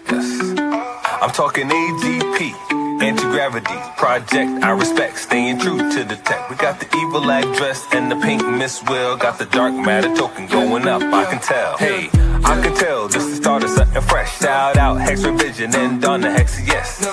Yes. I'm talking AGP, anti-gravity, project I respect, staying true to the tech. We got the evil address and the pink Miss Will, got the dark matter token going up, I can tell. Hey, I can tell this is the start of something fresh. Shout out Hex Revision and Dawn the Hex, yes.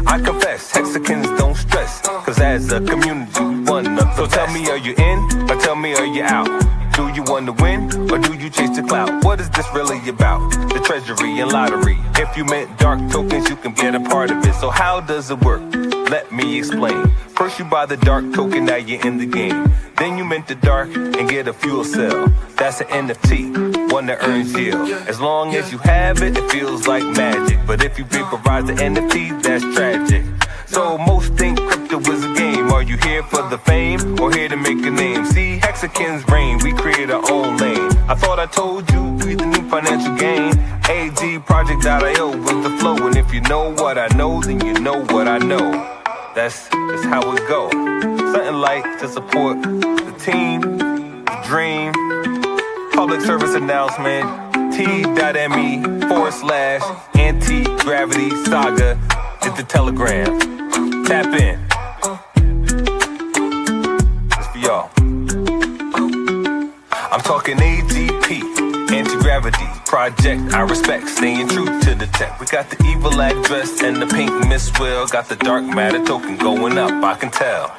I confess, Hexicans don't stress, cause as a community we won the So tell me, are you in, or tell me, are you out? Do you want to win, or do you chase the clout? What is this really about? The treasury and lottery. If you meant dark tokens, you can get a part of it. So how does it work? Let me explain. First you buy the dark token, now you're in the game. Then you mint the dark and get a fuel cell. That's an NFT, one that earns yield. As long as you have it, it feels like magic. But if you vaporize the NFT, that's tragic. So most think crypto is a game. Are you here for the fame or here to make a name? See, Hexicans reign, we create our own lane. I thought I told you, we the new financial gain. AGproject.io with the flow. And if you know what I know, then you know what I know. That's just how it go. Something like to support the team, the dream. Public service announcement, t.me/anti-gravity saga. It's the Telegram. Tap in. It's for y'all. I'm talking AGP, anti-gravity, project I respect, staying true to the tech. We got the evil address and the pink Miss Will, got the dark matter token going up, I can tell.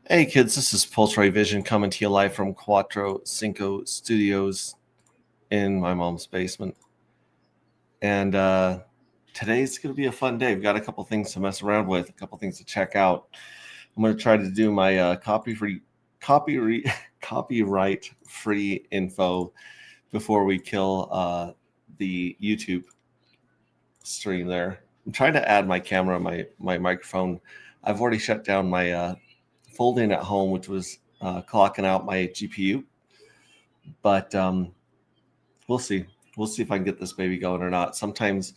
Hey kids, this is Pulse Ray Vision coming to you live from Cuatro Cinco Studios in my mom's basement. And today's going to be a fun day. We've got a couple things to mess around with, a couple things to check out. I'm going to try to do my copyright free info before we kill the YouTube stream there. I'm trying to add my camera, my microphone. I've already shut down my fold-in at home, which was clocking out my GPU. But we'll see. We'll see if I can get this baby going or not. Sometimes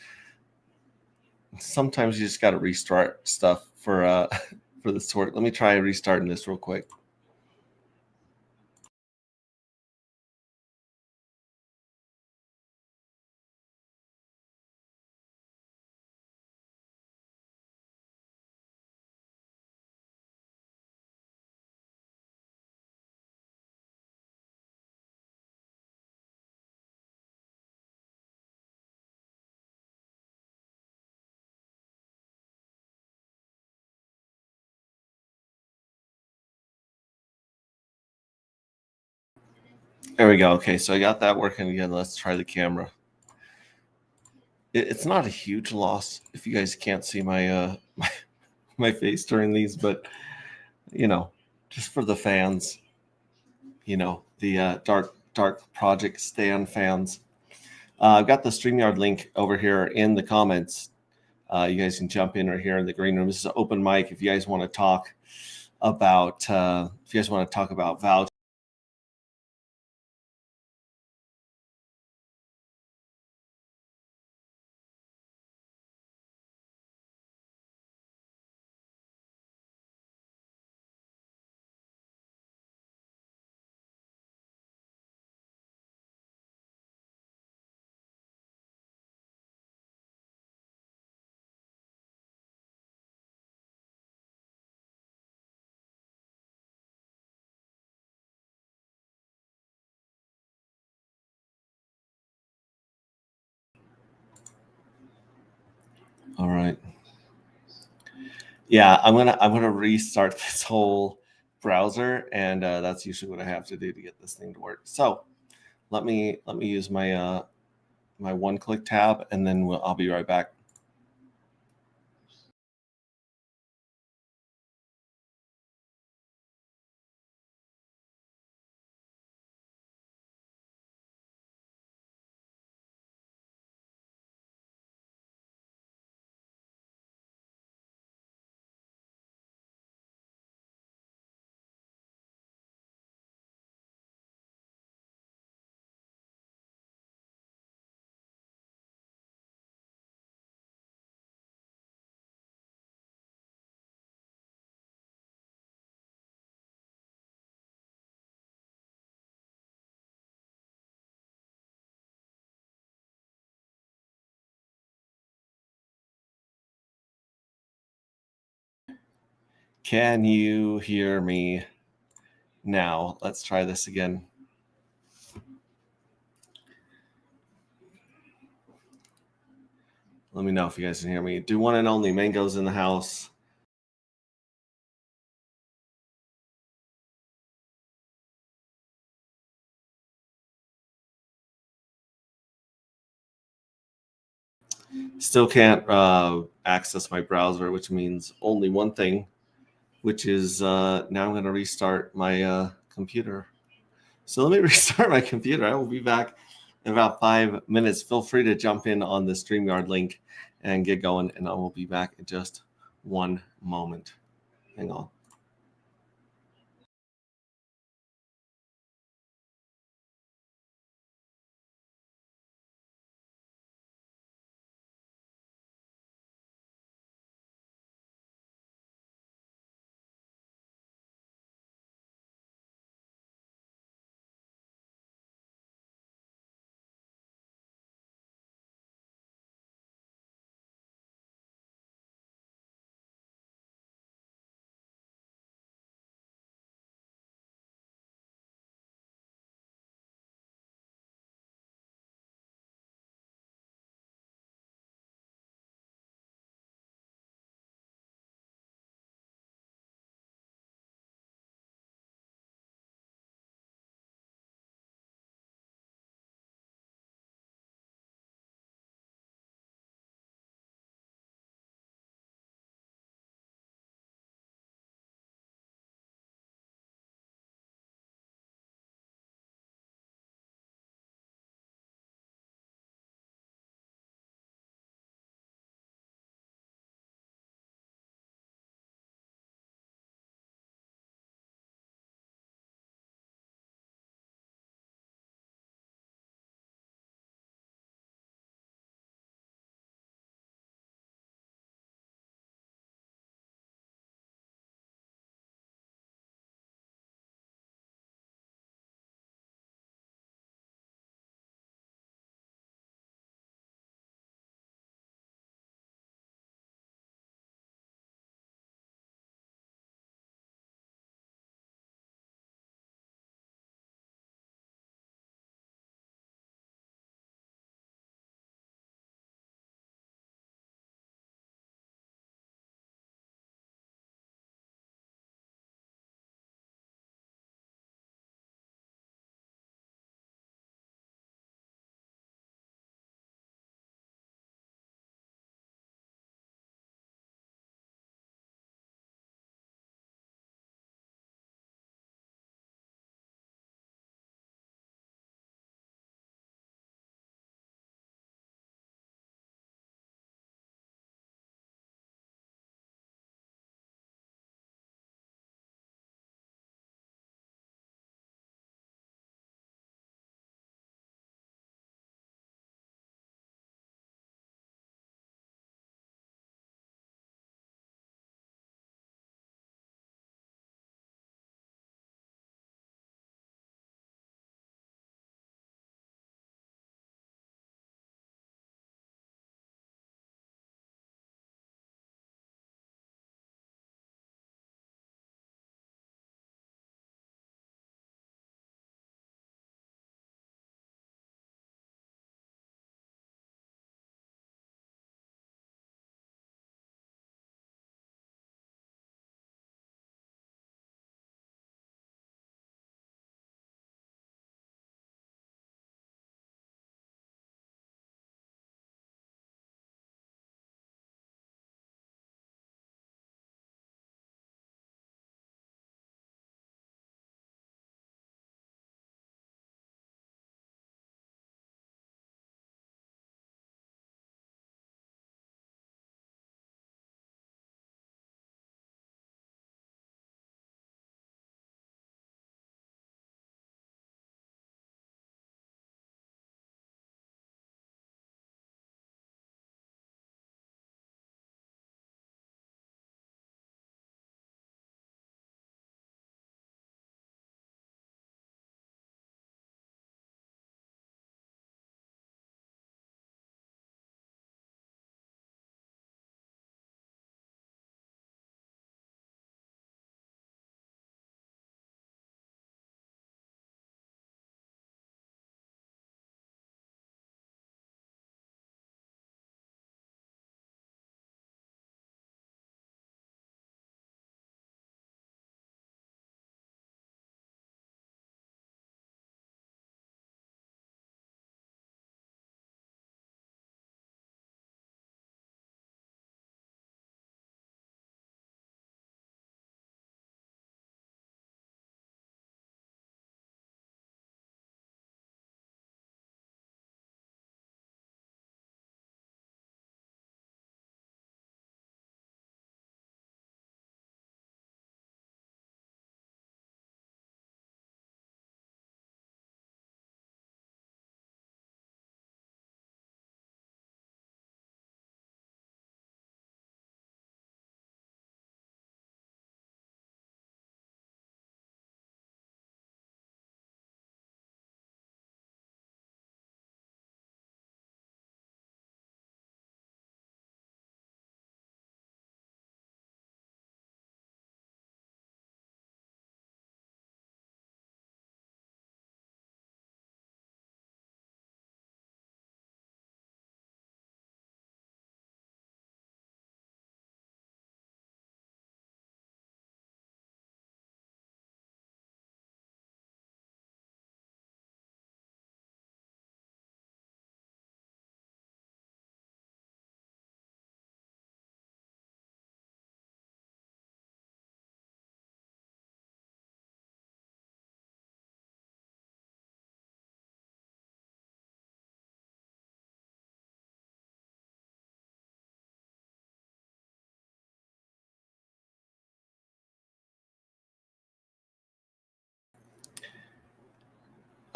you just got to restart stuff for this to work. Let me try restarting this real quick. There we go. Okay, so I got that working again. Let's try the camera. It's not a huge loss if you guys can't see my my face during these, but you know, just for the fans, you know, the dark project stand fans. I've got the StreamYard link over here in the comments. You guys can jump in right here in the green room. This is an open mic. If you guys want to talk about vouchers. All right. Yeah, I'm gonna restart this whole browser, and that's usually what I have to do to get this thing to work. So let me use my my one-click tab, and then I'll be right back. Can you hear me now? Let's try this again. Let me know if you guys can hear me. Do one and only Mango's in the house. Still can't access my browser, which means only one thing, which is now I'm going to restart my computer. So let me restart my computer. I will be back in about 5 minutes. Feel free to jump in on the StreamYard link and get going, and I will be back in just one moment. Hang on.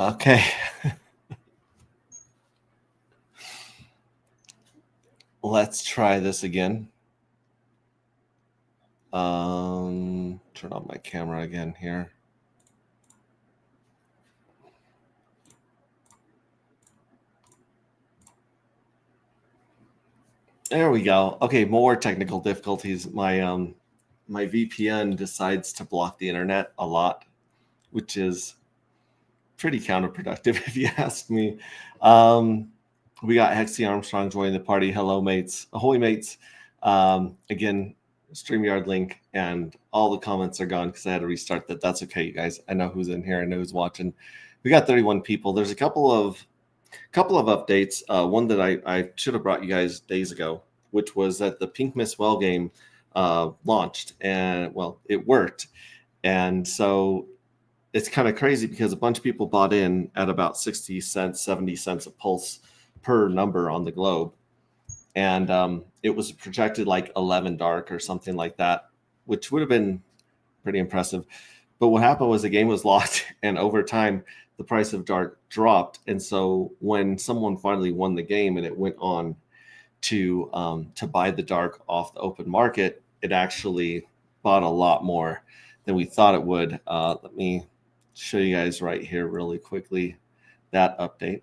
Okay. Let's try this again. Turn on my camera again here. There we go. Okay, more technical difficulties. My VPN decides to block the internet a lot, which is pretty counterproductive if you ask me. We got Hexy Armstrong joining the party. Hello, mates. Ahoy, mates. Again, StreamYard link, and all the comments are gone because I had to restart that. That's okay, you guys. I know who's in here. I know who's watching. We got 31 people. There's a couple of updates. One that I should have brought you guys days ago, which was that the Pink Miss Well game launched, and well, it worked. And so it's kind of crazy because a bunch of people bought in at about 60 cents, 70 cents a pulse per number on the globe. And it was projected like 11 dark or something like that, which would have been pretty impressive. But what happened was the game was locked, and over time, the price of dark dropped. And so when someone finally won the game and it went on to buy the dark off the open market, it actually bought a lot more than we thought it would. Let me show you guys right here really quickly that update.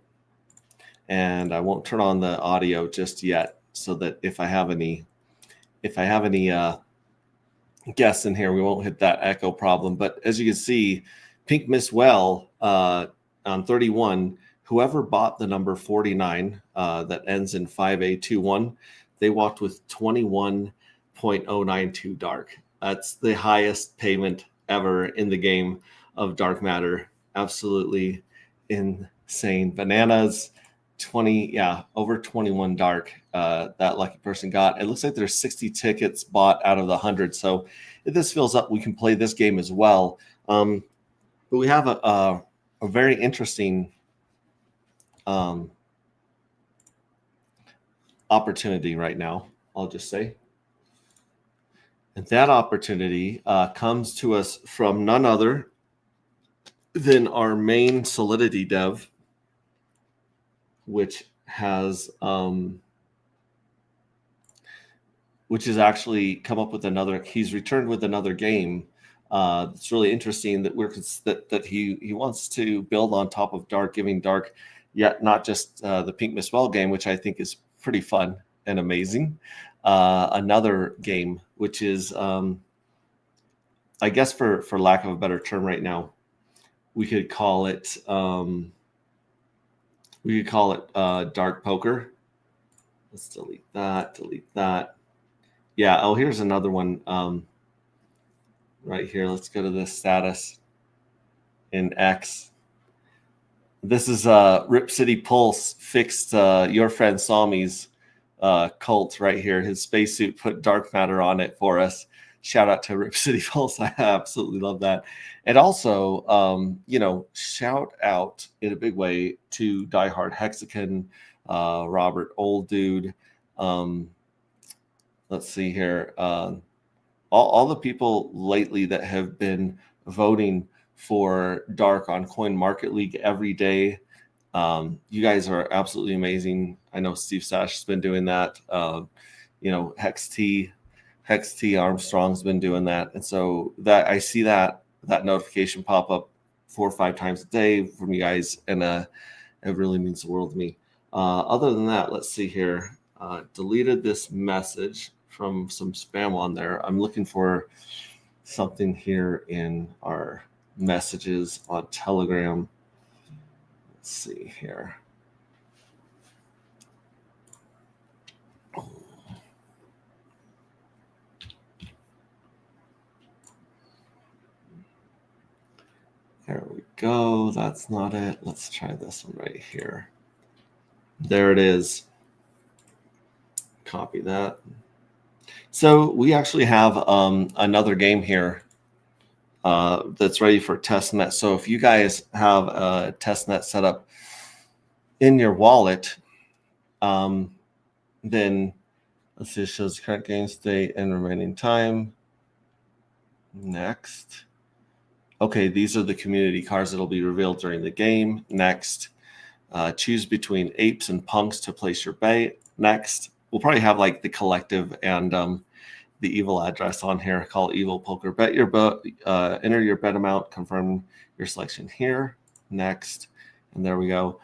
And I won't turn on the audio just yet, so that if I have any guests in here, we won't hit that echo problem. But as you can see, Pink Miss Well on 31, whoever bought the number 49 that ends in 5A21, they walked with 21.092 dark. That's the highest payment ever in the game of dark matter. Absolutely insane. Bananas. Over 21 dark that lucky person got. It looks like there's 60 tickets bought out of the 100. So if this fills up, we can play this game as well. But we have a very interesting opportunity right now, I'll just say. And that opportunity comes to us from none other than our main Solidity dev, which has actually come up with he's returned with another game. It's really interesting that he wants to build on top of dark, giving dark yet not just the Pink Miss Well game, which I think is pretty fun and amazing. Another game, which is I guess for lack of a better term right now, we could call it dark poker. Let's delete that. Yeah. Oh, here's another one right here. Let's go to this status in X. This is Rip City Pulse fixed your friend Sami's cult right here. His spacesuit put dark matter on it for us. Shout out to Rip City Pulse. I absolutely love that. And also, shout out in a big way to Diehard Hexagon, Robert Old Dude. Let's see here. All the people lately that have been voting for dark on Coin Market League every day. You guys are absolutely amazing. I know Steve Sash has been doing that. Hex T Armstrong's been doing that. And so that I see that notification pop up 4 or 5 times a day from you guys. And it really means the world to me. Other than that, let's see here. Deleted this message from some spam on there. I'm looking for something here in our messages on Telegram. Let's see here. There we go. That's not it. Let's try this one right here. There it is. Copy that. So we actually have another game here that's ready for testnet. So if you guys have a testnet set up in your wallet, then let's see, it shows current game state and remaining time. Next. Okay, these are the community cards that will be revealed during the game. Next, choose between apes and punks to place your bet. Next, we'll probably have like the collective and the evil address on here. Call evil poker. Bet your bet. Enter your bet amount. Confirm your selection here. Next, and there we go.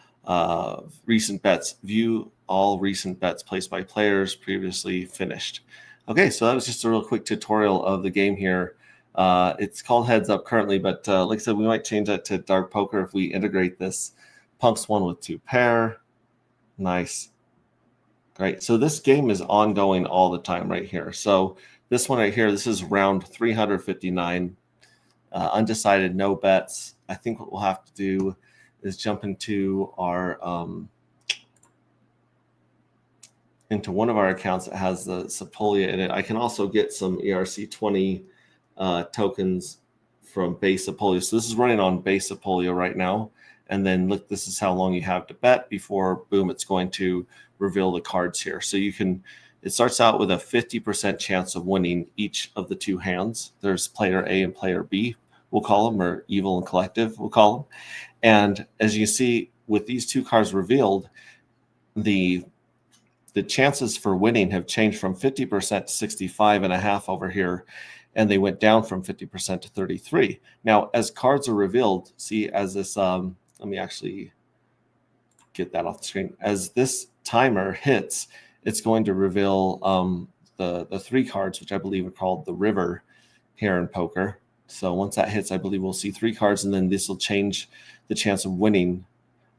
Recent bets. View all recent bets placed by players previously finished. Okay, so that was just a real quick tutorial of the game here. It's called Heads Up currently, but like I said, we might change that to Dark Poker if we integrate this. Punks 1 with 2 pair. Nice. Great. So this game is ongoing all the time right here. So this one right here, this is round 359. Undecided, no bets. I think what we'll have to do is jump into our into one of our accounts that has the Sepolia in it. I can also get some ERC20 tokens from base Sepolia. So this is running on base Sepolia right now. And then look, this is how long you have to bet before, boom, it's going to reveal the cards here. So you can, it starts out with a 50% chance of winning each of the two hands. There's player A and player B, we'll call them, or evil and collective, we'll call them. And as you see, with these two cards revealed, the chances for winning have changed from 50% to 65.5 over here. And they went down from 50% to 33. Now, as cards are revealed, see, as this, let me actually get that off the screen. As this timer hits, it's going to reveal the 3 cards, which I believe are called the river here in poker. So once that hits, I believe we'll see 3 cards, and then this will change the chance of winning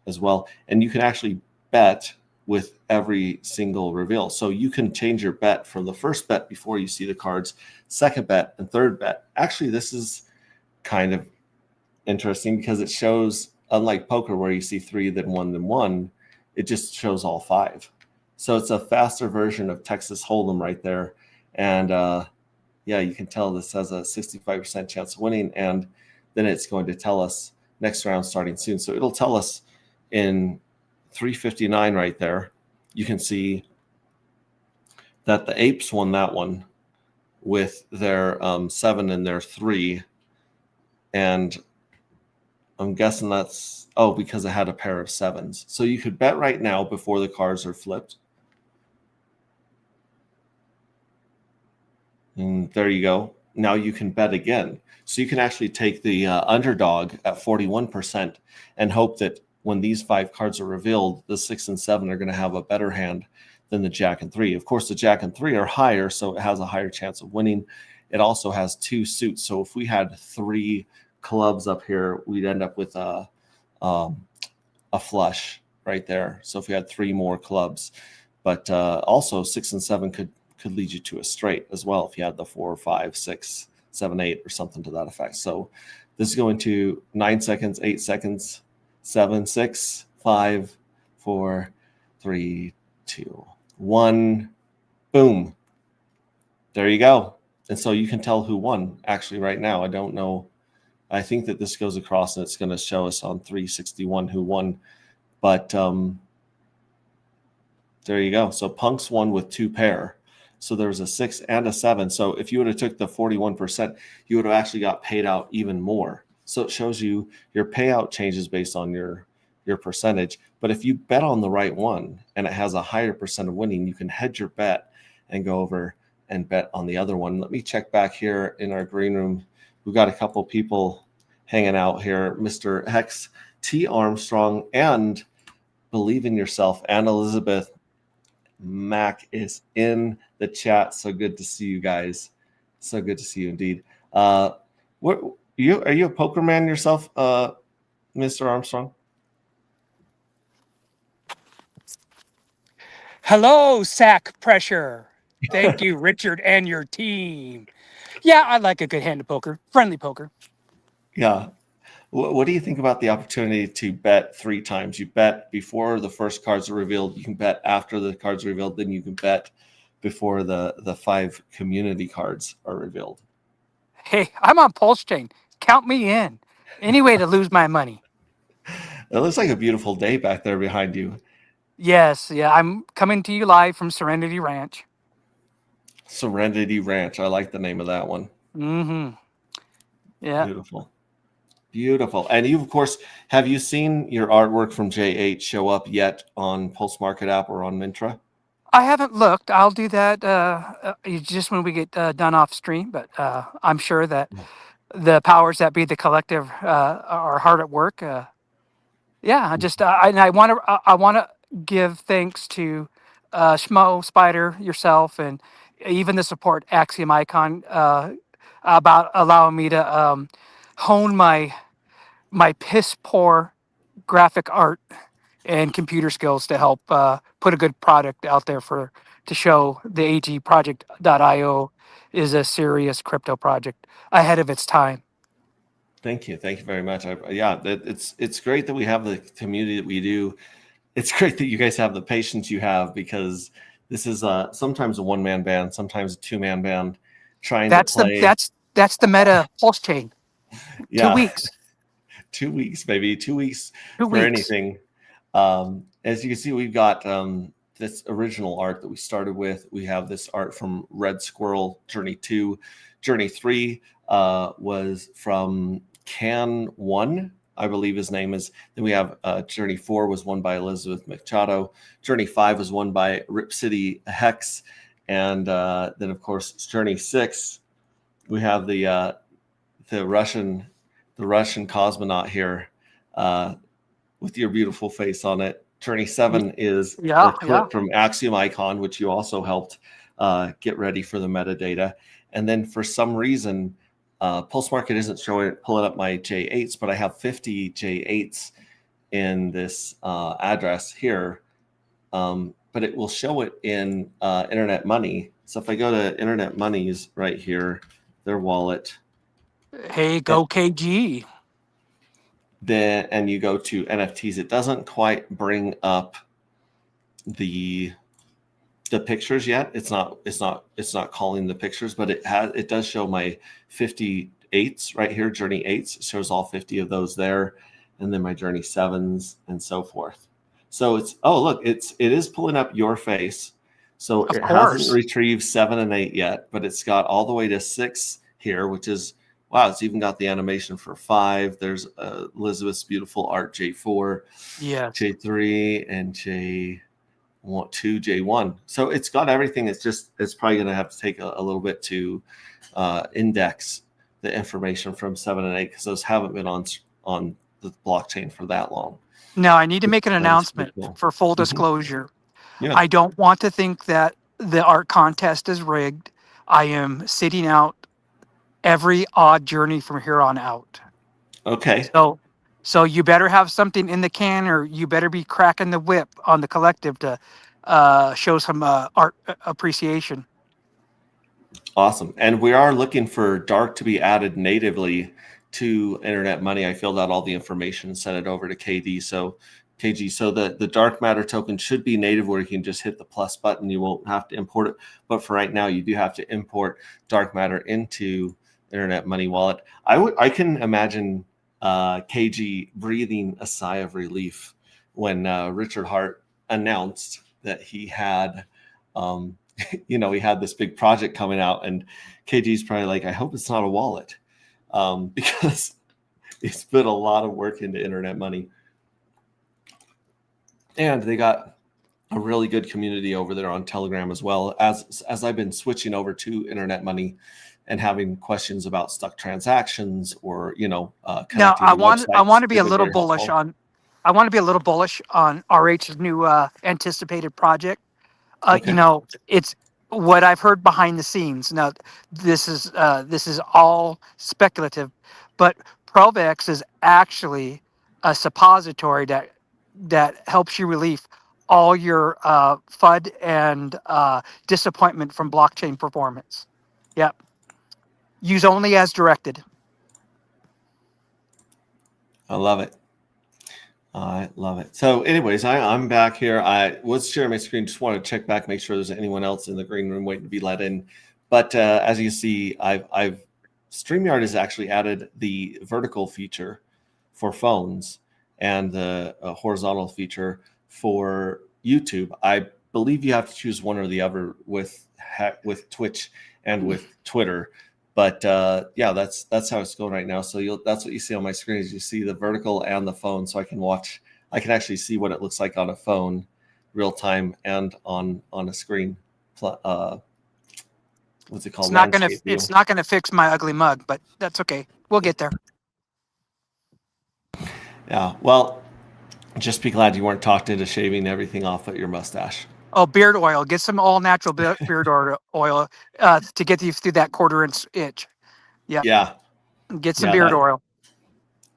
as well. And you can actually bet with every single reveal. So you can change your bet from the first bet before you see the cards, second bet, and third bet. Actually, this is kind of interesting because it shows, unlike poker where you see 3, then 1, then 1, it just shows all 5. So it's a faster version of Texas Hold'em right there. And yeah, you can tell this has a 65% chance of winning. And then it's going to tell us next round starting soon. So it'll tell us in 359 right there. You can see that the apes won that one with their 7 and their 3. And I'm guessing that's, oh, because it had a pair of 7s. So you could bet right now before the cards are flipped. And there you go. Now you can bet again. So you can actually take the underdog at 41% and hope that when these 5 cards are revealed, the 6 and 7 are going to have a better hand than the Jack and 3. Of course, the Jack and 3 are higher, so it has a higher chance of winning. It also has 2 suits. So if we had 3 clubs up here, we'd end up with a flush right there. So if we had 3 more clubs, but also 6 and 7 could lead you to a straight as well if you had the 4, 5, 6, 7, 8 or something to that effect. So this is going to 9 seconds, 8 seconds, 7, 6, 5, 4, 3, 2, 1. Boom. There you go. And so you can tell who won actually right now. I don't know. I think that this goes across and it's going to show us on 361 who won. But there you go. So punks won with 2 pair. So there was a 6 and a 7. So if you would have took the 41%, you would have actually got paid out even more. So it shows you your payout changes based on your percentage. But if you bet on the right one and it has a higher percent of winning, you can hedge your bet and go over and bet on the other one. Let me check back here in our green room. We've got a couple people hanging out here. Mr. Hex, T. Armstrong, and Believe in Yourself, and Elizabeth Mac is in the chat. So good to see you guys. So good to see you indeed. Are you a poker man yourself, Mr. Armstrong? Hello, Sack Pressure. Thank you, Richard, and your team. Yeah, I like a good hand of poker, friendly poker. Yeah. What do you think about the opportunity to bet 3 times? You bet before the first cards are revealed. You can bet after the cards are revealed. Then you can bet before the 5 community cards are revealed. Hey, I'm on Pulse Chain. Count me in. Any way to lose my money. It looks like a beautiful day back there behind you. Yes, yeah, I'm coming to you live from Serenity Ranch. Serenity Ranch. I like the name of that one. Mm-hmm. Yeah. Beautiful. Beautiful. And you, of course, have you seen your artwork from J8 show up yet on Pulse Market app or on Mintra? I haven't looked. I'll do that just when we get done off stream. But I'm sure that the powers that be, the collective, are hard at work. Yeah, I want to give thanks to Schmo, Spider, yourself, and even the support Axiom Icon about allowing me to hone my piss poor graphic art and computer skills to help put a good product out there to show the agproject.io is a serious crypto project ahead of its time. Thank you very much. It's great that we have the community that we do. It's great that you guys have the patience you have, because this is sometimes a one-man band, sometimes a two-man band trying to play. That's the meta pulse chain. Yeah. 2 weeks. 2 weeks, maybe 2 weeks 2 for weeks. anything. As you can see, we've got this original art that we started with. We have this art from Red Squirrel, Journey 2. Journey 3 was from Can 1, I believe his name is. Then we have Journey 4 was won by Elizabeth Machado. Journey 5 was won by Rip City Hex. And then, of course, Journey 6, we have the Russian cosmonaut here with your beautiful face on it. Journey 7 is a clip from Axiom Icon, which you also helped get ready for the metadata. And then for some reason, Pulse Market isn't pulling up my J8s, but I have 50 J8s in this address here. But it will show it in Internet Money. So if I go to Internet Money's right here, their wallet. Hey, go KG. And you go to NFTs, it doesn't quite bring up the pictures yet. It's not calling the pictures, but it does show my 58s right here. Journey 8s, it shows all 50 of those there, and then my Journey 7s and so forth. So it is pulling up your face. So it hasn't retrieved 7 and 8 yet, but it's got all the way to 6 here, which is wow. It's even got the animation for 5. There's Elizabeth's beautiful art J4, J3, and J2, J1. So it's got everything. It's probably going to have to take a little bit to index the information from 7 and 8, because those haven't been on the blockchain for that long. Now, I need to make an announcement for full disclosure. Yeah. I don't want to think that the art contest is rigged. I am sitting out every odd journey from here on out. Okay. So you better have something in the can, or you better be cracking the whip on the collective to show some art appreciation. Awesome. And we are looking for Dark to be added natively to Internet Money. I filled out all the information and sent it over to KG. So the Dark Matter token should be native, where you can just hit the plus button. You won't have to import it. But for right now, you do have to import Dark Matter into Internet Money wallet. I can imagine KG breathing a sigh of relief when Richard Hart announced that he had he had this big project coming out, and KG's probably like, I hope it's not a wallet, because he's put a lot of work into Internet Money, and they got a really good community over there on Telegram as well. As I've been switching over to Internet Money and having questions about stuck transactions, or now I want to be a little bullish on. I want to be a little bullish on RH's new anticipated project. Okay. It's what I've heard behind the scenes. Now, this is all speculative, but Provex is actually a suppository that helps you relieve all your FUD and disappointment from blockchain performance. Yep. Use only as directed. I love it. I love it. So anyways, I'm back here. I was sharing my screen. Just want to check back, make sure there's anyone else in the green room waiting to be let in. But as you see, StreamYard has actually added the vertical feature for phones and the horizontal feature for YouTube. I believe you have to choose one or the other with Twitch and with Twitter. But yeah, that's how it's going right now. So that's what you see on my screen is you see the vertical and the phone, so I can actually see what it looks like on a phone, real time, and on a screen. What's it called? Landscape view. It's not gonna fix my ugly mug, but that's okay. We'll get there. Yeah. Well, just be glad you weren't talked into shaving everything off but your mustache. Oh, beard oil. Get some all natural beard oil to get you through that quarter-inch itch. Yeah. Yeah. Get some Yeah. beard oil.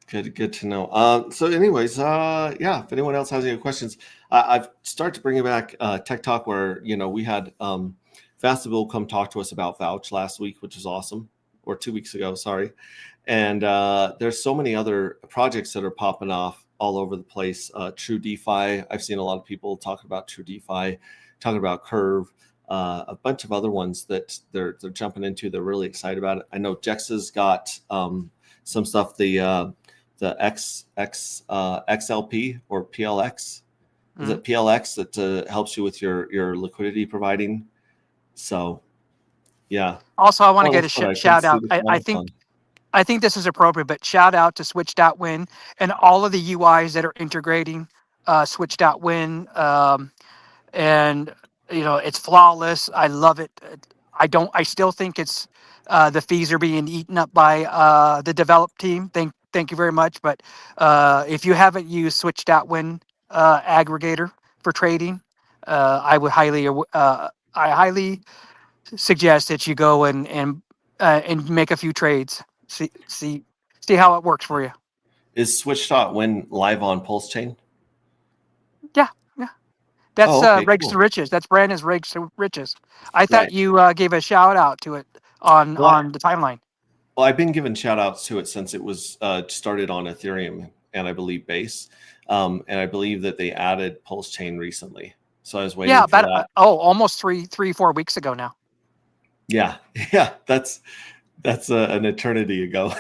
Good to know. So anyways, yeah, if anyone else has any questions, I've started to bring back Tech Talk where, we had Fastaville come talk to us about Vouch last week, which is awesome, or 2 weeks ago, sorry. And there's so many other projects that are popping off all over the place. True DeFi, I've seen a lot of people talking about True DeFi, talking about Curve, a bunch of other ones that they're jumping into. They're really excited about it. I know Jexa's got some stuff, the XLP or PLX. Is it PLX that helps you with your liquidity providing? So, yeah. Also, I want to get a shout out. I think this is appropriate, but shout out to Switch.win and all of the UIs that are integrating Switch.win. And it's flawless. I love it. I still think it's the fees are being eaten up by the develop team. Thank you very much. But if you haven't used Switch.win aggregator for trading, I highly suggest that you go and make a few trades. See how it works for you. Is Switch.win live on Pulse Chain? Yeah. That's Rags cool. to Riches. That's Brandon's Rags to Riches. I thought you gave a shout out to it on the timeline. Well, I've been giving shout outs to it since it was started on Ethereum and I believe Base. And I believe that they added Pulse Chain recently. So I was waiting for that. Almost 4 weeks ago now. Yeah. That's an eternity ago.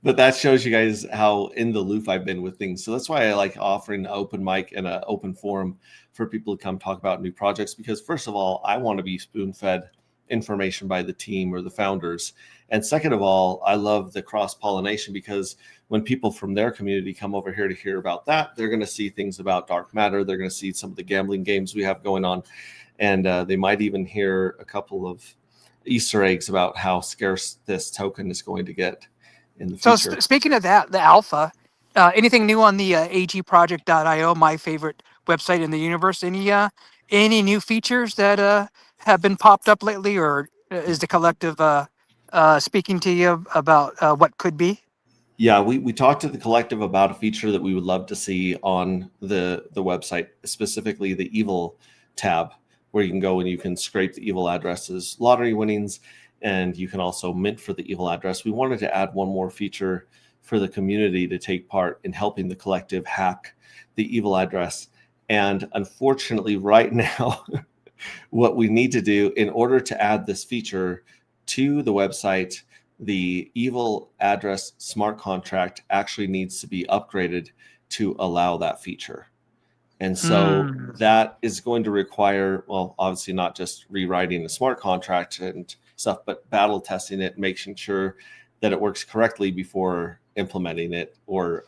But that shows you guys how in the loop I've been with things. So that's why I like offering an open mic and an open forum for people to come talk about new projects. Because first of all, I want to be spoon-fed information by the team or the founders. And second of all, I love the cross-pollination because when people from their community come over here to hear about that, they're going to see things about dark matter. They're going to see some of the gambling games we have going on. And they might even hear a couple of Easter eggs about how scarce this token is going to get in the future. So speaking of that, the alpha, anything new on the agproject.io, my favorite website in the universe? Any new features that have been popped up lately, or is the collective speaking to you about what could be? Yeah, we talked to the collective about a feature that we would love to see on the website, specifically the evil tab, where you can go and you can scrape the evil addresses, lottery winnings, and you can also mint for the evil address. We wanted to add one more feature for the community to take part in helping the collective hack the evil address. And unfortunately, right now, what we need to do in order to add this feature to the website, the evil address smart contract actually needs to be upgraded to allow that feature. And so that is going to require, well, obviously not just rewriting the smart contract and stuff, but battle testing it, making sure that it works correctly before implementing it. Or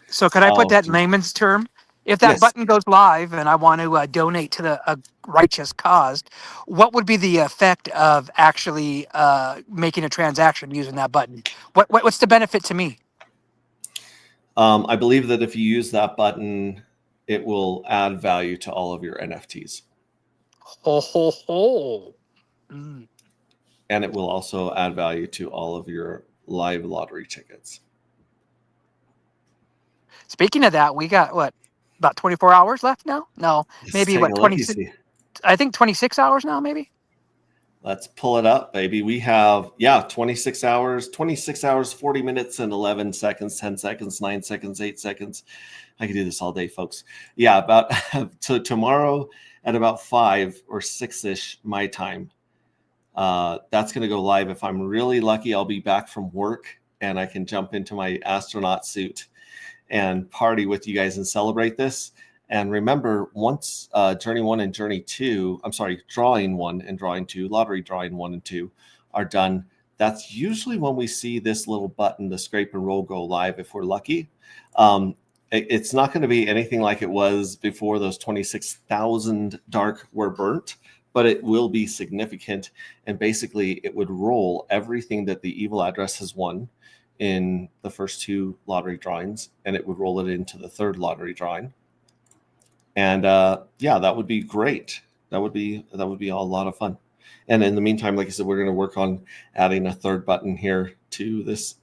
so could I put that in layman's term? If that button goes live and I want to donate to a righteous cause, what would be the effect of actually making a transaction using that button? What's the benefit to me? I believe that if you use that button, it will add value to all of your NFTs. And it will also add value to all of your live lottery tickets. Speaking of that, we got about 24 hours left now? No, maybe 26. I think 26 hours now, maybe. Let's pull it up, baby. We have 26 hours, 40 minutes and 11 seconds, 10 seconds, 9 seconds, 8 seconds. I could do this all day, folks. Yeah, about tomorrow at about 5 or 6-ish my time. That's going to go live. If I'm really lucky, I'll be back from work and I can jump into my astronaut suit and party with you guys and celebrate this. And remember, once Drawing 1 and Drawing 2, Lottery Drawing 1 and 2 are done, that's usually when we see this little button, the scrape and roll, go live if we're lucky. It's not going to be anything like it was before those 26,000 dark were burnt, but it will be significant. And basically, it would roll everything that the evil address has won in the first 2 lottery drawings, and it would roll it into the 3rd lottery drawing. And yeah, that would be great. That would be a lot of fun. And in the meantime, like I said, we're going to work on adding a 3rd button here to this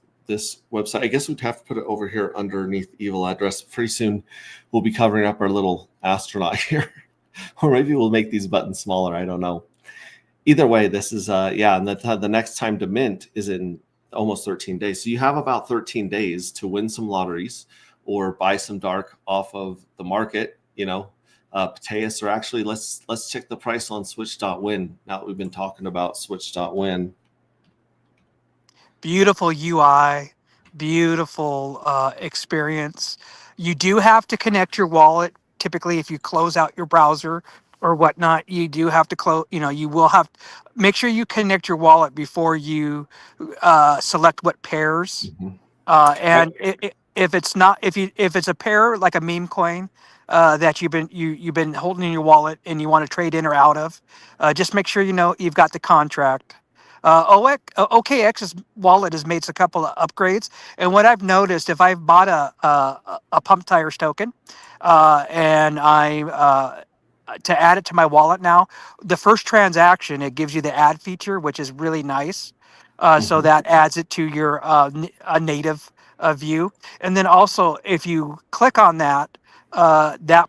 website. I guess we'd have to put it over here underneath evil address. Pretty soon, we'll be covering up our little astronaut here, or maybe we'll make these buttons smaller. I don't know. Either way, this is yeah, and the next time to mint is in almost 13 days. So you have about 13 days to win some lotteries or buy some dark off of the market. You know, Pateus, or actually, let's check the price on Switch.win. Now that we've been talking about Switch.win. Beautiful UI, beautiful experience. You do have to connect your wallet. Typically, if you close out your browser or whatnot, you do have to close. You know, you will have make sure you connect your wallet before you select what pairs. Mhm. And if it's not, if it's a pair like a meme coin that you've been holding in your wallet and you want to trade in or out of, just make sure you know you've got the contract. OKX's wallet has made a couple of upgrades, and what I've noticed, if I've bought a Pump Tires token, and I to add it to my wallet now, the first transaction it gives you the add feature, which is really nice. So Mhm. that adds it to your a native view, and then also if you click on that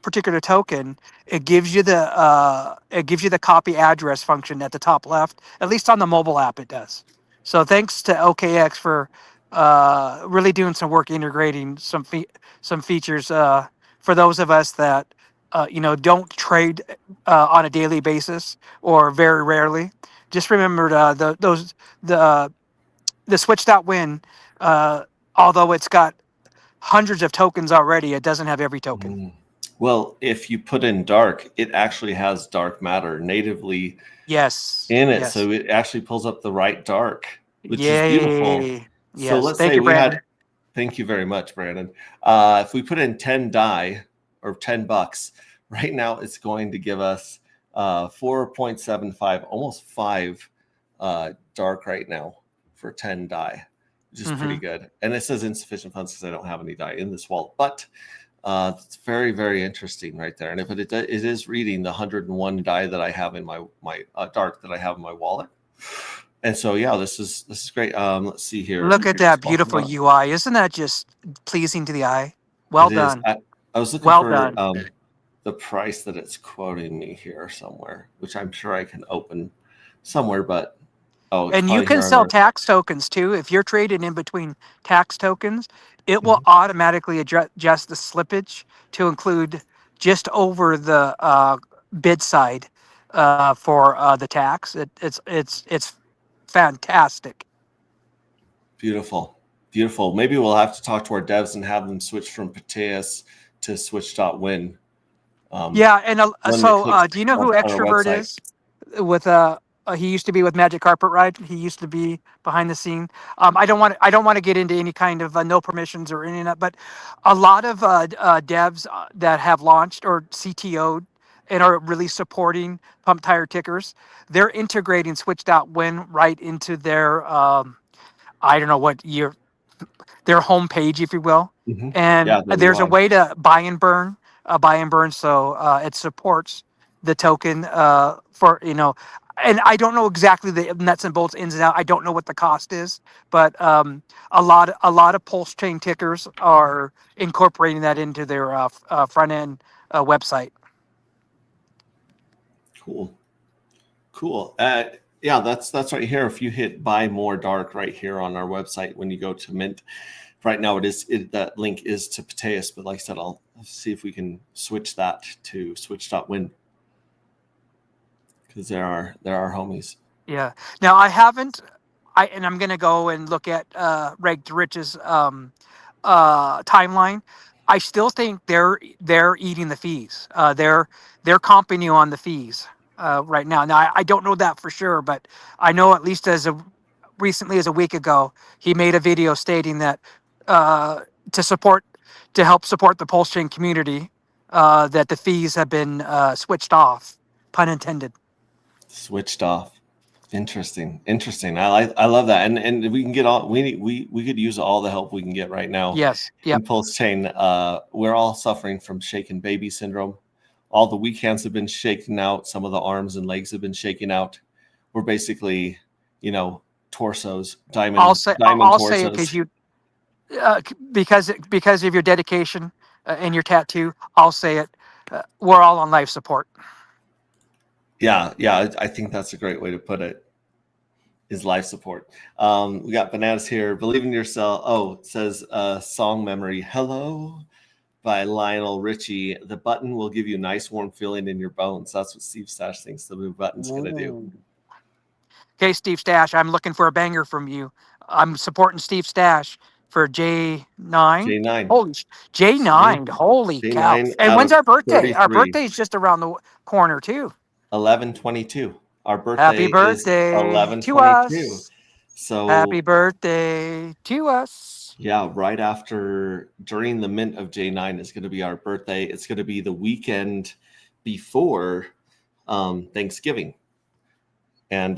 particular token, it gives you the copy address function at the top left. At least on the mobile app, it does. So thanks to OKX for really doing some work integrating some features for those of us that don't trade on a daily basis or very rarely. Just remember the Switch.win, although it's got hundreds of tokens already, it doesn't have every token. Mm. Well, if you put in dark, it actually has dark matter natively Yes. in it. Yes. So it actually pulls up the right dark, which Yay. is beautiful. So Yes. let's Thank say you, we Brandon. had, thank you very much, Brandon. If we put in 10 die or $10, right now it's going to give us 4.75, almost 5 dark right now for 10 die, which is pretty good. And it says insufficient funds because I don't have any die in this wallet, but it's very, very interesting right there. And if it is reading the 101 die that I have in my dark that I have in my wallet. And so, yeah, this is great. Let's see here. Look at that beautiful UI. Isn't that just pleasing to the eye? Well done. I was looking Well for done. the price that it's quoting me here somewhere, which I'm sure I can open somewhere, but And you can sell tax tokens too. If you're trading in between tax tokens, it will automatically adjust the slippage to include just over the bid side for the tax. It's fantastic. Beautiful. Maybe we'll have to talk to our devs and have them switch from Pateus to Switch.win. Yeah, and so do you know who Extrovert is? With he used to be with Magic Carpet Ride. He used to be behind the scene. I don't want to get into any kind of no permissions or any of that, but a lot of devs that have launched or CTO'd and are really supporting Pump Tire Tickers, they're integrating Switch.win right into their I don't know what their homepage, if you will. And there's a way to buy and burn. So it supports the token for and I don't know exactly the nuts and bolts ins and out. I don't know what the cost is, but a lot of pulse chain tickers are incorporating that into their front end website. Cool. Yeah, that's right here. If you hit buy more dark right here on our website when you go to mint, right now that link is to Pateus, but like I said, I'll see if we can switch that to Switch.win because there are homies. Yeah. Now and I'm gonna go and look at Reg to Rich's timeline. I still think they're eating the fees. They're comping you on the fees right now. Now I don't know that for sure, but I know at least as of recently as a week ago, he made a video stating that uh, to support, to help support the pulse chain community, that the fees have been switched off, pun intended. Switched off. Interesting. I love that, and we can get all we could use all the help we can get right now. Yes. Yep. In Pulse Chain, we're all suffering from shaken baby syndrome. All the weak hands have been shaken out. Some of the arms and legs have been shaken out. We're basically, torsos, diamond I'll say torsos. it because you because of your dedication and your tattoo. I'll say it. We're all on life support. Yeah, I think that's a great way to put it. Is life support. We got Bananas here. Believe in yourself. Oh, it says song memory. Hello by Lionel Richie. The button will give you a nice warm feeling in your bones. That's what Steve Stash thinks the new button's going to do. Okay, Steve Stash, I'm looking for a banger from you. I'm supporting Steve Stash for J9. J9. Holy J9. Holy J9 cow. And out when's of our birthday? 33. Our birthday's just around the corner too. 11/22. Our birthday Happy birthday is to 11/22. us. So Happy birthday to us. yeah, right after, during the mint of J9 is going to be our birthday. It's going to be the weekend before Thanksgiving. And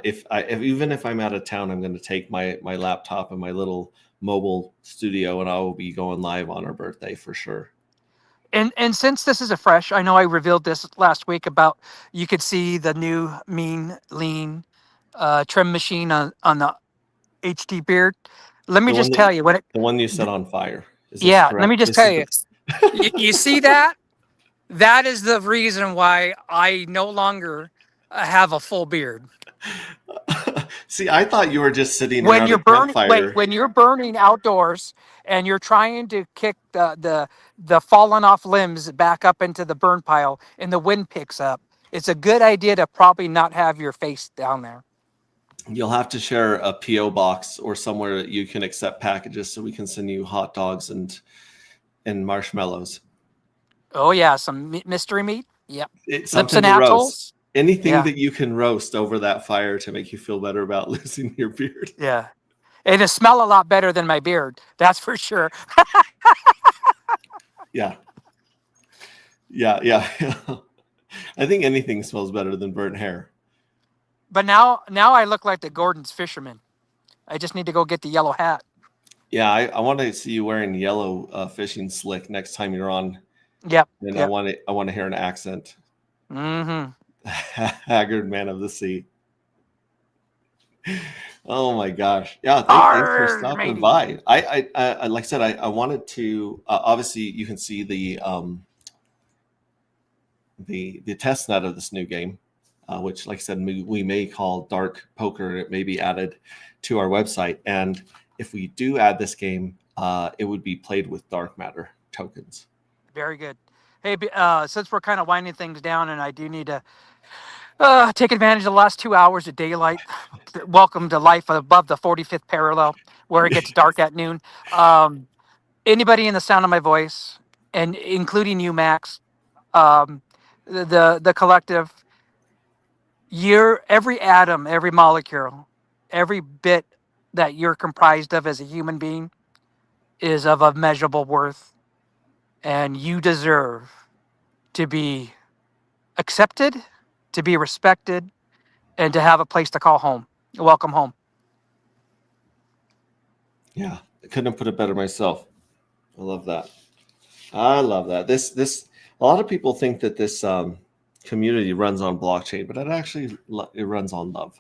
if even if I'm out of town, I'm going to take my laptop and my little mobile studio, and I will be going live on our birthday for sure. And since this is a fresh, I know I revealed this last week about, you could see the new mean lean trim machine on the HT beard. Let me The just one tell you, when it, The one you set on fire. Is this yeah, let correct? me just This tell is you, you see that? That is the reason why I no longer have a full beard. See, I thought you were just sitting When around you're a burning, campfire. when you're burning outdoors and you're trying to kick the fallen off limbs back up into the burn pile and the wind picks up, it's a good idea to probably not have your face down there. You'll have to share a PO box or somewhere that you can accept packages so we can send you hot dogs and marshmallows. Oh yeah, some mystery meat. Yep. Lips Something and to roast. assholes. Anything Yeah. that you can roast over that fire to make you feel better about losing your beard. Yeah. And it smell a lot better than my beard. That's for sure. Yeah. I think anything smells better than burnt hair. But now I look like the Gordon's fisherman. I just need to go get the yellow hat. Yeah, I want to see you wearing yellow fishing slick next time you're on. Yep. And Yep. I want to hear an accent. Mm-hmm. Haggard man of the sea. Oh my gosh! Yeah, thanks for Arr, stopping matey. by. I like I said, I wanted to. Obviously, you can see the test net of this new game, which, like I said, we may call Dark Poker. It may be added to our website, and if we do add this game, it would be played with Dark Matter tokens. Very good. Hey, since we're kind of winding things down, and I do need to take advantage of the last 2 hours of daylight. Welcome to life above the 45th parallel, where it gets dark at noon. Anybody in the sound of my voice, and including you, Max, the collective, every atom, every molecule, every bit that you're comprised of as a human being is of immeasurable worth, and you deserve to be accepted, to be respected, and to have a place to call home. Welcome home. Yeah, I couldn't have put it better myself. I love that. I love that. This a lot of people think that this community runs on blockchain, but it runs on love.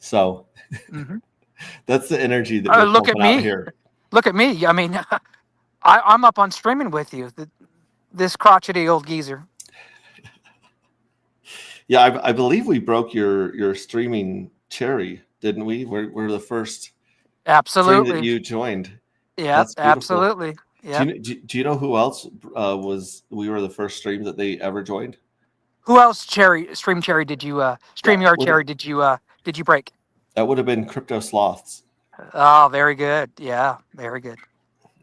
So Mm-hmm. that's the energy that we're Look at pumping out me. here. Look at me. I mean, I'm up on streaming with you. This crotchety old geezer. Yeah, I believe we broke your streaming cherry, didn't we? We're the first stream that Absolutely. you joined. Yeah, That's beautiful. absolutely. Yeah. Do you know who else we were the first stream that they ever joined? Who else stream cherry did you StreamYard would cherry did you break? That would have been Crypto Sloths, Oh, very good. Yeah, very good.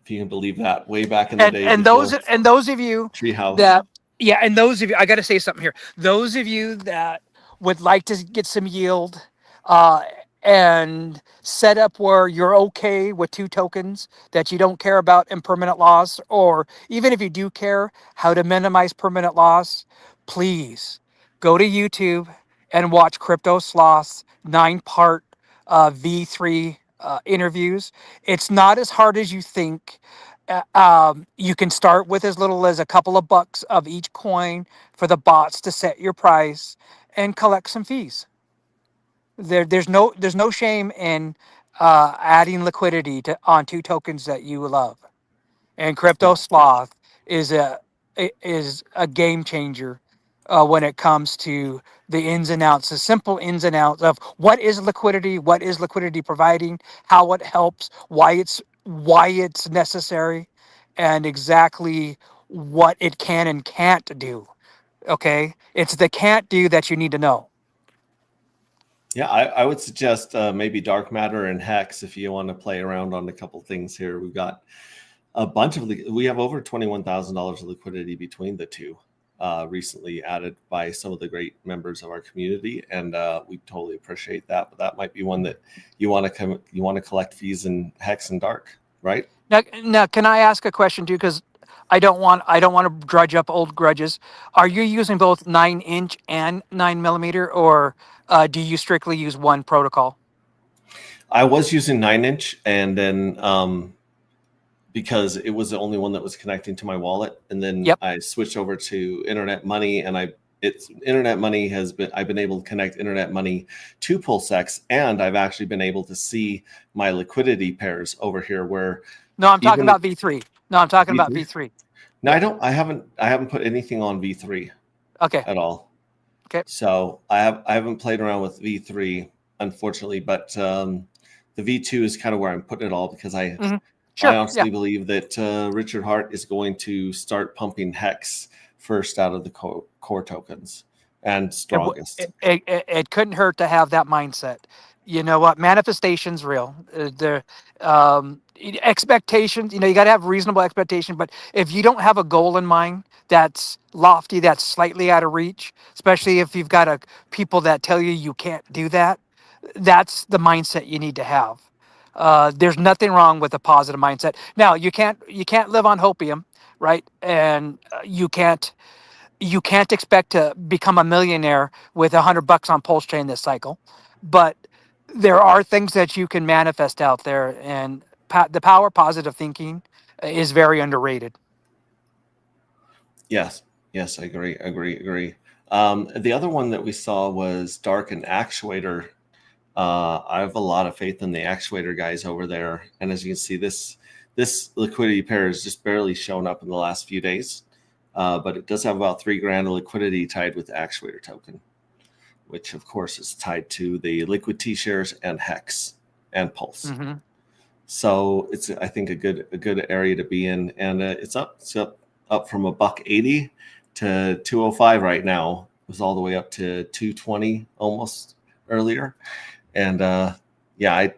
if you can believe that. Way back in the day. And before those of you Treehouse. and those of you, I got to say something here. Those of you that would like to get some yield, uh, and set up where you're okay with two tokens, that you don't care about impermanent loss, or even if you do care how to minimize permanent loss, please go to YouTube and watch Crypto Sloth's 9-part V3 interviews. It's not as hard as you think. You can start with as little as a couple of bucks of each coin for the bots to set your price and collect some fees. There's no shame in adding liquidity to on two tokens that you love. And Yeah. Crypto Sloth is a game changer when it comes to the ins and outs, the simple ins and outs of what is liquidity providing, how it helps, why it's necessary, and exactly what it can and can't do. Okay, it's the can't do that you need to know. Yeah, I would suggest maybe dark matter and hex if you want to play around on a couple things here. We've got a bunch of we have over $21,000 of liquidity between the two, recently added by some of the great members of our community, and we totally appreciate that. But that might be one that you want to collect fees in hex and dark, right? Now, can I ask a question too? Because I don't want to drudge up old grudges. Are you using both 9-inch and 9 millimeter, or do you strictly use one protocol? I was using 9-inch, and then because it was the only one that was connecting to my wallet, and then Yep. I switched over to Internet Money, and Internet Money I've been able to connect Internet Money to PulseX, and I've actually been able to see my liquidity pairs over here where No, I'm talking even about V3. No, I'm talking about V3. V3. No, I haven't put anything on V3 Okay. at all. Okay. So I haven't played around with V3, unfortunately, but the V2 is kind of where I'm putting it all, because Sure. I honestly Yeah. believe that Richard Hart is going to start pumping hex first out of the core tokens and strongest. It couldn't hurt to have that mindset. You know what? Manifestation's real. Expectations. You know, you got to have reasonable expectation. But if you don't have a goal in mind that's lofty, that's slightly out of reach, especially if you've got people that tell you you can't do that, that's the mindset you need to have. There's nothing wrong with a positive mindset. Now you can't live on hopium, right? And you can't expect to become a millionaire with $100 on Pulse Chain this cycle, but there are things that you can manifest out there, and the power of positive thinking is very underrated. Yes, I agree. The other one that we saw was Dark and Actuator. I have a lot of faith in the Actuator guys over there, and as you can see, this liquidity pair has just barely shown up in the last few days, but it does have about $3,000 of liquidity tied with the Actuator token, which of course is tied to the Liquid T shares and Hex and Pulse. Mm-hmm. So it's, I think, a good area to be in, and it's up from $1.80 to 205 right now. It was all the way up to 220 almost earlier, and yeah,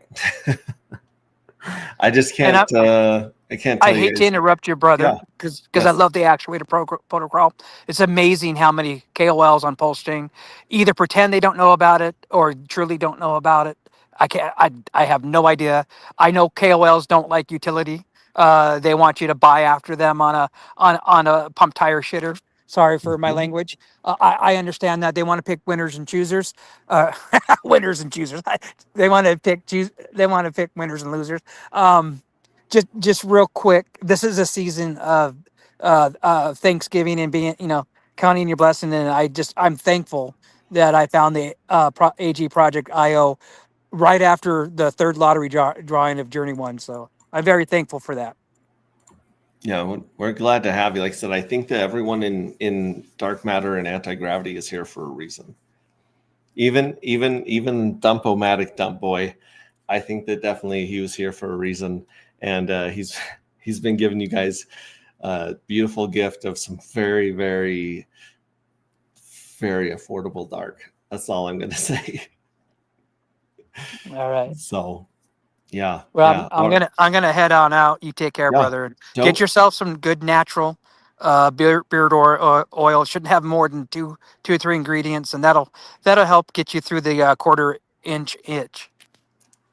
I just can't. I can't. I hate to interrupt your brother because I love the Actuator protocol. It's amazing how many KOLs on Pulse Chain either pretend they don't know about it or truly don't know about it. I have no idea. I know KOLs don't like utility. They want you to buy after them on a pump tire shitter. Sorry for my language. I understand that they want to pick winners and choosers. Winners and choosers. They want to pick winners and losers. Just real quick, this is a season of Thanksgiving and being, counting your blessing, and I'm thankful that I found the AG Project IO right after the third lottery drawing of Journey 1. So I'm very thankful for that. Yeah, we're glad to have you. Like I said, I think that everyone in dark matter and anti-gravity is here for a reason. Even Dump-O-Matic Dump Boy, I think that definitely he was here for a reason, and he's been giving you guys a beautiful gift of some very, very, very affordable dark. That's all I'm going to say. All right. So, yeah. Well, yeah. I'm gonna head on out. You take care, brother. Get yourself some good natural beard oil. It shouldn't have more than two or three ingredients, and that'll help get you through the quarter inch itch.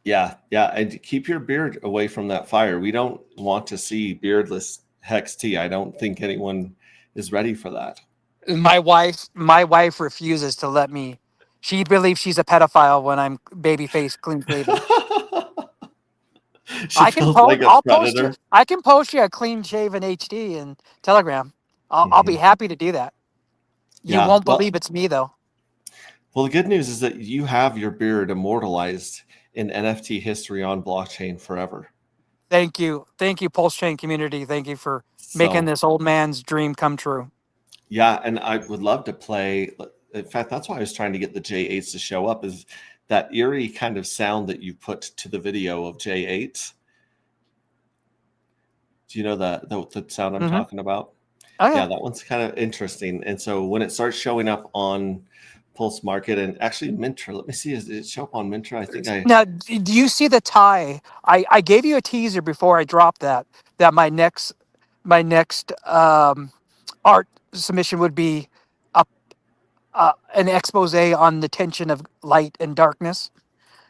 Yeah, and keep your beard away from that fire. We don't want to see beardless Hex T. I don't think anyone is ready for that. My wife refuses to let me. She believes she's a pedophile when I'm baby face clean shaven. She feels like a I'll post you. predator. I can post you a clean shaven HD in Telegram. I'll be Mhm. happy to do that. You Yeah. won't believe it's me though. Well, the good news is that you have your beard immortalized in NFT history on blockchain forever. Thank you, Pulse Chain community. Thank you for making So, this old man's dream come true. yeah, and I would love to play. In fact, that's why I was trying to get the J8s to show up, is that eerie kind of sound that you put to the video of J8s. Do you know the sound I'm Mm-hmm. talking about? Oh Yeah, yeah. that one's kind of interesting. And so when it starts showing up on Pulse Market and actually Mintra, let me see, did it show up on Mintra? I think I. Now, do you see the tie? I gave you a teaser before I dropped that my next art submission would be a, an expose on the tension of light and darkness.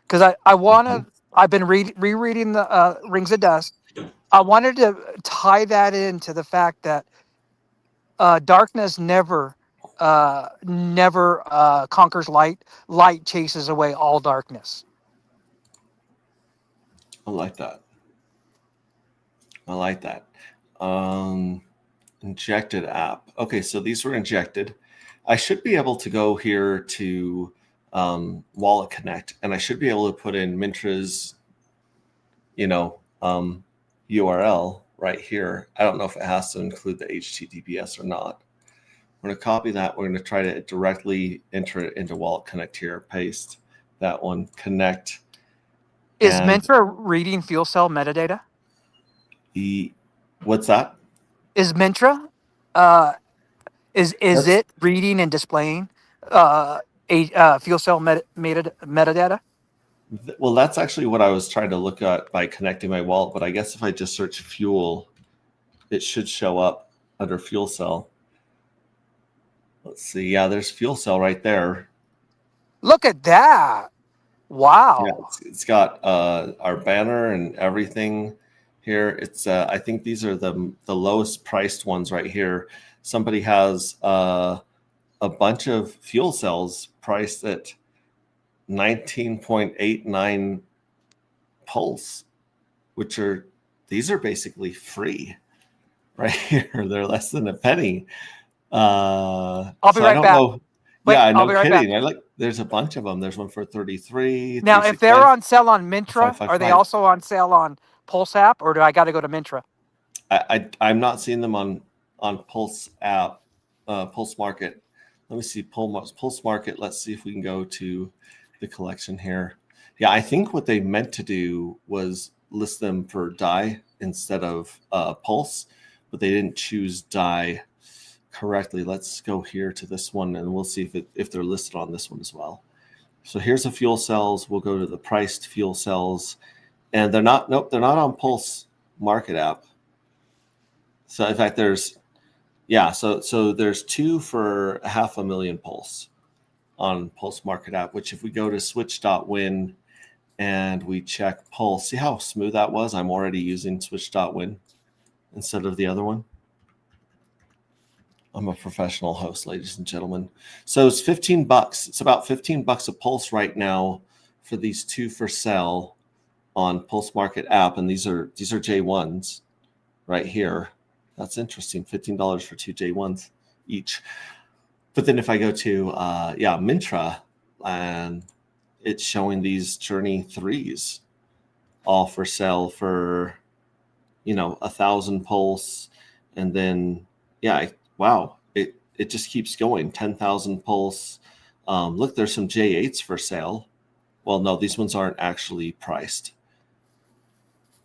Because I want Mhm. to. I've been rereading the Rings of Dust. I wanted to tie that into the fact that darkness never conquers light. Light chases away all darkness. I like that. I like that. Um, Injected app. Okay, so these were injected. I should be able to go here to Wallet Connect, and I should be able to put in Mintra's, URL right here. I don't know if it has to include the HTTPS or not. We're going to copy that. We're going to try to directly enter it into Wallet Connect here. Paste that one. Connect. Is And Mentra reading fuel cell metadata? what's that? Is Mentra uh, is That's it reading and displaying a fuel cell metadata? well, that's actually what I was trying to look at by connecting my wallet. But I guess if I just search fuel, it should show up under fuel cell. Let's see. Yeah, there's fuel cell right there. Look at that! Yeah, Wow. it's got our banner and everything here. It's I think these are the lowest priced ones right here. Somebody has a bunch of fuel cells priced at 19.89 pulse, which these are basically free right here. They're less than a penny. I'll be So I right don't back. know. Wait, Yeah, I'll no be right back. kidding. There's a bunch of them. There's one for 33, Now, if 369, they're on sale on Mintra, are they 555. also on sale on Pulse app, or do I got to go to Mintra? I'm not seeing them on Pulse app, Pulse Market. Let me see Pulse Market. Let's see if we can go to the collection here. Yeah, I think what they meant to do was list them for DAI instead of Pulse, but they didn't choose DAI correctly. Let's go here to this one, and we'll see if they're listed on this one as well. So here's the fuel cells. We'll go to the priced fuel cells, and they're not. Nope, they're not on Pulse Market app. So in fact, there's two for 500,000 pulse on Pulse Market app. Which if we go to switch.win and we check pulse, see how smooth that was? I'm already using switch.win instead of the other one. I'm a professional host, ladies and gentlemen. So it's $15. It's about $15 a pulse right now for these two for sale on Pulse Market app, and these are J1s right here. That's interesting. $15 for two J1s each. But then if I go to Mintra, and it's showing these Journey 3s all for sale for 1,000 pulse, and then wow, it just keeps going. 10,000 pulse. Look, there's some J8s for sale. Well, no, these ones aren't actually priced.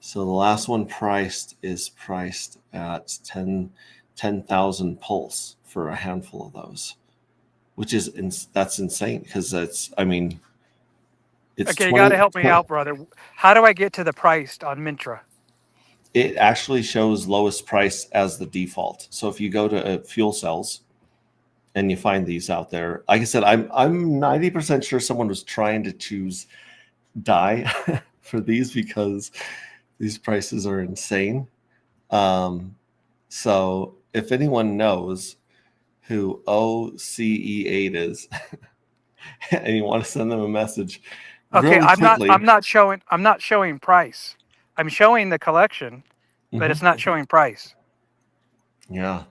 So the last one is priced at 10,000 pulse for a handful of those, which is that's insane because it's Okay, you 20, got to help me out, brother. How do I get to the price on Mintra? It actually shows lowest price as the default. So if you go to fuel cells and you find these out there. Like I said, I'm 90% sure someone was trying to choose dye for these because these prices are insane. So if anyone knows who OCE8 is and you want to send them a message Okay, really quickly. I'm not showing price. I'm showing the collection, but it's not showing price. Yeah.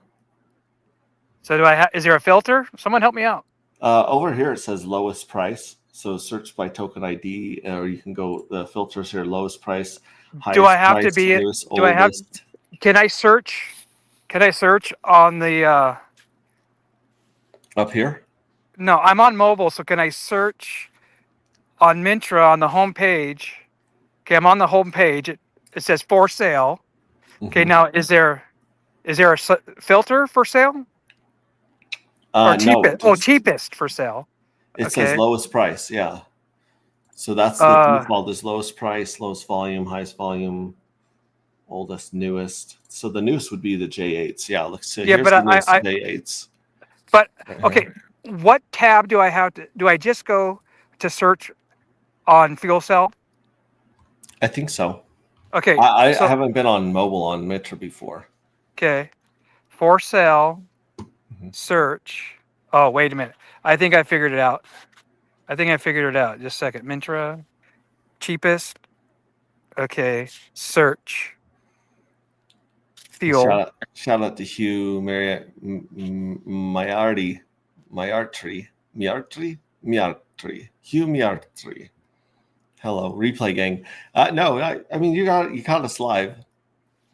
So is there a filter? Someone help me out. Over here it says lowest price. So search by token ID, or you can go the filters here: lowest price, highest Do I have price, to be it? newest, Do I have? oldest. Can I search? Can I search on the? Up here? No, I'm on mobile, so can I search on Mintra on the home page? Okay, I'm on the home page. It says for sale. Okay, now is there a filter for sale or No, cheapest? Oh, cheapest for sale. it says Okay. lowest price. Yeah. So that's the default is lowest price, lowest volume, highest volume, oldest, newest. So the newest would be the J8s. Yeah, look. So Yeah, here's but the newest J8s. but Right okay, here. what tab do I have to? Do I just go to search on fuel cell? I think so. Okay, I so haven't been on mobile on Mitra before. okay, for sale, Mhm. search. Oh, wait a minute. I think I figured it out. Just a second. Mintra, cheapest. Okay, search. Fuel. Shout out to Hugh Miarty. Hugh Miartri. Hello, replay gang. No, I mean you caught us live,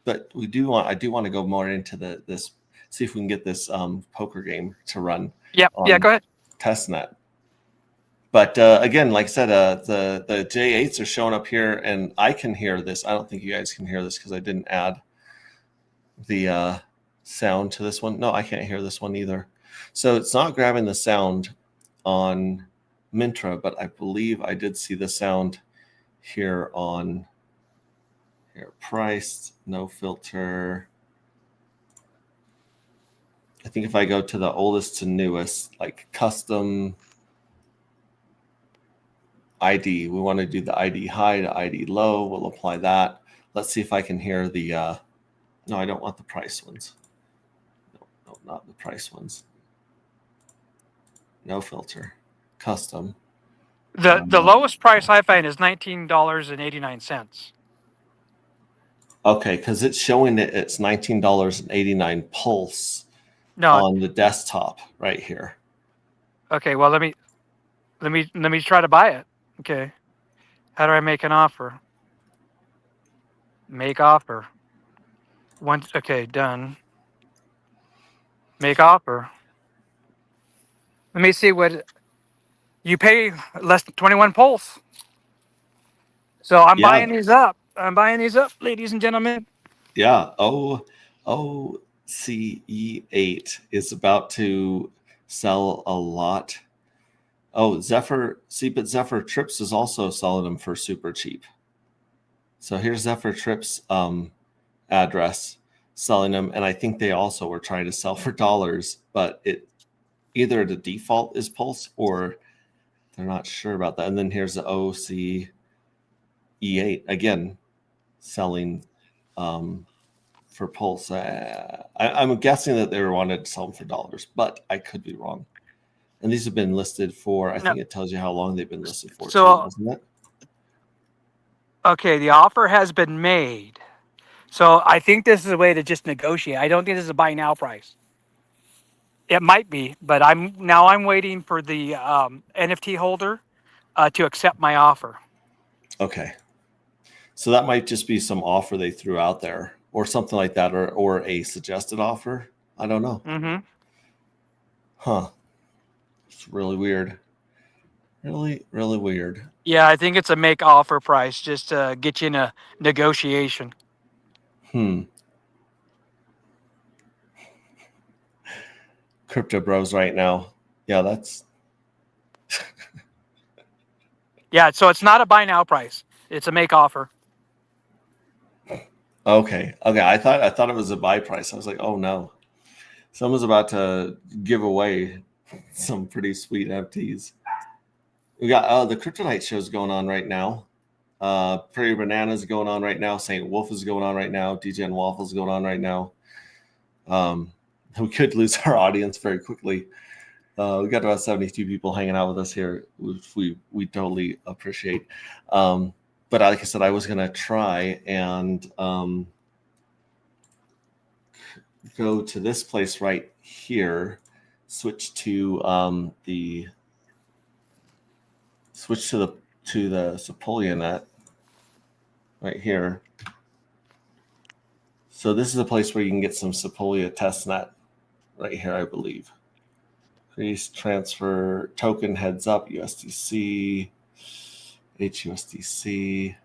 but I do want to go more into this. See if we can get this poker game to run. Yep. Yeah. Go ahead. Testnet. But again, like I said, the J8s are showing up here, and I can hear this. I don't think you guys can hear this because I didn't add the sound to this one. No, I can't hear this one either. So it's not grabbing the sound on Mintra, but I believe I did see the sound here on here. Price, no filter. I think if I go to the oldest to newest, like custom ID, we want to do the ID high to ID low. We'll apply that. Let's see if I can hear the, no, I don't want the price ones. No, not the price ones. No filter, custom. The lowest price I find is $19.89. Okay, because it's showing that it's $19.89 Pulse No. on the desktop right here. Okay. Well, let me try to buy it. Okay. How do I make an offer? Make offer. Once. Okay. Done. Make offer. Let me see what you pay. Less than 21 Pulse. So I'm Yeah. buying these up. Ladies and gentlemen. Yeah. OCE8 is about to sell a lot. Oh, Zephyr Trips is also selling them for super cheap. So here's Zephyr Trips address selling them, and I think they also were trying to sell for dollars, but it either the default is Pulse or they're not sure about that. And then here's the OCE8 again selling for Pulse. I'm guessing that they wanted to sell them for dollars, but I could be wrong. And these have been listed for, I think it tells you how long they've been listed for, too, doesn't it? Okay, the offer has been made. So I think this is a way to just negotiate. I don't think this is a buy now price. It might be, but I'm waiting for the NFT holder to accept my offer. Okay. So that might just be some offer they threw out there or something like that, or a suggested offer. I don't know. Mm-hmm. Huh. It's really weird. Really, really weird. Yeah, I think it's a make offer price just to get you in a negotiation. Crypto Bros right now. Yeah, that's. Yeah, so it's not a buy now price. It's a make offer. Okay. I thought it was a buy price. I was like, oh no. Someone's about to give away some pretty sweet NFTs. We got the Kryptonite show's going on right now. Prairie Bananas going on right now. St. Wolf is going on right now. DJ and Waffles going on right now. We could lose our audience very quickly. We got about 72 people hanging out with us here, which we totally appreciate. But like I said, I was going to try and go to this place right here, switch to the Sepolia net right here. So this is a place where you can get some Sepolia testnet right here, I believe. Please transfer token heads up USDC, HUSDC.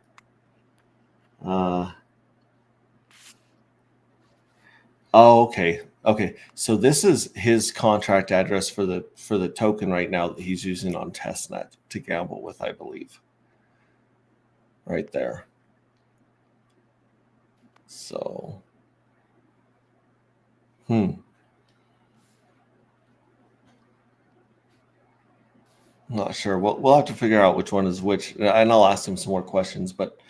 Oh, okay. Okay. So this is his contract address for the token right now that he's using on testnet to gamble with, I believe. Right there. So, I'm not sure. We'll have to figure out which one is which, and I'll ask him some more questions. But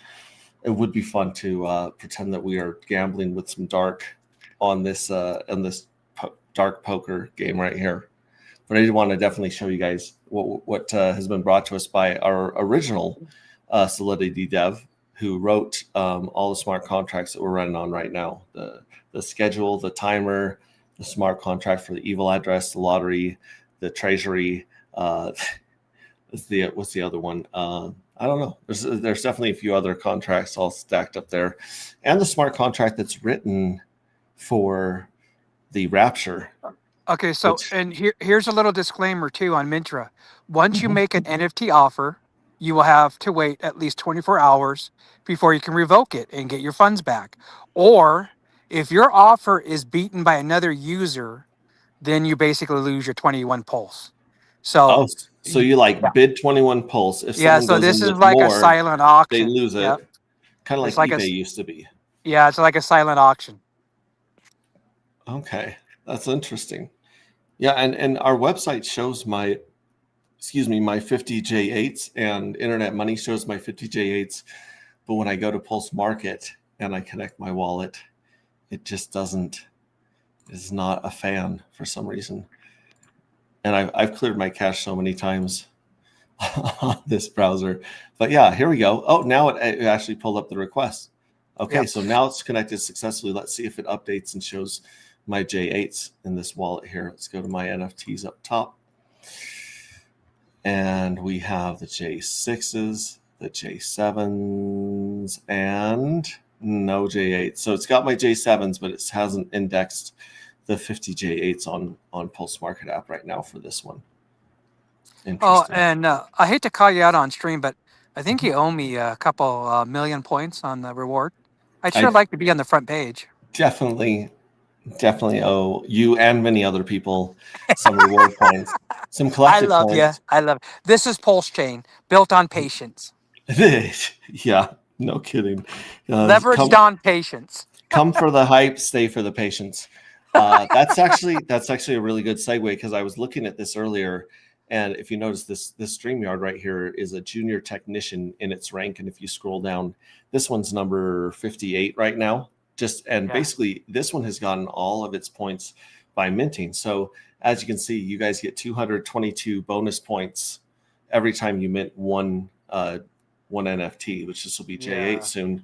it would be fun to pretend that we are gambling with some dark on this dark poker game right here. But I did want to definitely show you guys what has been brought to us by our original Solidity dev, who wrote all the smart contracts that we're running on right now. The schedule, the timer, the smart contract for the evil address, the lottery, the treasury. What's the other one? I don't know. There's definitely a few other contracts all stacked up there, and the smart contract that's written for the Rapture. Okay, so and here's a little disclaimer too on Mintra. Once you make an NFT offer, you will have to wait at least 24 hours before you can revoke it and get your funds back. Or if your offer is beaten by another user, then you basically lose your 21 pulse. So so you bid 21 pulse. If yeah, someone so goes this in is with like more, a silent auction. they lose it. Yep. Kind of like eBay used to be. Yeah, it's like a silent auction. Okay, that's interesting. Yeah, and our website shows my 50 J8s, and Internet Money shows my 50 J8s. But when I go to Pulse Market and I connect my wallet, it just is not a fan for some reason. And I've cleared my cache so many times on this browser. But yeah, here we go. Oh, now it actually pulled up the request. Okay, So now it's connected successfully. Let's see if it updates and shows my J8s in this wallet here. Let's go to my NFTs up top. And we have the J6s, the J7s, and no J8s. So it's got my J7s, but it hasn't indexed the 50 J8s on Pulse Market app right now for this one. Oh, and I hate to call you out on stream, but I think you owe me a couple million points on the reward. I'd sure like to be on the front page. Definitely owe you and many other people some reward points, some collective points. I love you. I love it. This is Pulse Chain, built on patience. Yeah, no kidding. Leveraged on patience. Come for the hype, stay for the patience. That's actually a really good segue, because I was looking at this earlier, and if you notice, this StreamYard right here is a junior technician in its rank, and if you scroll down, this one's number 58 right now. Basically, this one has gotten all of its points by minting. So as you can see, you guys get 222 bonus points every time you mint one NFT, which this will be J8 soon.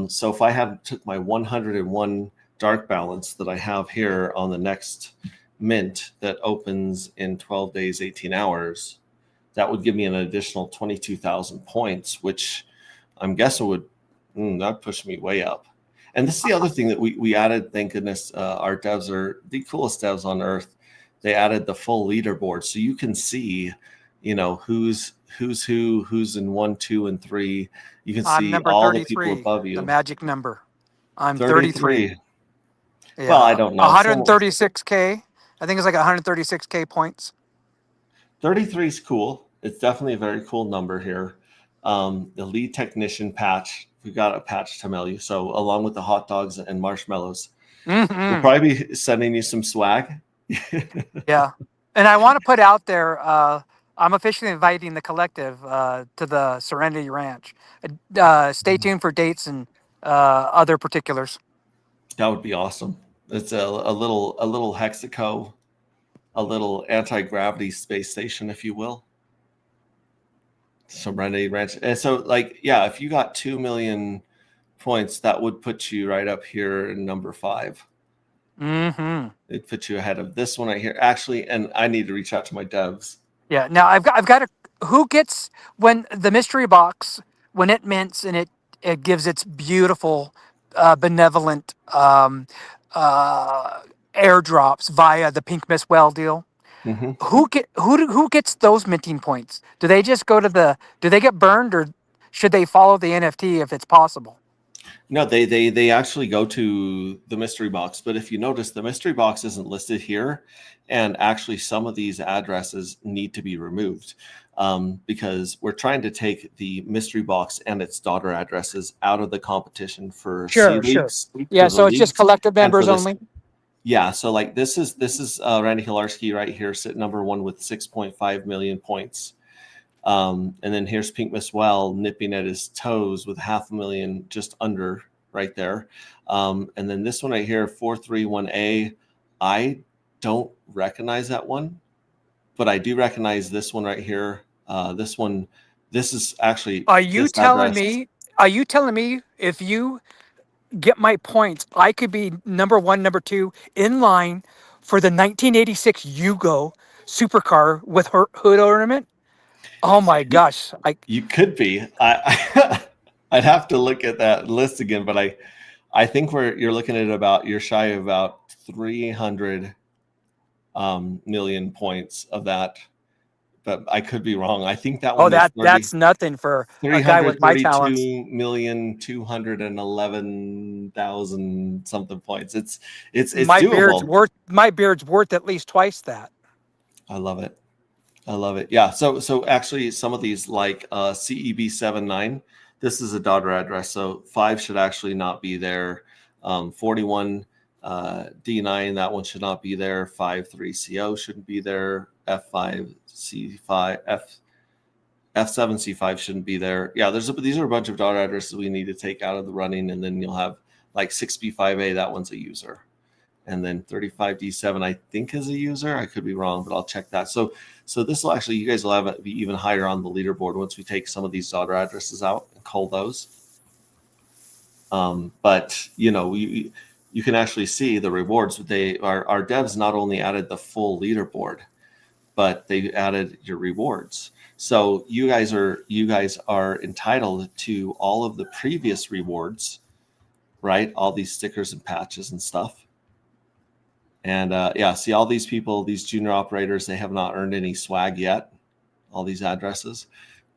So if I took my 101 dark balance that I have here on the next mint that opens in 12 days, 18 hours, that would give me an additional 22,000 points, which I'm guessing that'd push me way up. And this is the other thing that we added. Thank goodness, our devs are the coolest devs on earth. They added the full leaderboard, so you can see, who's in 1, 2, and 3. You can see all the people above you. The magic number. I'm 33. Yeah. Well, I don't know. 136K. I think it's like 136K points. 33 is cool. It's definitely a very cool number here. The lead technician patch. We've got a patch to mail you. So along with the hot dogs and marshmallows, We'll Hmm. probably be sending you some swag. Yeah. And I want to put out there, I'm officially inviting the collective to the Serenity Ranch. Stay tuned for dates and other particulars. That would be awesome. It's a little Hexaco, a little anti-gravity space station, if you will. Serenity Ranch. And so, like, yeah, if you got 2 million points, that would put you right up here in number 5. Hmm. It puts you ahead of this one right here. Actually, and I need to reach out to my devs. Yeah. Now I've got a who gets when the mystery box when it mints and it gives its beautiful benevolent uh, airdrops via the Pink Miss Well deal. Hmm. Who gets those minting points? Do they just go to the? Do they get burned, or should they follow the NFT if it's possible? No, they actually go to the mystery box. But if you notice, the mystery box isn't listed here, and actually some of these addresses need to be removed because we're trying to take the mystery box and its daughter addresses out of the competition for C Sure, sure. leagues, Yeah, for the so it's just leagues, collective and for members this. only. Yeah, so like this is Randy Hilarski right here, sitting number 1 with 6.5 million points. And then here's Pink Miss Well nipping at his toes with 500,000 just under right there. And then this one right here, 431A, I don't recognize that one, but I do recognize this one right here. This one, this is actually Are you this telling address. me? Are you telling me if you get my points, I could be number one, number two in line for the 1986 Yugo supercar with her hood ornament? Oh my You, gosh! you could be. I'd have to look at that list again, but I think you're looking at you're shy of about 300 million points of that, but I could be wrong. I think that Oh, one is that's nothing for a guy with my talents. 332,211,000 something points. It's doable. My beard's worth at least twice that. I love it. I love it. Yeah. So actually, some of these like CEB79, this is a daughter address, so 5 should actually not be there. 41 D9, that one should not be there. 53CO shouldn't be there. F5C5 F7C5 shouldn't be there. Yeah, these are a bunch of daughter addresses we need to take out of the running, and then you'll have like 6B5A, that one's a user. And then 35D7, I think, is a user. I could be wrong, but I'll check that. So this will actually, you guys will have it be even higher on the leaderboard once we take some of these daughter addresses out and cull those. But you can actually see the rewards. Our devs not only added the full leaderboard, but they added your rewards. So you guys are entitled to all of the previous rewards, right? All these stickers and patches and stuff. And yeah, see all these people, these junior operators, they have not earned any swag yet, all these addresses.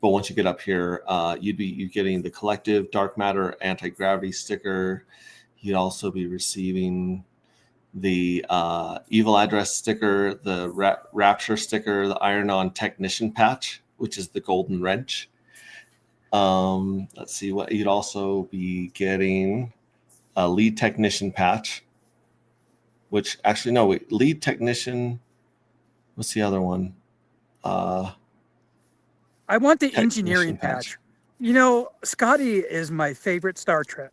But once you get up here, you're getting the collective dark matter anti-gravity sticker. You'd also be receiving the evil address sticker, the rapture sticker, the iron-on technician patch, which is the golden wrench. Let's see what you'd also be getting: a lead technician patch. Which actually, no, wait, lead technician. What's the other one? I want the engineering patch. Scotty is my favorite Star Trek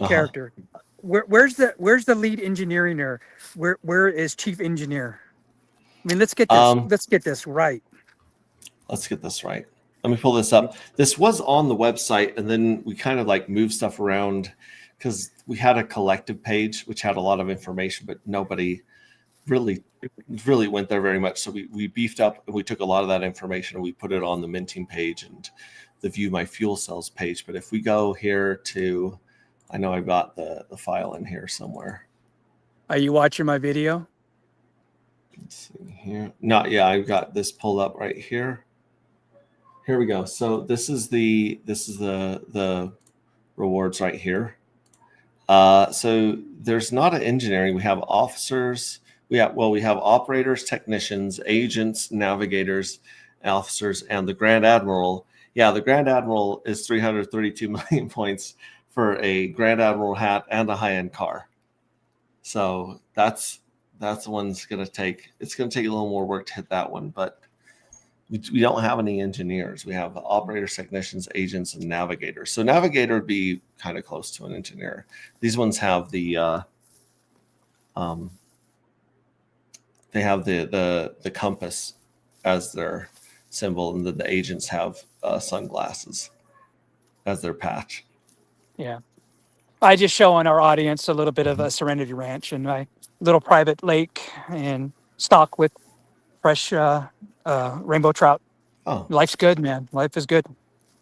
character. Where's the lead engineering, or where is chief engineer? I mean, let's get this. Let's get this right. Let's get this right. Let me pull this up. This was on the website, and then we kind of like moved stuff around because we had a collective page which had a lot of information, but nobody really went there very much. So we beefed up and we took a lot of that information and we put it on the minting page and the view my fuel cells page. But if we go here to, I know I've got the file in here somewhere. Are you watching my video? Let's see here. Not yeah, I've got this pulled up right here. Here we go. So this is the rewards right here. So there's not an engineering. We have officers. We have operators, technicians, agents, navigators, officers, and the Grand Admiral. Yeah, the Grand Admiral is 332 million points for a Grand Admiral hat and a high-end car. So that's the one's going to take. It's going to take a little more work to hit that one, but we don't have any engineers. We have operators, technicians, agents, and navigators. So navigator would be kind of close to an engineer. These ones have the they have the compass as their symbol, and the agents have sunglasses as their patch. Yeah. I just showing our audience a little bit of a Serenity Ranch and my little private lake and stock with fresh rainbow trout. Oh, Life's good, man. Life is good.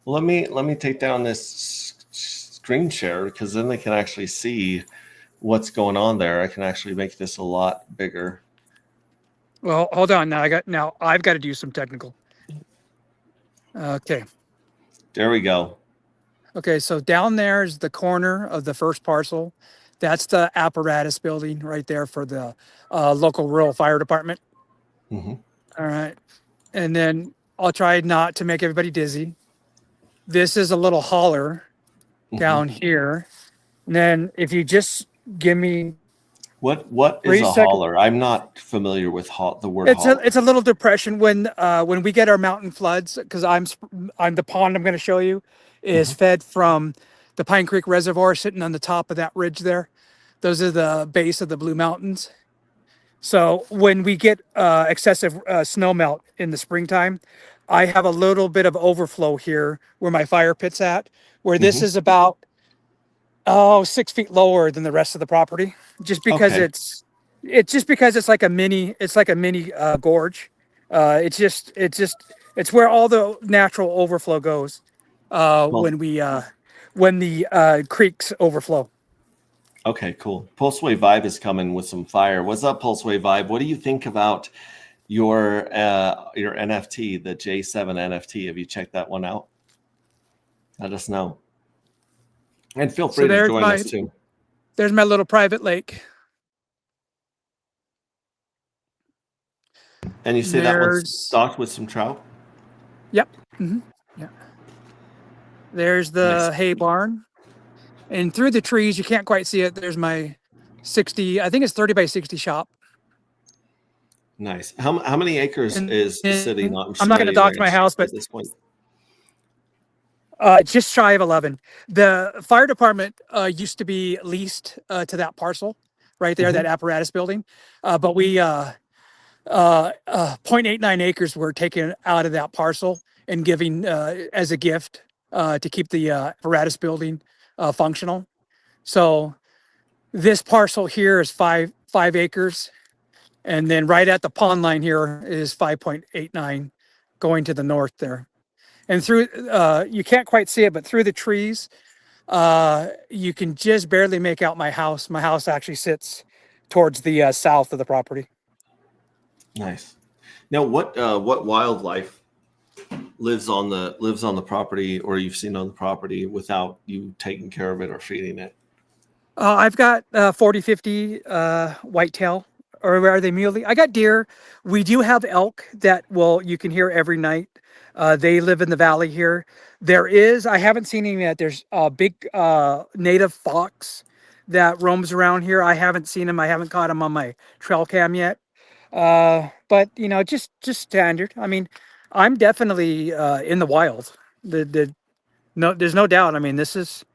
let me take down this screen share, because then they can actually see what's going on there. I can actually make this a lot bigger. Well, hold on. Now I've got to do some technical. Okay. There we go. Okay, so down there is the corner of the first parcel. That's the apparatus building right there for the local rural fire department. Mm-hmm. All right. And then I'll try not to make everybody dizzy. This is a little holler down here. And then if you just give me What is 3 a seconds. holler? I'm not familiar with the word holler. It's a little depression when we get our mountain floods, because I'm the pond I'm going to show you is fed from the Pine Creek Reservoir sitting on the top of that ridge there. Those are the base of the Blue Mountains. So when we get excessive snow melt in the springtime, I have a little bit of overflow here where my fire pit's at, where this is about 6 feet lower than the rest of the property, just because Okay. it's just because it's like a mini gorge. It's where all the natural overflow goes when the creeks overflow. Okay, cool. Pulseway Vibe is coming with some fire. What's up, Pulseway Vibe? What do you think about your NFT, the J7 NFT? Have you checked that one out? Let us know. And feel free to join us too. There's my little private lake. And you say that one's stocked with some trout? Yep. Yeah. There's the Nice. hay barn. And through the trees, you can't quite see it. There's my 60, I think it's 30 by 60 shop. Nice. How many acres is the city? I'm not going to dox my house, but at this point, just shy of 11. The fire department used to be leased to that parcel right there, that apparatus building. But we 0.89 acres were taken out of that parcel and giving as a gift to keep the apparatus building functional. So this parcel here is five acres. And then right at the pond line here is 5.89 going to the north there. And through, you can't quite see it, but through the trees, you can just barely make out my house. My house actually sits towards the south of the property. nice. Now, what wildlife lives on the property, or you've seen on the property without you taking care of it or feeding it? I've got 40, 50 whitetail, or are they muley? I got deer. We do have elk that you can hear every night. They live in the valley here. I haven't seen any yet. There's a big native fox that roams around here. I haven't seen him. I haven't caught him on my trail cam yet. But just standard. I mean, I'm definitely in the wild. There's no doubt. I mean, this is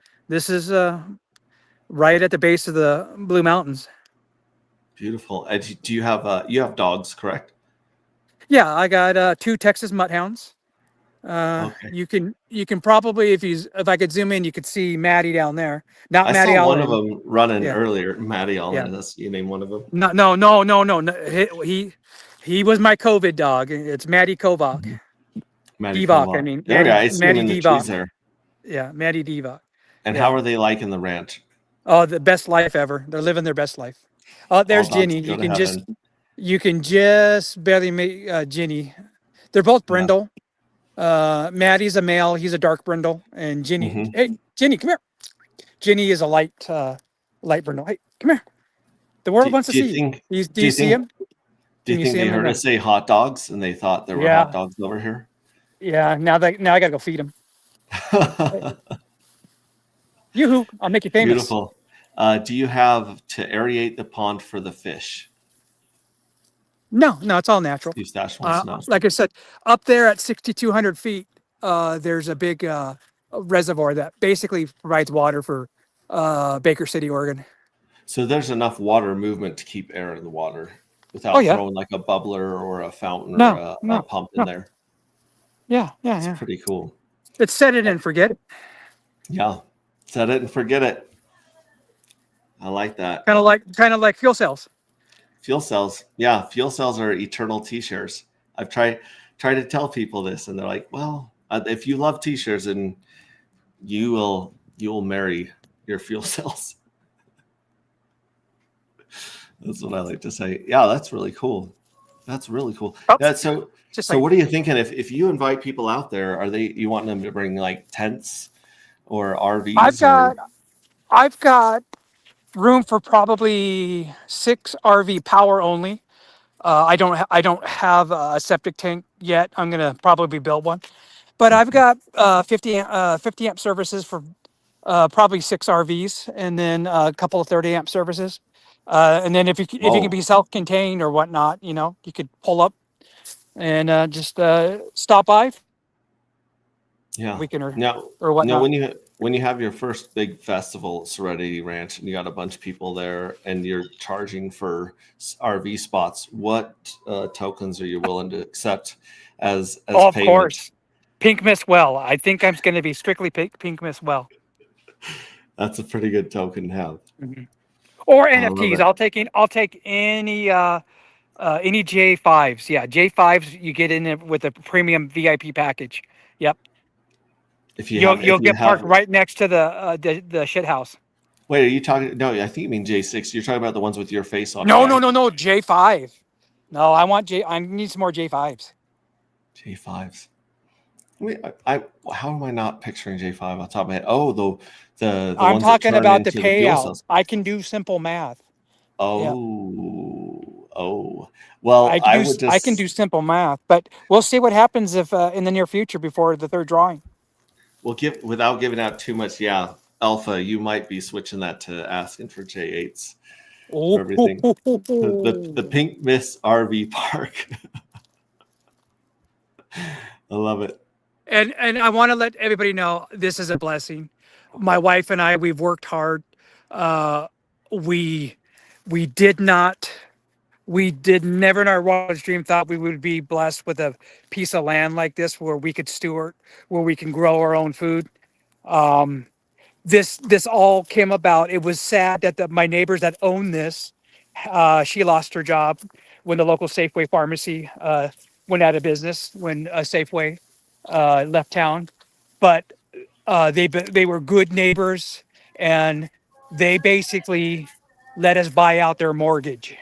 right at the base of the Blue Mountains. Beautiful. And do you have dogs, correct? Yeah, I got 2 Texas mutt hounds. Okay. You can probably, if I could zoom in, you could see Maddie down there. Not I Maddie saw Allen. one of them running Yeah. earlier. Maddie Allen. Yeah. That's, you named one of them. No. He was my COVID dog. It's Maddie Kovac. Maddie Devok, Kovac. I mean, There we go. I see him Maddie in the Devok. trees there. Yeah, Maddie Devok. And Yeah. how are they liking the ranch? Oh, the best life ever. They're living their best life. Oh, there's All dogs Ginny. go You to can heaven. just barely make Ginny. They're both brindle. Maddie's a male. He's a dark brindle, and Ginny. Mhm. Hey, Ginny, come here. Ginny is a light brindle. Hey, come here. The world wants to do you see think- you. do Do you you see think- him? Do you Can you think see they him or heard no? us say hot dogs and they thought there were Yeah. hot dogs over here? Yeah. Now I gotta go feed him. Yoo-hoo! I'll make you famous. Beautiful. Do you have to aerate the pond for the fish? No, it's all natural. Eustache wants to know. Like I said, up there at 6,200 feet, there's a big reservoir that basically provides water for Baker City, Oregon. So there's enough water movement to keep air in the water without Oh, yeah. throwing like a bubbler or a fountain or No, a pump in no. there. Yeah. It's pretty cool. It's set it and forget it. Yeah. Set it and forget it. I like that. Kind of like fuel cells. Fuel cells. Yeah. Fuel cells are eternal t-shirts. I've tried to tell people this and they're like, well, if you love t-shirts, then you will marry your fuel cells. That's what I like to say. Yeah, that's really cool. That's really cool. Oh, Yeah, so like, what are you thinking if you invite people out there? Are you wanting them to bring like tents or RVs? I've got room for probably 6 RV power only. I don't have a septic tank yet. I'm gonna probably build one, but I've got 50 amp services for probably 6 RVs, and then a couple of 30 amp services. And then if you can be self-contained or whatnot, you could pull up and just stop by. Yeah. Weekend or whatnot. When you have your first big festival at Serenity Ranch and you got a bunch of people there and you're charging for RV spots, what tokens are you willing to accept as of payment? Course, Pink Miss Well. I think I'm going to be strictly Pink Miss Well. That's a pretty good token to have. Mm-hmm. Or NFTs. I'll take any J5s. Yeah, J5s you get in it with a premium VIP package. Yep. You'll get parked right next to the shit house. Wait, are you talking? No, I think you mean J6. You're talking about the ones with your face on. No, J5. No, I need some more J5s. J5s. How am I not picturing J5 on top of my head? Oh, the I'm ones talking that about the fuel payout. cells. I can do simple math. Oh. Well, I can do simple math, but we'll see what happens if in the near future before the third drawing. Well, without giving out too much, yeah, Alpha, you might be switching that to asking for J8s for everything. The Pink Miss RV Park. I love it. And I want to let everybody know this is a blessing. My wife and I, we've worked hard. We never in our wildest dream thought we would be blessed with a piece of land like this where we could steward, where we can grow our own food. This all came about. It was sad that my neighbors that own this, she lost her job when the local Safeway pharmacy went out of business, when Safeway left town. But they were good neighbors, and they basically let us buy out their mortgage.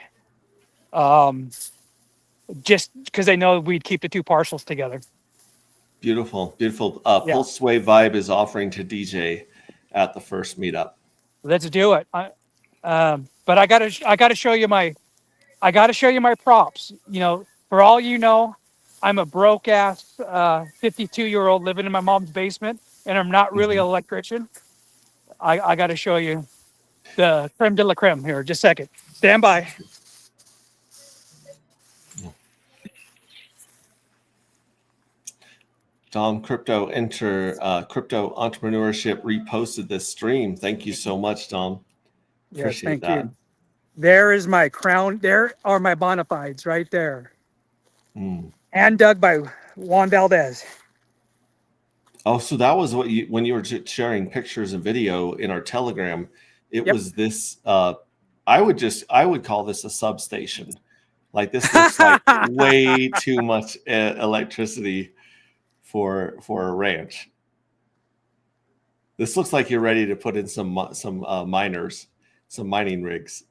Just because they know we'd keep the 2 parcels together. Beautiful. Pulse Sway Vibe is offering to DJ at the first meetup. Let's do it. But I gotta show you my props. For all I'm a broke ass 52-year-old living in my mom's basement, and I'm not really an electrician. I gotta show you the creme de la creme here. Just a second. Stand by. Dom Crypto Crypto Entrepreneurship reposted this stream. Thank you so much, Dom. Appreciate that. You. There is my crown. There are my bona fides right there. And dug by Juan Valdez. Oh, so that was when you were sharing pictures and video in our Telegram. It was this. I would call this a substation. Like, this looks like way too much electricity for a ranch. This looks like you're ready to put in some miners, some mining rigs.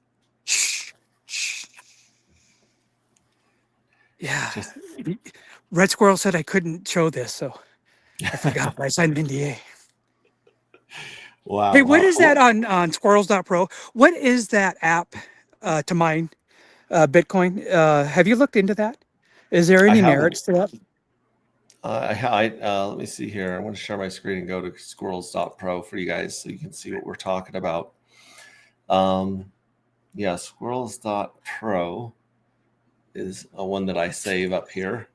Yeah. Red Squirrel said I couldn't show this, so I forgot. I signed an NDA. Wow. Hey, what is that on squirrels.pro? What is that app to mine Bitcoin? Have you looked into that? Is there any merits to that? Let me see here. I want to share my screen and go to squirrels.pro for you guys so you can see what we're talking about. Yeah, squirrels.pro is a one that I save up here.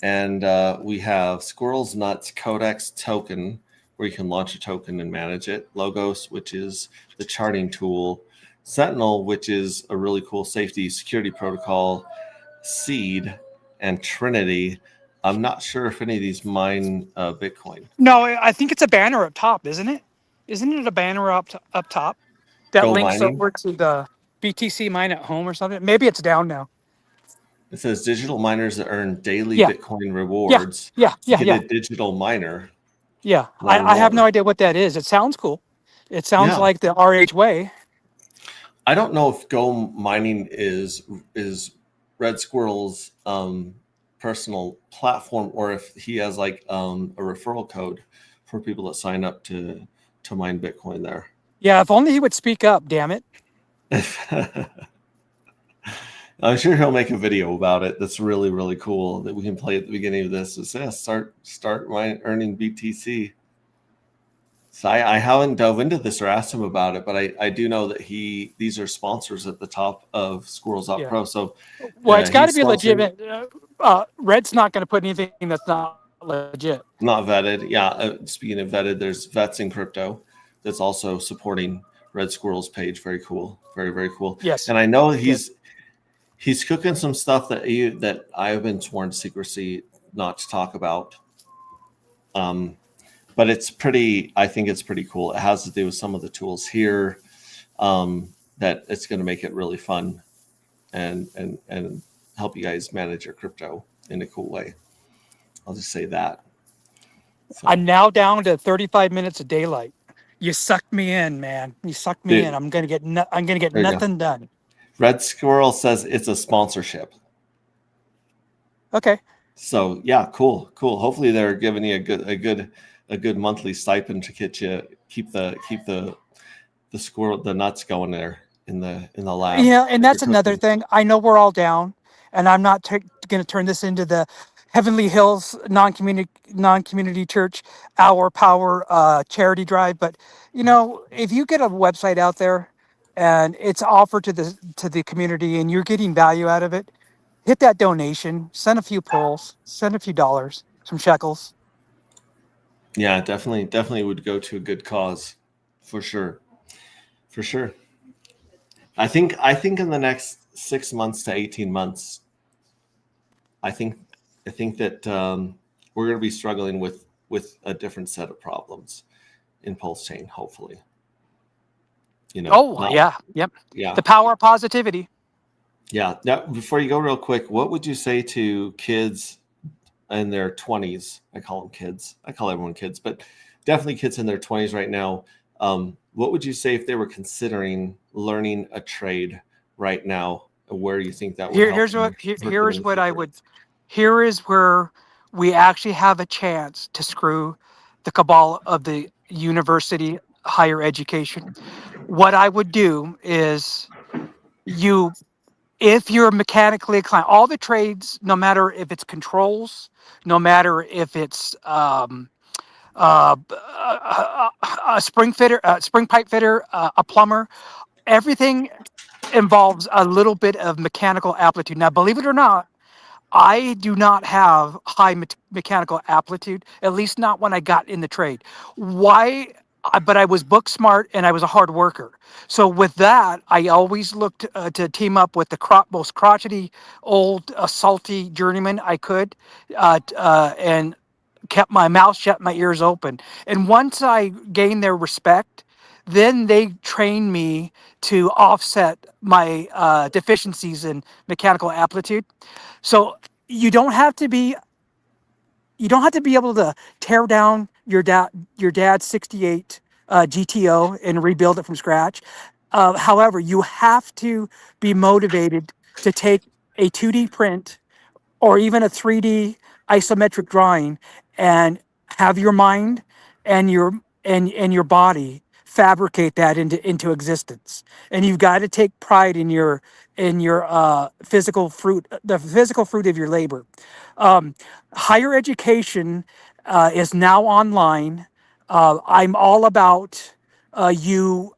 And we have Squirrels Nuts Codex token, where you can launch a token and manage it. Logos, which is the charting tool. Sentinel, which is a really cool safety security protocol. Seed and Trinity. I'm not sure if any of these mine Bitcoin. No, I think it's a banner up top, isn't it? Isn't it a banner up top that Go links mining. over to the BTC mine at home or something? Maybe it's down now. It says digital miners that earn daily Yeah. Bitcoin rewards. Yeah. Get a digital miner. Yeah. Learn I have no more. idea what that is. It sounds cool. It sounds Yeah. like the RH way. I don't know if Go mining is Red Squirrel's personal platform, or if he has like a referral code for people that sign up to mine Bitcoin there. Yeah, if only he would speak up, damn it. I'm sure he'll make a video about it. That's really, really cool that we can play at the beginning of this. Is start earning BTC. So I haven't dove into this or asked him about it, but I do know that these are sponsors at the top of Squirrels.pro. So well, it's got to he's be sponsoring- legitimate. Red's not going to put anything that's not legit. Not vetted. Yeah. Speaking of vetted, there's Vets in Crypto that's also supporting Red Squirrel's page. Very cool. Very, very cool. Yes. And I know he's cooking some stuff that I've been sworn to secrecy not to talk about. But it's pretty. I think it's pretty cool. It has to do with some of the tools here that it's going to make it really fun and help you guys manage your crypto in a cool way. I'll just say that. So, I'm now down to 35 minutes of daylight. You sucked me in, man. You sucked me in. I'm gonna get nothing done. Red Squirrel says it's a sponsorship. Okay. So yeah, cool. Hopefully they're giving you a good monthly stipend to keep the squirrel, the nuts going there in the lab. Yeah, and that's another thing. I know we're all down, and I'm not going to turn this into the Heavenly Hills non-community church Our Power charity drive. But if you get a website out there and it's offered to the community, and you're getting value out of it, hit that donation. Send a few pearls. Send a few dollars, some shekels. Yeah, definitely would go to a good cause, for sure. I think in the next 6 months to 18 months, I think that we're going to be struggling with a different set of problems in Pulse Chain, hopefully. Yeah. The power of positivity. Yeah. Now, before you go, real quick, what would you say to kids in their 20s? I call them kids. I call everyone kids, but definitely kids in their 20s right now. What would you say if they were considering learning a trade right now? Where you think that would Here is where we actually have a chance to screw the cabal of the university higher education. What I would do is if you're mechanically inclined, all the trades, no matter if it's controls, no matter if it's a spring pipe fitter, a plumber, everything involves a little bit of mechanical aptitude. Now, believe it or not, I do not have high mechanical aptitude, at least not when I got in the trade. Why? But I was book smart and I was a hard worker. So with that, I always looked to team up with the most crotchety, old, salty journeyman I could, and kept my mouth shut, my ears open. And once I gained their respect, then they trained me to offset my deficiencies in mechanical aptitude. So you don't have to be able to tear down your dad's 68 GTO and rebuild it from scratch. However, you have to be motivated to take a 2D print or even a 3D isometric drawing and have your mind and your body fabricate that into existence. And you've got to take pride in your physical fruit, the physical fruit of your labor. Higher education is now online. I'm all about you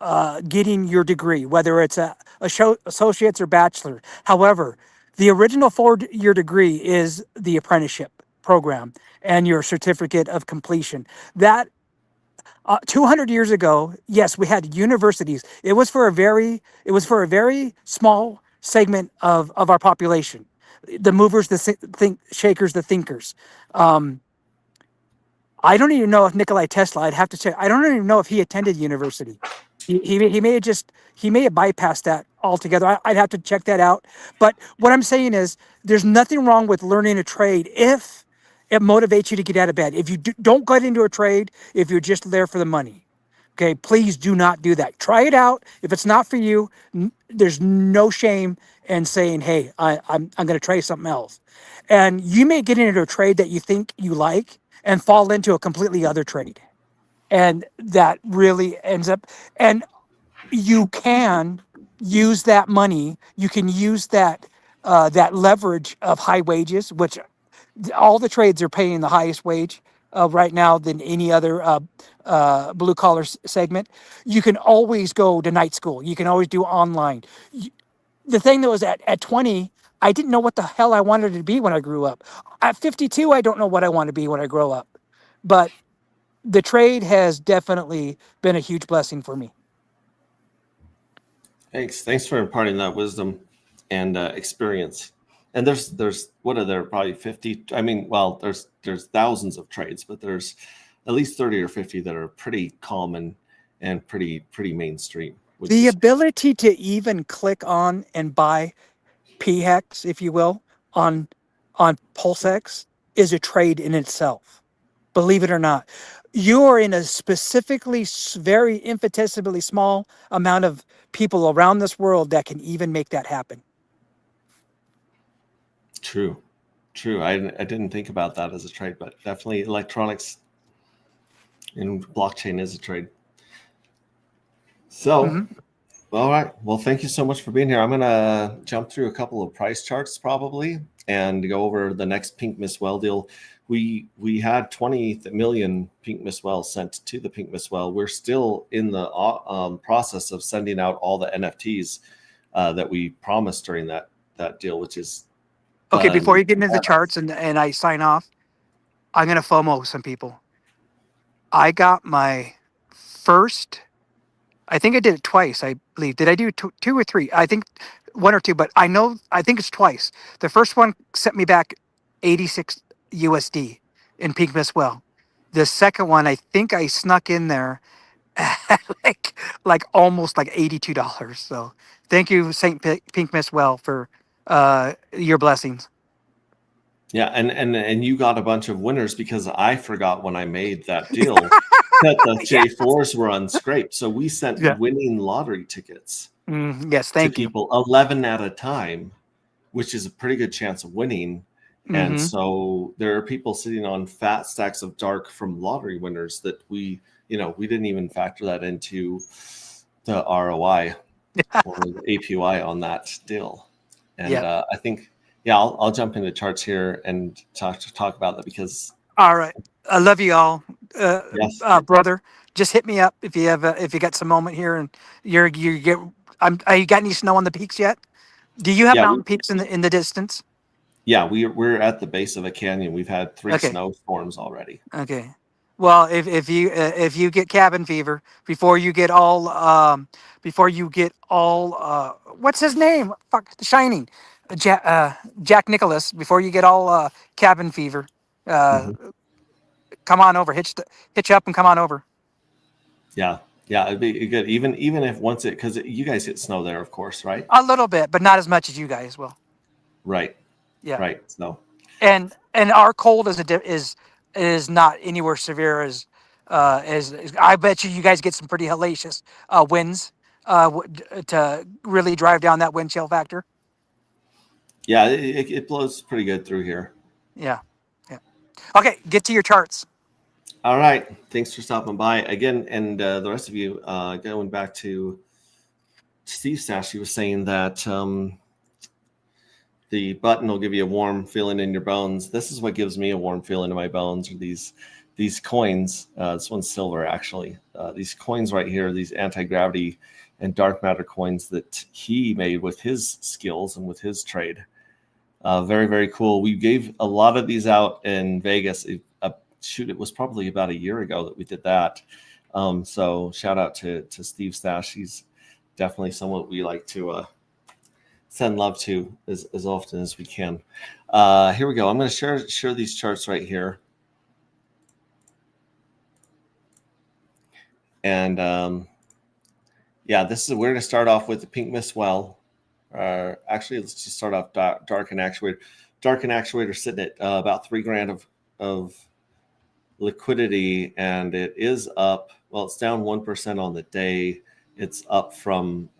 getting your degree, whether it's a associate's or bachelor. However, the original 4-year degree is the apprenticeship program and your certificate of completion. That 200 years ago, yes, we had universities. It was for a very small segment of our population, the movers, the shakers, the thinkers. Um, I don't even know if Nikolai Tesla. I'd have to check. I don't even know if he attended university. He may have he may have bypassed that altogether. I'd have to check that out. But what I'm saying is, there's nothing wrong with learning a trade if it motivates you to get out of bed. If you don't get into a trade, if you're just there for the money, okay, please do not do that. Try it out. If it's not for you, there's no shame in saying, "Hey, I'm going to try something else." And you may get into a trade that you think you like and fall into a completely other trade, and that really ends up. And you can use that money. You can use that leverage of high wages, which all the trades are paying the highest wage right now than any other blue collar segment. You can always go to night school. You can always do online. The thing that was at 20, I didn't know what the hell I wanted to be when I grew up. At 52, I don't know what I want to be when I grow up. But the trade has definitely been a huge blessing for me. Thanks for imparting that wisdom and experience. And there's what are there, probably 50? I mean, well, there's thousands of trades, but there's at least 30 or 50 that are pretty common and pretty mainstream. The ability to even click on and buy PHEX, if you will, on PulseX is a trade in itself. Believe it or not, you are in a specifically very infinitesimally small amount of people around this world that can even make that happen. True. I didn't think about that as a trade, but definitely electronics and blockchain is a trade. So, all right. Well, thank you so much for being here. I'm going to jump through a couple of price charts probably and go over the next Pink Miss Well deal. We had 20 million Pink Miss Well sent to the Pink Miss Well. We're still in the process of sending out all the NFTs that we promised during that deal, which is okay. Before you get into the charts and I sign off, I'm going to FOMO some people. I got my first. I think I did it twice. I believe. Did I do two or three? I think one or two, but I think it's twice. The first one sent me back 86 USD in Pink Miss Well. The second one, I think I snuck in there like almost like $82. So thank you, Saint Pink Miss Well, for your blessings. Yeah, and you got a bunch of winners because I forgot when I made that deal that the J4s were unscraped. So we sent winning lottery tickets. Yes, thank you. People 11 at a time, which is a pretty good chance of winning. And so there are people sitting on fat stacks of dark from lottery winners that we didn't even factor that into the ROI or the APY on that deal. And I think, I'll jump into charts here and talk about that because. All right, I love you all, yes. brother. Just hit me up if you got some moment here and you get. You got any snow on the peaks yet? Do you have mountain peaks in the distance? Yeah, we're at the base of a canyon. We've had 3 snowstorms already. Okay. Well, if you get cabin fever before you get all what's his name? Fuck, The Shining, Jack Nicholas. Before you get all cabin fever, come on over. Hitch up and come on over. Yeah, it'd be good. Even if once because you guys get snow there, of course, right? A little bit, but not as much as you guys will. Right. Yeah. Right. Snow. And our cold is not anywhere severe as I bet you guys get some pretty hellacious winds to really drive down that wind chill factor. Yeah, it blows pretty good through here. Yeah. Okay, get to your charts. All right. Thanks for stopping by again, and the rest of you going back to Steve Stash. He was saying that the button will give you a warm feeling in your bones. This is what gives me a warm feeling in my bones. Are these coins? This one's silver, actually. These coins right here, these anti-gravity and dark matter coins that he made with his skills and with his trade. Very, very cool. We gave a lot of these out in Vegas. It was probably about a year ago that we did that. So shout out to Steve Stash. He's definitely someone we like to send love to as often as we can. Here we go. I'm going to share these charts right here. And yeah, we're going to start off with the Pink Miss Well. Actually, let's just start off Dark and Actuator. Dark and Actuator sitting at about $3,000 of liquidity, and it is up. Well, it's down 1% on the day. It's up from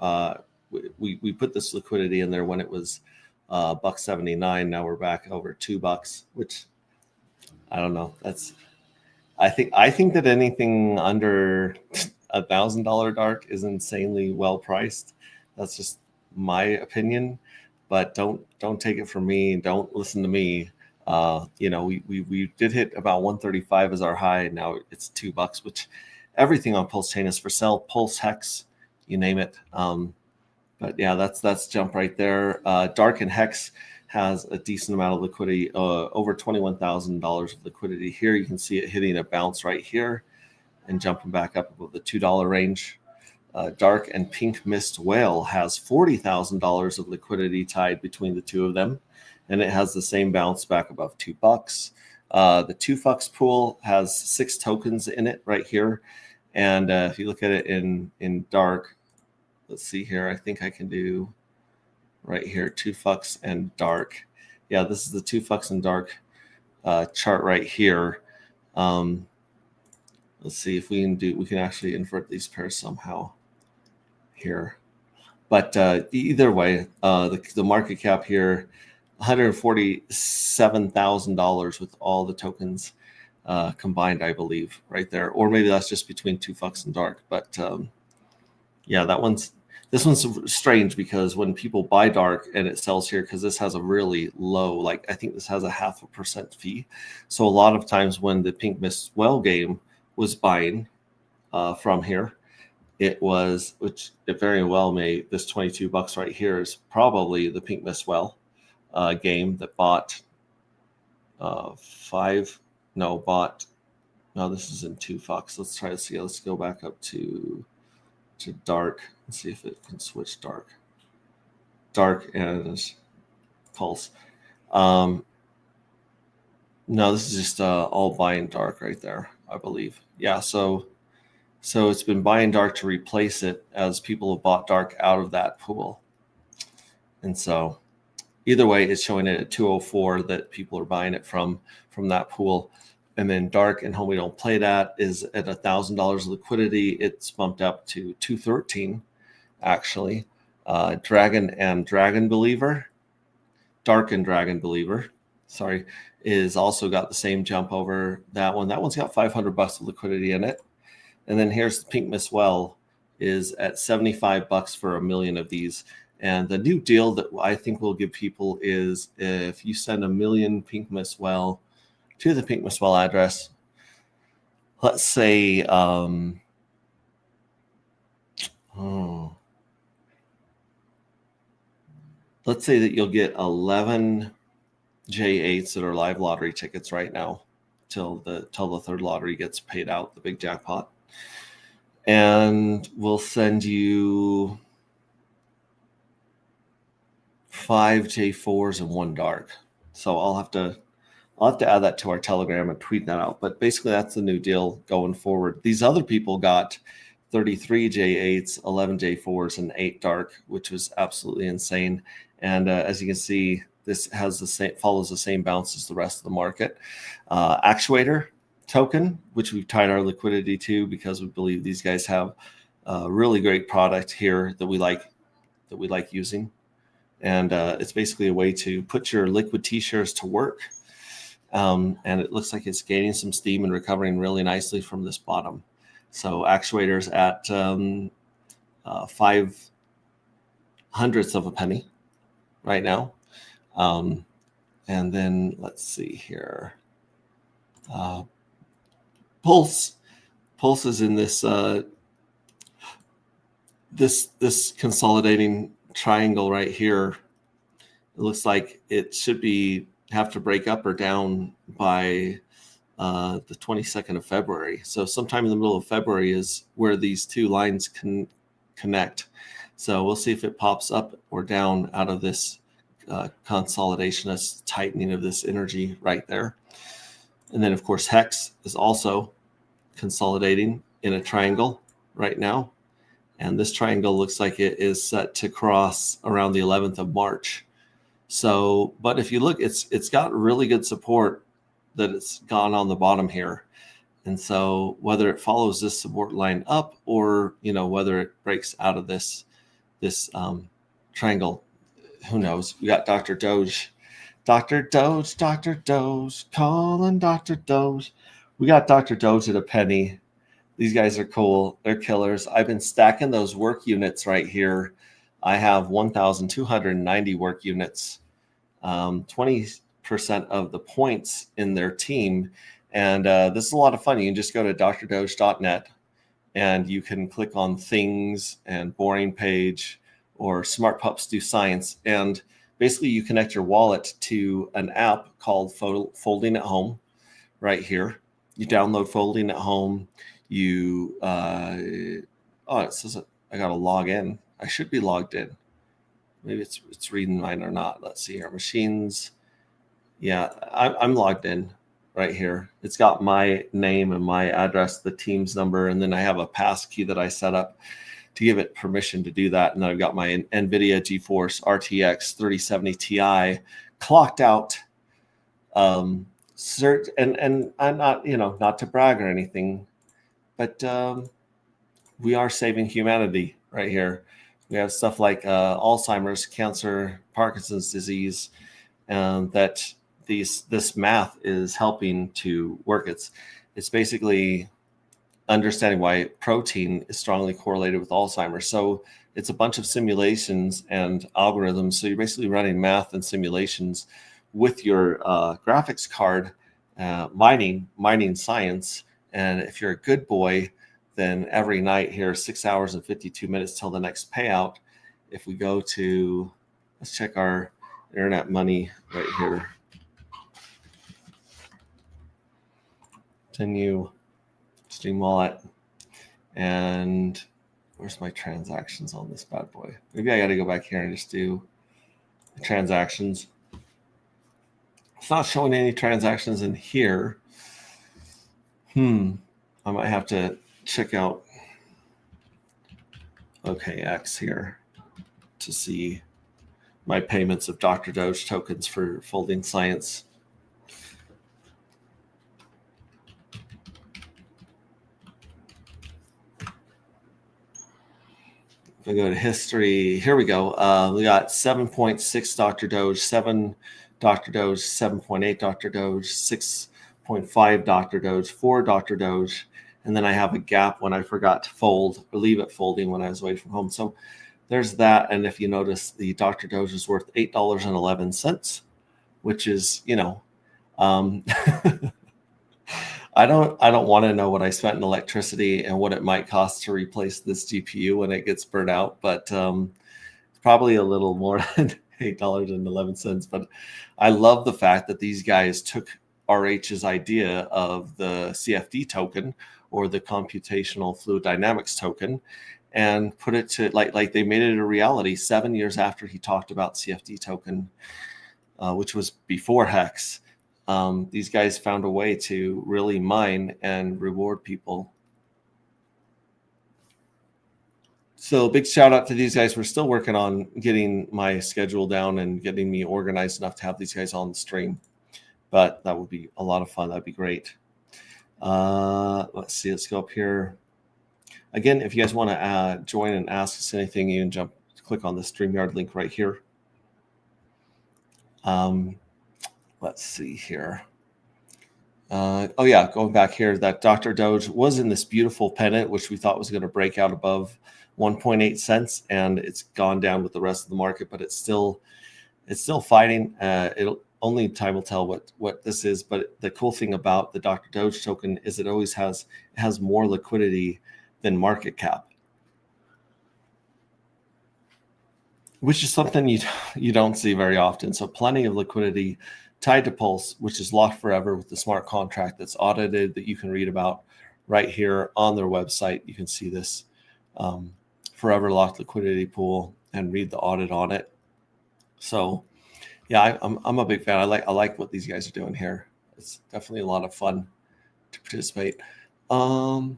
we put this liquidity in there when it was $1.79. Now we're back over $2, which I don't know. I think that anything under $1,000 dark is insanely well priced. That's just my opinion, but don't take it from me. Don't listen to me. We did hit about 135 as our high. Now it's $2, which everything on Pulse Chain is for sale. Pulse Hex, you name it. But yeah, that's jump right there. Dark and Hex has a decent amount of liquidity, over $21,000 of liquidity here. You can see it hitting a bounce right here and jumping back up above the $2 range. Dark and Pink Mist Whale has $40,000 of liquidity tied between the two of them, and it has the same bounce back above $2. The 2FUX pool has 6 tokens in it right here, and if you look at it in dark, let's see here. I think I can do right here 2FUX and dark. Yeah, this is the 2FUX and dark chart right here. Let's see if we can actually invert these pairs somehow here. But either way, the market cap here, $147,000 with all the tokens combined, I believe, right there. Or maybe that's just between 2FUX and dark. But yeah, this one's strange because when people buy dark and it sells here, because this has a really low, like I think this has a 0.5% fee. So a lot of times when the Pink Miss Well game was buying from here, which it very well may, this $22 right here is probably the Pink Miss Well game that bought no, this is in 2FUX. Let's try to see. Let's go back up to dark and see if it can switch dark and Pulse. No, this is just all buying dark right there, I believe. Yeah, so it's been buying dark to replace it as people have bought dark out of that pool. And so either way, it's showing it at 204 that people are buying it from that pool. And then dark and Homie Don't Play That is at $1,000 liquidity. It's bumped up to 213, actually. Dragon and Dragon Believer, Dark and Dragon Believer, sorry, is also got the same jump over that one. That one's got $500 of liquidity in it. And then here's the Pink Miss Well is at $75 for 1 million of these. And the new deal that I think we'll give people is if you send 1 million Pink Miss Well to the Pink Miss Well address, let's say, let's say that you'll get 11 J8s that are live lottery tickets right now till the third lottery gets paid out, the big jackpot. And we'll send you 5 J4s and 1 dark. So I'll have to add that to our Telegram and tweet that out. But basically, that's the new deal going forward. These other people got 33 J8s, 11 J4s, and 8 dark, which was absolutely insane. And as you can see, this follows the same bounce as the rest of the market. Actuator token, which we've tied our liquidity to because we believe these guys have a really great product here that we like using. And it's basically a way to put your liquid T-shares to work. And it looks like it's gaining some steam and recovering really nicely from this bottom. So Actuator's at 5/100th of a penny right now. And then let's see here. Pulse is in this this consolidating triangle right here. It looks like it should have to break up or down by the 22nd of February. So sometime in the middle of February is where these two lines can connect. So we'll see if it pops up or down out of this consolidation, this tightening of this energy right there. And then, of course, Hex is also consolidating in a triangle right now. And this triangle looks like it is set to cross around the 11th of March. So, but if you look, it's got really good support that it's gone on the bottom here. And so whether it follows this support line up or, whether it breaks out of this triangle, who knows? We got Dr. Doge, calling Dr. Doge. We got Dr. Doge at a penny. These guys are cool. They're killers. I've been stacking those work units right here. I have 1,290 work units, 20% of the points in their team. And this is a lot of fun. You can just go to drdoge.net and you can click on things and boring page or Smart Pups Do Science. And basically you connect your wallet to an app called Folding at Home right here. You download Folding at Home. It says I got to log in. I should be logged in. Maybe it's reading mine or not. Let's see here. Machines. Yeah, I'm logged in right here. It's got my name and my address, the team's number, and then I have a pass key that I set up to give it permission to do that. And then I've got my NVIDIA GeForce RTX 3070 Ti clocked out. And I'm not, not to brag or anything, but we are saving humanity right here. We have stuff like Alzheimer's, cancer, Parkinson's disease, and that this math is helping to work. It's basically understanding why protein is strongly correlated with Alzheimer's. So it's a bunch of simulations and algorithms. So you're basically running math and simulations with your graphics card, mining science. And if you're a good boy, then every night here, 6 hours and 52 minutes till the next payout. If we go to, let's check our internet money right here. Continue Stream Wallet. And where's my transactions on this bad boy? Maybe I got to go back here and just do transactions. It's not showing any transactions in here. I might have to check out OKX here to see my payments of Dr. Doge tokens for Folding Science. If I go to history, here we go. We got 7.6 Dr. Doge, 7 Dr. Doge, 7.8 Dr. Doge, 6.5 Dr. Doge, 4 Dr. Doge. And then I have a gap when I forgot to fold or leave it folding when I was away from home. So there's that. And if you notice, the Dr. Doge is worth $8.11, which is, I don't want to know what I spent in electricity and what it might cost to replace this GPU when it gets burnt out, but it's probably a little more than $8.11. But I love the fact that these guys took RH's idea of the CFD token or the computational fluid dynamics token and put it to like they made it a reality 7 years after he talked about CFD token, which was before Hex. These guys found a way to really mine and reward people. So big shout out to these guys. We're still working on getting my schedule down and getting me organized enough to have these guys on the stream. But that would be a lot of fun. That'd be great. Let's see. Let's go up here. Again, if you guys want to join and ask us anything, you can click on the StreamYard link right here. Let's see here. Going back here, that Dr. Doge was in this beautiful pennant, which we thought was going to break out above 1.8 cents, and it's gone down with the rest of the market, but it's still It's still fighting. It'll only time will tell what this is. But the cool thing about the Dr. Doge token is it always has more liquidity than market cap, which is something you don't see very often. So plenty of liquidity tied to Pulse, which is locked forever with the smart contract that's audited that you can read about right here on their website. You can see this forever locked liquidity pool and read the audit on it. So yeah, I'm a big fan. I like what these guys are doing here. It's definitely a lot of fun to participate. Let's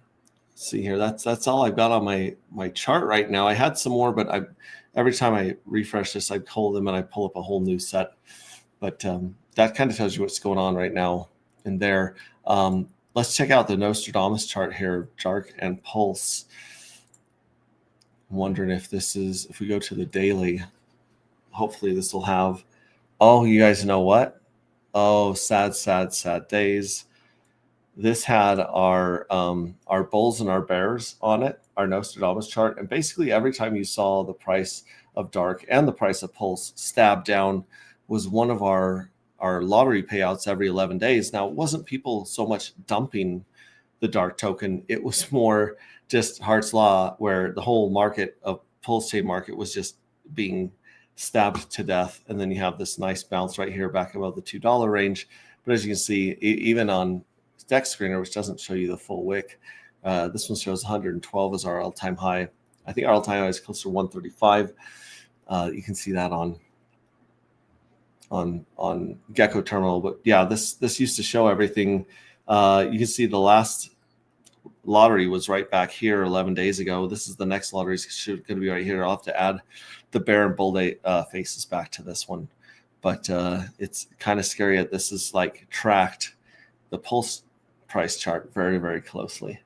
see here. That's all I've got on my chart right now. I had some more, but every time I refresh this, I pull them and I pull up a whole new set. But that kind of tells you what's going on right now in there. Let's check out the Nostradamus chart here, Dark and Pulse. I'm wondering if we go to the daily, hopefully this will have, oh, you guys know what? Oh, sad days. This had our bulls and our bears on it, our Nostradamus chart. And basically every time you saw the price of Dark and the price of Pulse stab down was one of our lottery payouts every 11 days. Now, it wasn't people so much dumping the Dark token. It was more just Hart's Law, where the whole market of Pulse chain market was just being stabbed to death. And then you have this nice bounce right here back above the $2 range. But as you can see, even on Dex Screener, which doesn't show you the full wick, this one shows 112 as our all-time high. I think our all-time high is closer to 135. You can see that on Gecko Terminal. But yeah, this used to show everything. You can see the last lottery was right back here 11 days ago. This is the next lottery is going to be right here. I'll have to add the bear and bull day faces back to this one. But it's kind of scary that this is like tracked the Pulse price chart very, very closely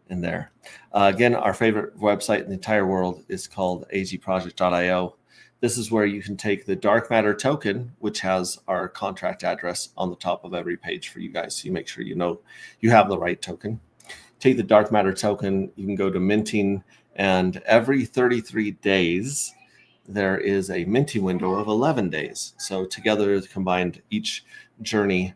in there. Again, our favorite website in the entire world is called agproject.io. This is where you can take the Dark Matter token, which has our contract address on the top of every page for you guys. So you make sure you know you have the right token. Take the Dark Matter token, you can go to minting, and every 33 days, there is a minting window of 11 days. So together, combined, each journey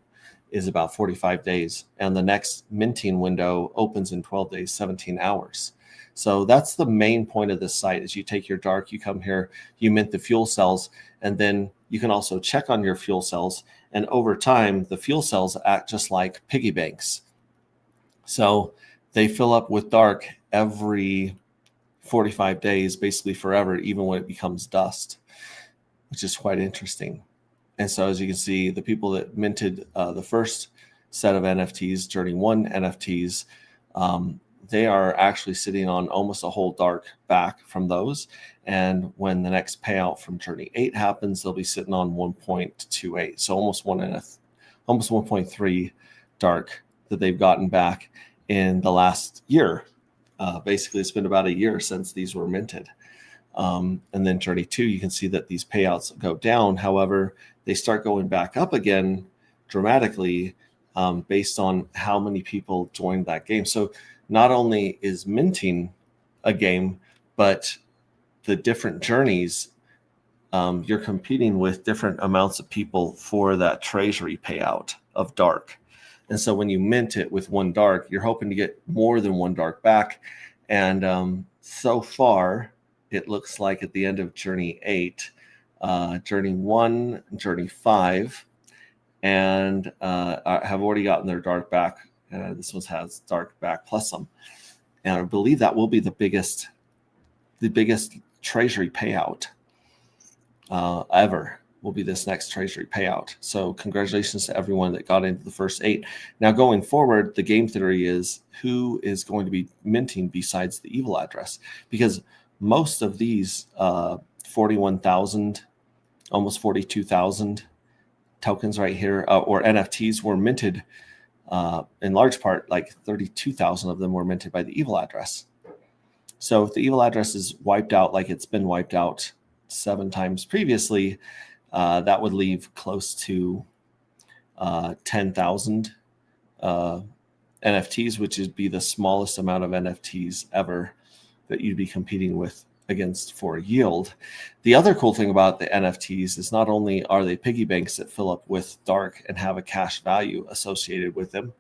is about 45 days. And the next minting window opens in 12 days, 17 hours. So that's the main point of this site is you take your Dark, you come here, you mint the fuel cells, and then you can also check on your fuel cells. And over time, the fuel cells act just like piggy banks. So they fill up with Dark every 45 days, basically forever, even when it becomes dust, which is quite interesting. And so as you can see, the people that minted the first set of NFTs, Journey 1 NFTs, they are actually sitting on almost a whole Dark back from those. And when the next payout from Journey 8 happens, they'll be sitting on 1.28. So almost 1.3 Dark that they've gotten back in the last year. Basically, it's been about a year since these were minted. And then Journey 2, you can see that these payouts go down. However, they start going back up again dramatically based on how many people joined that game. So not only is minting a game, but the different journeys, you're competing with different amounts of people for that treasury payout of Dark. And so when you mint it with one Dark, you're hoping to get more than one Dark back. And so far, it looks like at the end of Journey 8, Journey 1, Journey 5, and have already gotten their Dark back. This one has Dark back plus some. And I believe that will be the biggest treasury payout ever. Will be this next treasury payout. So congratulations to everyone that got into the first 8. Now going forward, the game theory is who is going to be minting besides the evil address, because most of these 41,000, almost 42,000 tokens right here, or NFTs were minted in large part, like 32,000 of them were minted by the evil address. So if the evil address is wiped out like it's been wiped out 7 times previously, that would leave close to 10,000 NFTs, which would be the smallest amount of NFTs ever that you'd be competing with against for yield. The other cool thing about the NFTs is not only are they piggy banks that fill up with dark and have a cash value associated with them,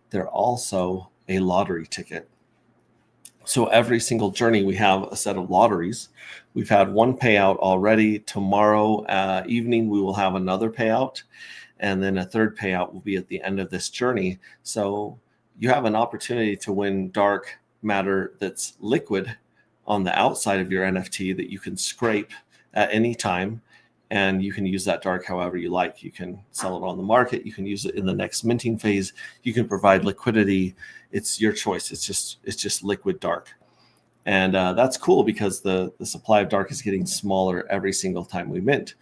they're also a lottery ticket. So every single journey, we have a set of lotteries. We've had one payout already. Tomorrow evening, we will have another payout. And then a third payout will be at the end of this journey. So you have an opportunity to win dark matter that's liquid on the outside of your NFT that you can scrape at any time. And you can use that dark however you like. You can sell it on the market. You can use it in the next minting phase. You can provide liquidity. It's your choice. It's just liquid dark. And that's cool because the supply of dark is getting smaller every single time we mint,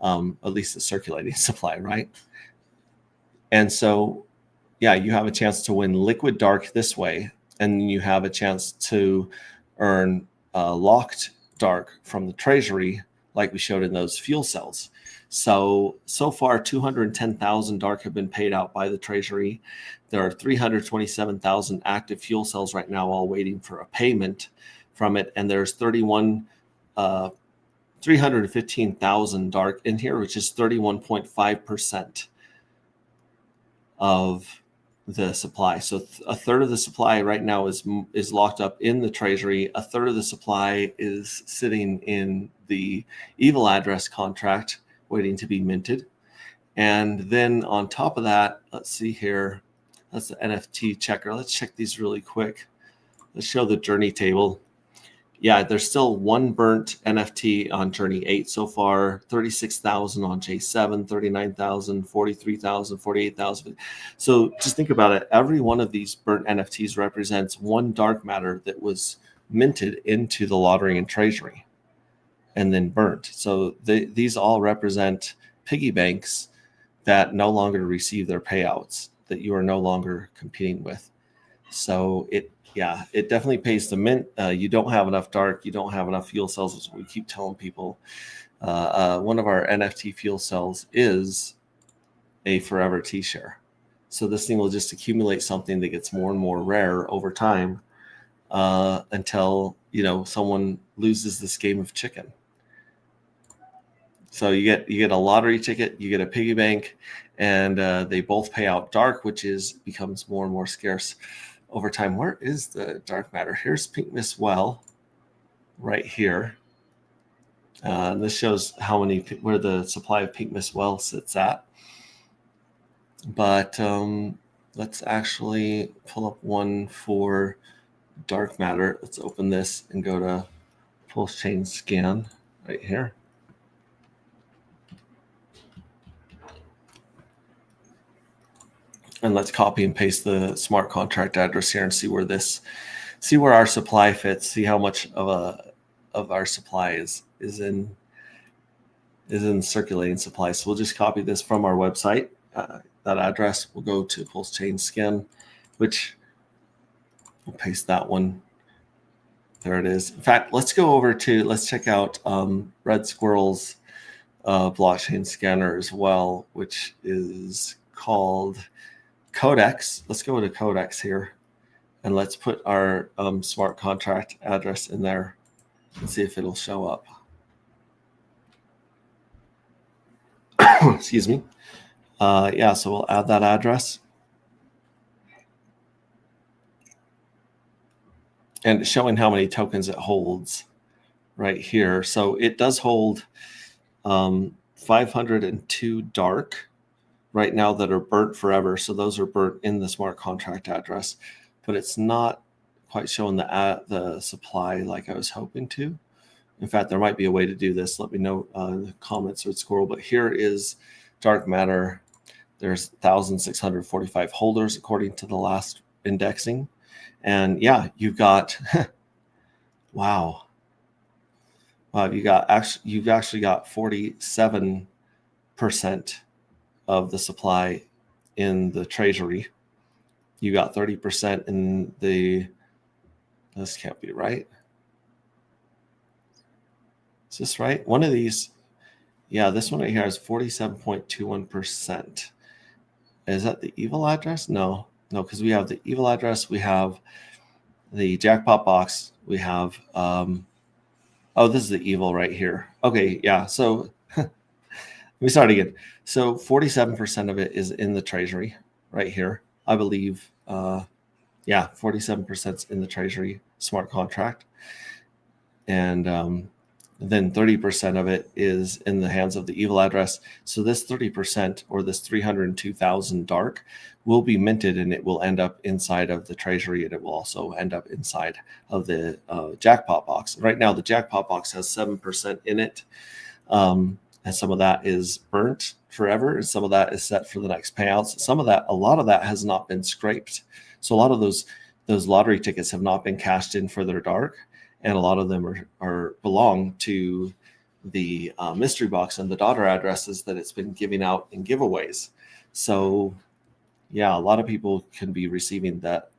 at least the circulating supply, right? And so, yeah, you have a chance to win liquid dark this way, and you have a chance to earn locked dark from the treasury, like we showed in those fuel cells. So far, 210,000 dark have been paid out by the treasury. There are 327,000 active fuel cells right now, all waiting for a payment from it. And there's 315,000 dark in here, which is 31.5% of the supply. So a third of the supply right now is locked up in the treasury. A third of the supply is sitting in the Evil Address contract waiting to be minted. And then on top of that, let's see here, that's the NFT checker. Let's check these really quick. Let's show the journey table. Yeah, there's still one burnt NFT on Journey 8 so far, 36,000 on J7, 39,000, 43,000, 48,000. So just think about it. Every one of these burnt NFTs represents one dark matter that was minted into the lottery and treasury and then burnt. So these all represent piggy banks that no longer receive their payouts, that you are no longer competing with. So it definitely pays to mint. You don't have enough dark. You don't have enough fuel cells, as we keep telling people. One of our NFT fuel cells is a forever T-share. So this thing will just accumulate something that gets more and more rare over time until someone loses this game of chicken. So you get a lottery ticket, you get a piggy bank, and they both pay out dark, which becomes more and more scarce over time. Where is the dark matter? Here's Pink Miss Well right here. This shows where the supply of Pink Miss Well sits at. But let's actually pull up one for dark matter. Let's open this and go to Pulse Chain Scan right here. And let's copy and paste the smart contract address here and see where our supply fits. See how much of our supply is in circulating supply. So we'll just copy this from our website. That address. We'll go to Pulse Chain Scan, which we'll paste that one. There it is. In fact, let's check out Red Squirrel's blockchain scanner as well, which is called Codex. Let's go to Codex here, and let's put our smart contract address in there and see if it'll show up. Excuse me. So we'll add that address. And it's showing how many tokens it holds right here. So it does hold 502 dark right now that are burnt forever. So those are burnt in the smart contract address, but it's not quite showing the supply like I was hoping to. In fact, there might be a way to do this. Let me know in the comments, Red Squirrel. But here is dark matter. There's 1,645 holders according to the last indexing. And yeah, you've got, wow, you've actually got 47% of the supply in the treasury. You got 30% in this can't be right. Is this right? One of these, yeah, this one right here is 47.21%. Is that the Evil Address? No, because we have the Evil Address, we have the jackpot box, we have Oh, this is the evil right here. Okay, yeah. So let me start again. So 47% of it is in the treasury right here. I believe, 47% is in the treasury smart contract. And then 30% of it is in the hands of the evil address. So this 30% or this 302,000 dark will be minted, and it will end up inside of the treasury, and it will also end up inside of the jackpot box. Right now, the jackpot box has 7% in it. And some of that is burnt forever, and some of that is set for the next payouts. A lot of that has not been scraped. So a lot of those lottery tickets have not been cashed in for their dark, and a lot of them are belong to the mystery box and the daughter addresses that it's been giving out in giveaways. So yeah, a lot of people can be receiving that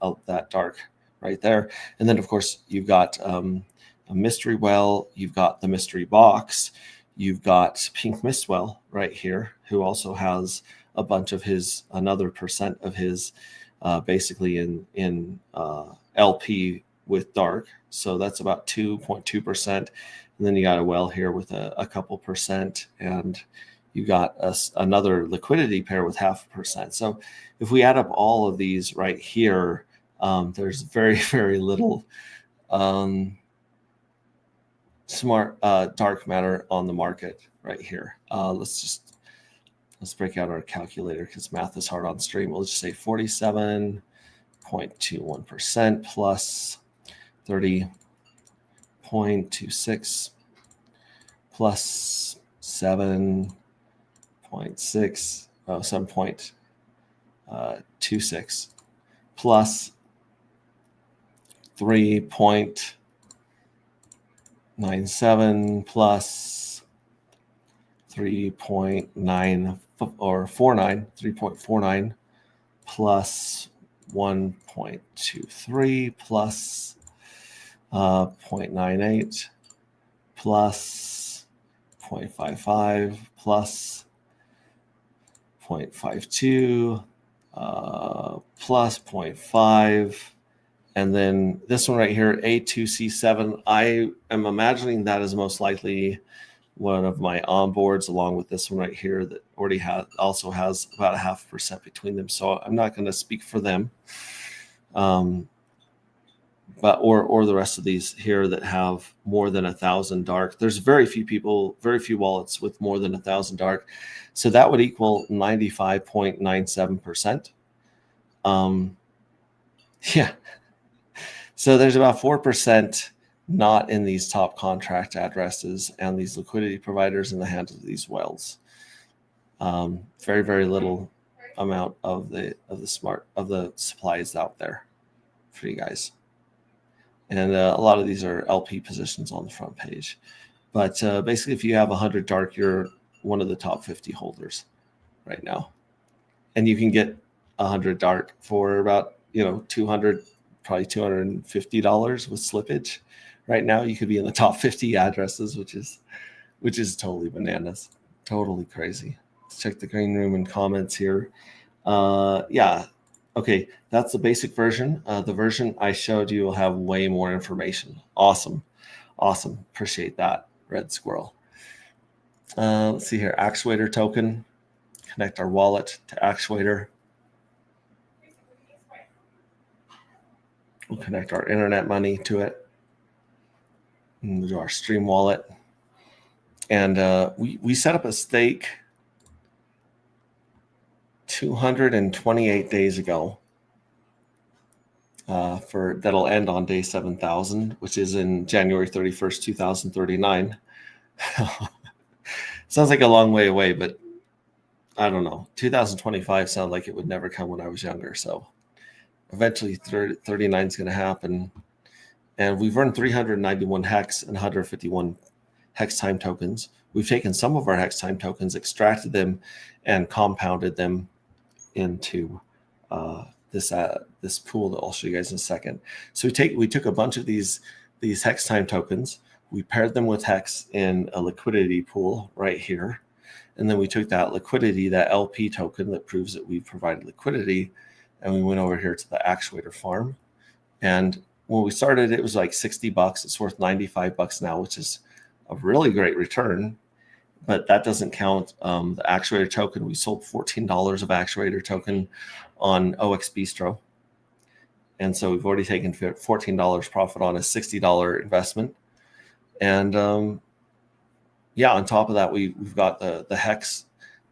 dark right there. And then of course you've got a mystery well, you've got the mystery box, you've got Pink Mistwell right here, who also has a bunch of another percent of his basically in LP with dark. So that's about 2.2%. And then you got a well here with a couple percent, and you got another liquidity pair with 0.5%. So if we add up all of these right here, there's very, very little smart dark matter on the market right here. Let's break out our calculator because math is hard on stream. We'll just say 47.21% plus 30.26 plus 7.26 plus 3.97 plus 3.9 or 3.49 plus 1.23 plus 0.98 plus 0.55 plus 0.52 plus 0.5, and then this one right here, A2C7. I am imagining that is most likely one of my onboards, along with this one right here that already also has about 0.5% between them. So I'm not going to speak for them, but or the rest of these here that have more than 1,000 dark. There's very few wallets with more than 1,000 dark. So that would equal 95.97%. Yeah. So there's about 4% not in these top contract addresses and these liquidity providers in the hands of these wells. Very, very little amount of the supplies out there for you guys. And a lot of these are LP positions on the front page. But basically, if you have 100 dark, you're one of the top 50 holders right now. And you can get 100 dark for about, $200, probably $250 with slippage. Right now, you could be in the top 50 addresses, which is totally bananas, totally crazy. Let's check the green room and comments here. Yeah. Okay, that's the basic version. The version I showed you will have way more information. Awesome. Appreciate that, Red Squirrel. Let's see here. Actuator token. Connect our wallet to Actuator. We'll connect our internet money to it. And we'll do our Stream wallet. And we set up a stake 228 days ago that'll end on day 7,000, which is in January 31st, 2039. Sounds like a long way away, but I don't know. 2025 sounded like it would never come when I was younger. So eventually 39 is going to happen. And we've earned 391 hex and 151 hex time tokens. We've taken some of our hex time tokens, extracted them, and compounded them into this pool that I'll show you guys in a second. So we took a bunch of these hex time tokens, we paired them with hex in a liquidity pool right here, and then we took that liquidity, that LP token that proves that we provided liquidity, and we went over here to the Actuator farm. And when we started, it was like $60. It's worth $95 now, which is a really great return, but that doesn't count the actuator token. We sold $14 of actuator token on OX Bistro. And so we've already taken $14 profit on a $60 investment. And on top of that, we've got the HEX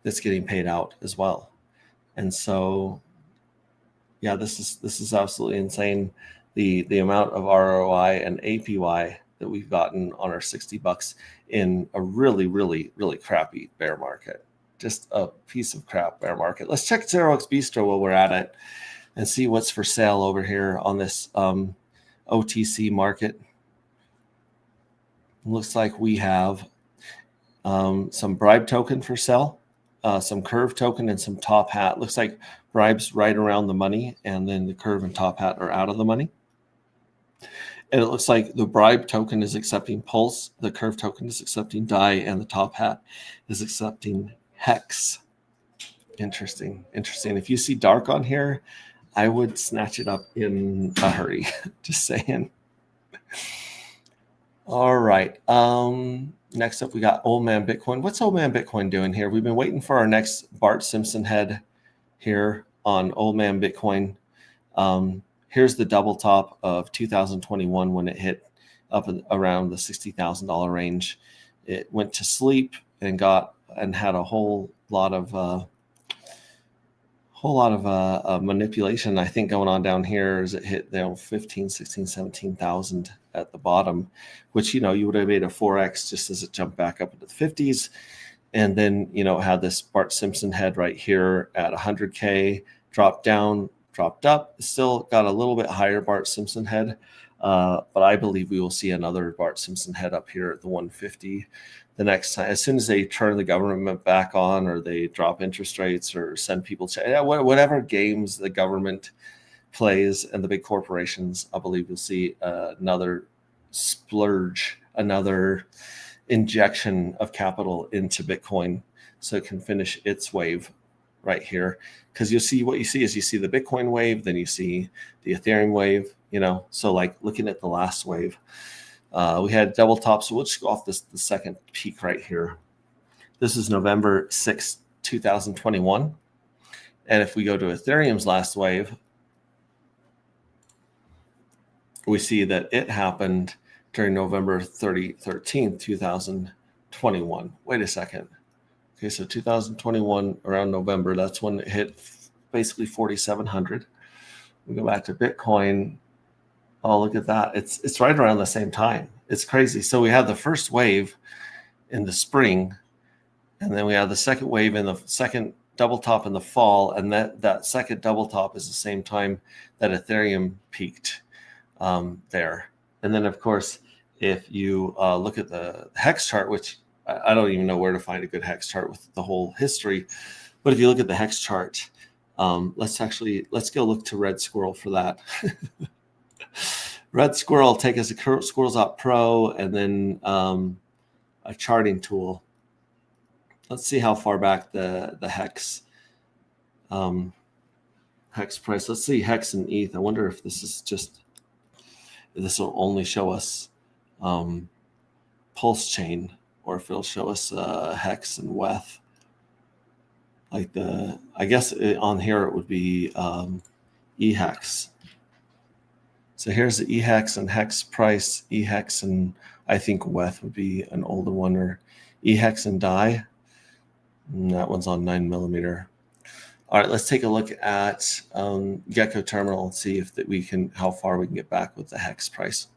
that's getting paid out as well. And so, yeah, this is absolutely insane. The amount of ROI and APY that we've gotten on our $60 in a really, really, really crappy bear market. Just a piece of crap bear market. Let's check 0x Bistro while we're at it and see what's for sale over here on this OTC market. Looks like we have some bribe token for sale, some curve token, and some top hat. Looks like bribe's right around the money, and then the curve and top hat are out of the money. And it looks like the bribe token is accepting Pulse, the curve token is accepting DAI, and the top hat is accepting HEX. Interesting. If you see dark on here, I would snatch it up in a hurry. Just saying. All right. Next up, we got Old Man Bitcoin. What's Old Man Bitcoin doing here? We've been waiting for our next Bart Simpson head here on Old Man Bitcoin. Here's the double top of 2021 when it hit up around the $60,000 range. It went to sleep and had a whole lot of manipulation, I think, going on down here as it hit 15, 16, 17,000 at the bottom, which, you would have made a 4x just as it jumped back up into the 50s. And then, had this Bart Simpson head right here at 100K, dropped down, dropped up, still got a little bit higher Bart Simpson head. But I believe we will see another Bart Simpson head up here at the 150 the next time, as soon as they turn the government back on, or they drop interest rates, or send people to whatever games the government plays and the big corporations. I believe you'll see another splurge, another injection of capital into Bitcoin so it can finish its wave right here. Because you see the Bitcoin wave, then you see the Ethereum wave, so like looking at the last wave, we had double top. So we'll just go off the second peak right here. This is November 6th, 2021. And if we go to Ethereum's last wave, we see that it happened during November 13th, 2021. Wait a second. Okay, so 2021, around November, that's when it hit basically 4,700. We go back to Bitcoin. Oh, look at that. It's right around the same time. It's crazy. So we had the first wave in the spring, and then we had the second wave in the second double top in the fall, and that second double top is the same time that Ethereum peaked there. And then, of course, if you look at the HEX chart, which I don't even know where to find a good HEX chart with the whole history, but if you look at the HEX chart, let's go look to Red Squirrel for that. Red Squirrel, take us to Squirrels Pro, and then a charting tool. Let's see how far back the HEX HEX price. Let's see HEX and ETH. I wonder if this will only show us Pulse chain, or if it'll show us HEX and WETH. I guess on here it would be EHEX. So here's the EHEX and HEX price. EHEX and I think WETH would be an older one, or EHEX and DAI. And that one's on 9mm. All right, let's take a look at Gecko Terminal and see if how far we can get back with the HEX price.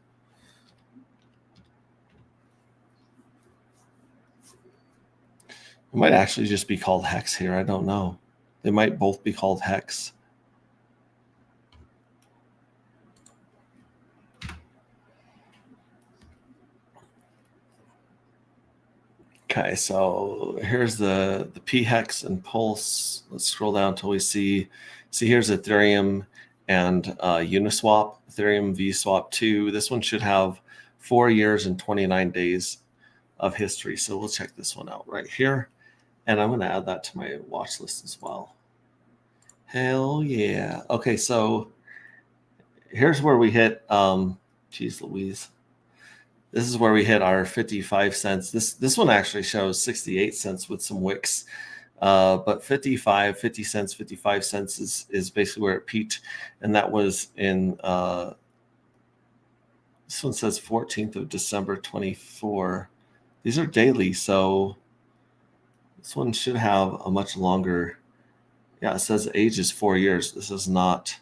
It might actually just be called HEX here. I don't know. They might both be called HEX. Okay, so here's the PHEX and Pulse. Let's scroll down until we see here's Ethereum and Uniswap, Ethereum VSwap 2. This one should have 4 years and 29 days of history. So we'll check this one out right here. And I'm going to add that to my watch list as well. Hell yeah. Okay, so here's where we hit, geez Louise. This is where we hit our 55 cents. This one actually shows 68 cents with some wicks. But 50 cents, 55 cents is basically where it peaked. And that was in, this one says 14th of December, 24. These are daily. So this one should have a much longer, yeah, it says age is 4 years. This is not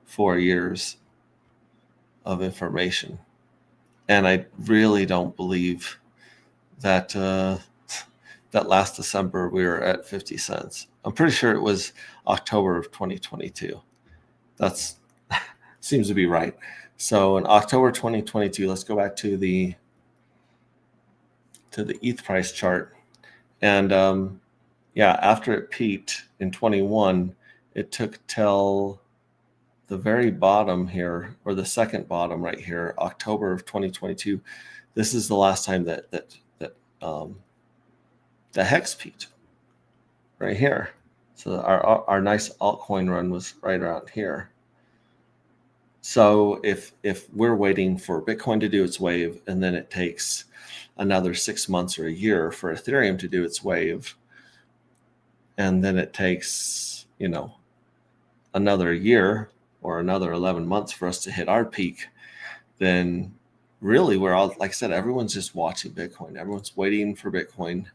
4 years of information. And I really don't believe that that last December we were at 50 cents. I'm pretty sure it was October of 2022. That's seems to be right. So in October 2022, let's go back to the ETH price chart. And yeah, after it peaked in 21, it took till the very bottom here, or the second bottom right here, October of 2022. This is the last time that the hex peaked right here. So our nice altcoin run was right around here. So if we're waiting for Bitcoin to do its wave, and then it takes another 6 months or a year for Ethereum to do its wave, and then it takes, you know, another year or another 11 months for us to hit our peak, then really we're all, like I said, everyone's just watching Bitcoin. Everyone's waiting for Bitcoin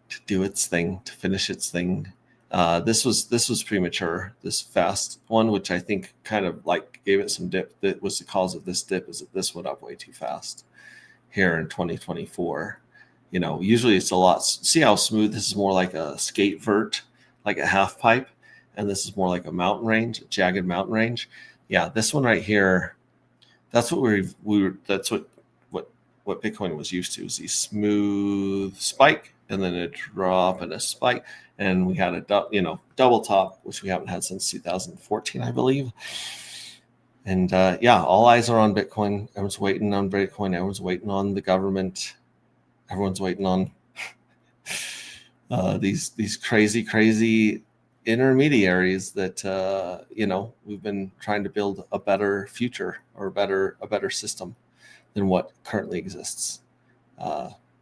to do its thing, to finish its thing. This was premature. This fast one, which I think kind of like gave it some dip. That was the cause of this dip, is that this went up way too fast here in 2024. You know, usually it's a lot. See how smooth this is? More like a skate vert, like a half pipe, and this is more like a mountain range, a jagged mountain range. Yeah, this one right here, that's what we were. That's what Bitcoin was used to, is these smooth spike and then a drop and a spike. And we had a double top, which we haven't had since 2014, I believe. And yeah, all eyes are on Bitcoin. Everyone's waiting on Bitcoin. Everyone's waiting on the government. Everyone's waiting on these crazy intermediaries that we've been trying to build a better future, or a better system than what currently exists.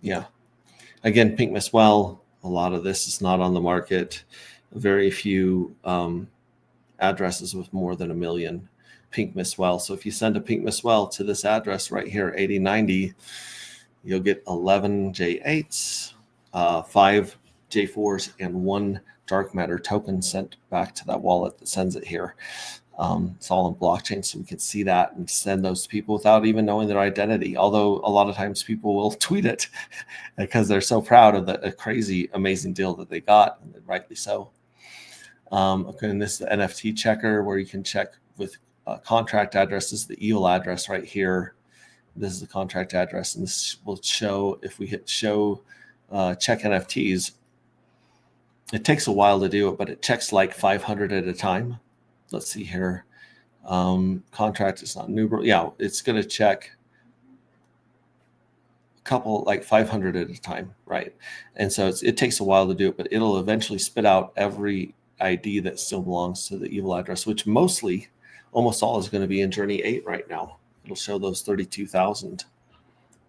Yeah. Again, Pink Miss Well, a lot of this is not on the market. Very few addresses with more than 1 million Pink Miss Well. So if you send a Pink Miss Well to this address right here, 8090, you'll get 11 J8s, 5 J4s, and 1 dark matter token sent back to that wallet that sends it here. It's all on blockchain, so we can see that and send those to people without even knowing their identity. Although a lot of times people will tweet it because they're so proud of the crazy, amazing deal that they got, and rightly so. Okay, and this is the NFT checker, where you can check with contract addresses. The EOL address right here. This is the contract address, and this will show, if we hit show check NFTs. It takes a while to do it, but it checks like 500 at a time. Let's see here. Contract is not new. Yeah, it's going to check a couple, like 500 at a time, right? And so it takes a while to do it, but it'll eventually spit out every ID that still belongs to the EOL address, which almost all is going to be in Journey 8 right now. It'll show those 32,000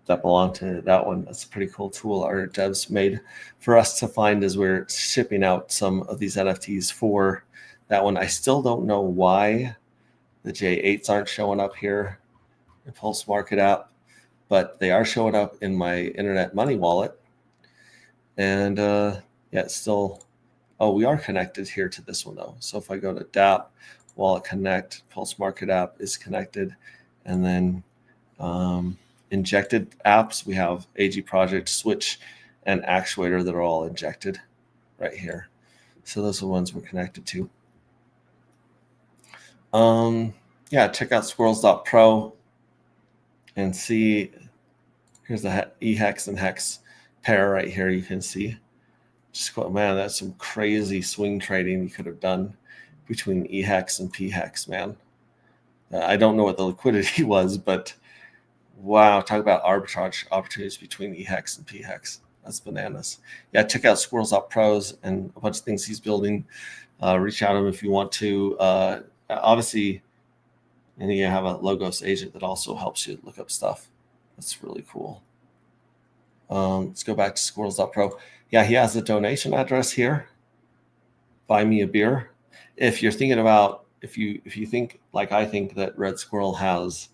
that belong to that one. That's a pretty cool tool our devs made for us to find as we're shipping out some of these NFTs for that one. I still don't know why the J8s aren't showing up here in Pulse Market app, but they are showing up in my Internet Money wallet. And yeah, it's still, we are connected here to this one though. So if I go to DApp, Wallet Connect, Pulse Market app is connected. And then injected apps, we have AG Project, Switch, and Actuator that are all injected right here. So those are the ones we're connected to. Yeah, check out squirrels.pro and see, here's the eHex and Hex pair right here. You can see, man, that's some crazy swing trading you could have done between eHex and pHex, man. I don't know what the liquidity was, but wow, talk about arbitrage opportunities between eHex and pHex. That's bananas. Yeah, check out squirrels.pros and a bunch of things he's building. Reach out to him if you want to. Obviously, and you have a Logos agent that also helps you look up stuff. That's really cool. Let's go back to squirrels.pro. Yeah, he has a donation address here. Buy me a beer. If you're thinking about, if you think like I think that Red Squirrel has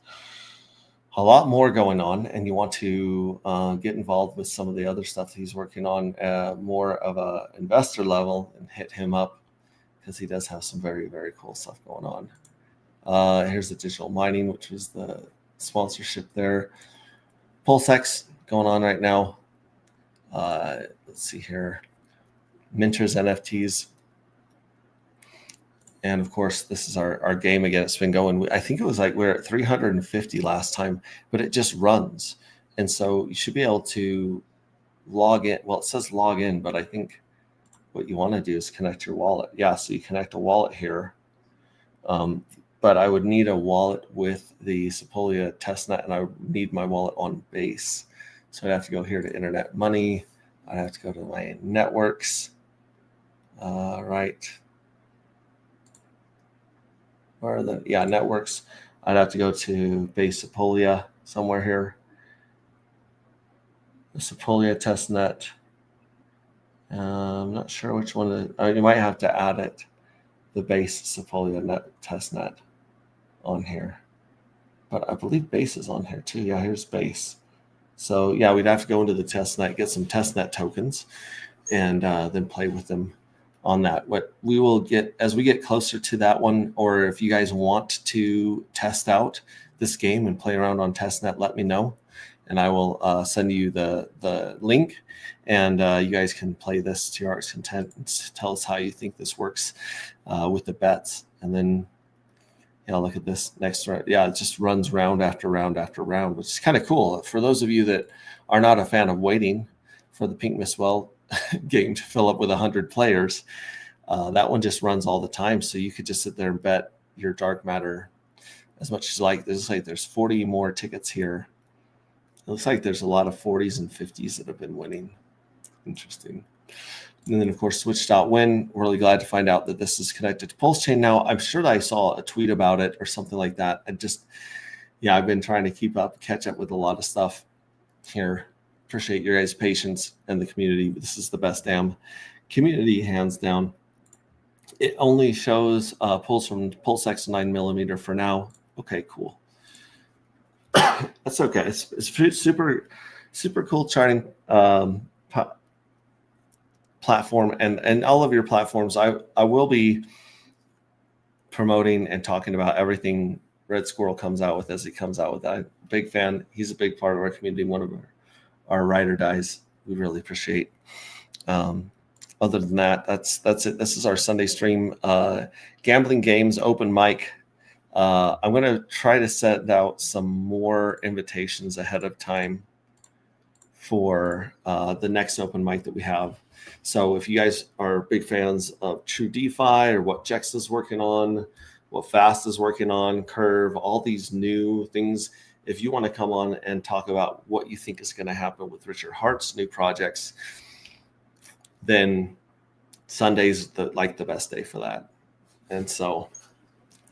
a lot more going on, and you want to get involved with some of the other stuff he's working on, more of a investor level, and hit him up, because he does have some very, very cool stuff going on. Here's the digital mining, which was the sponsorship there. PulseX going on right now. Let's see here. Minters NFTs. And of course, this is our game again. It's been going. I think it was like we're at 350 last time, but it just runs. And so you should be able to log in. Well, it says log in, but I think what you want to do is connect your wallet. Yeah, so you connect a wallet here. But I would need a wallet with the Sepolia testnet, and I would need my wallet on Base. So I'd have to go here to Internet Money. I'd have to go to my networks. Right. Where are the networks? I'd have to go to Base Sepolia somewhere here. The Sepolia testnet. I'm not sure which one. You might have to add it. The Base Sepolia testnet on here, but I believe Base is on here too. Yeah, here's Base. So yeah, we'd have to go into the testnet, get some testnet tokens, and then play with them on that. What we will get as we get closer to that one, or if you guys want to test out this game and play around on testnet, let me know, and I will send you the link, and you guys can play this to your heart's content and tell us how you think this works with the bets. And then look at this next round. Yeah, it just runs round after round after round, which is kind of cool. For those of you that are not a fan of waiting for the Pink Miss Well game to fill up with 100 players, that one just runs all the time. So you could just sit there and bet your dark matter as much as you like. There's 40 more tickets here. It looks like there's a lot of 40s and 50s that have been winning. Interesting. And then, of course, Switch.win. We're really glad to find out that this is connected to Pulse Chain now. I'm sure that I saw a tweet about it or something like that. I've been trying to catch up with a lot of stuff here. Appreciate your guys' patience and the community. This is the best damn community, hands down. It only shows pulls from PulseX 9mm for now. Okay, cool. That's okay. It's super, super cool charting platform, and all of your platforms. I will be promoting and talking about everything Red Squirrel comes out with as he comes out with that. I'm a big fan. He's a big part of our community, one of our ride or dies. We really appreciate. Other than that, that's it. This is our Sunday stream. Gambling Games open mic. I'm going to try to send out some more invitations ahead of time for the next open mic that we have. So if you guys are big fans of True DeFi, or what Jex is working on, what Fast is working on, Curve, all these new things, if you want to come on and talk about what you think is going to happen with Richard Hart's new projects, then Sunday's the best day for that. And so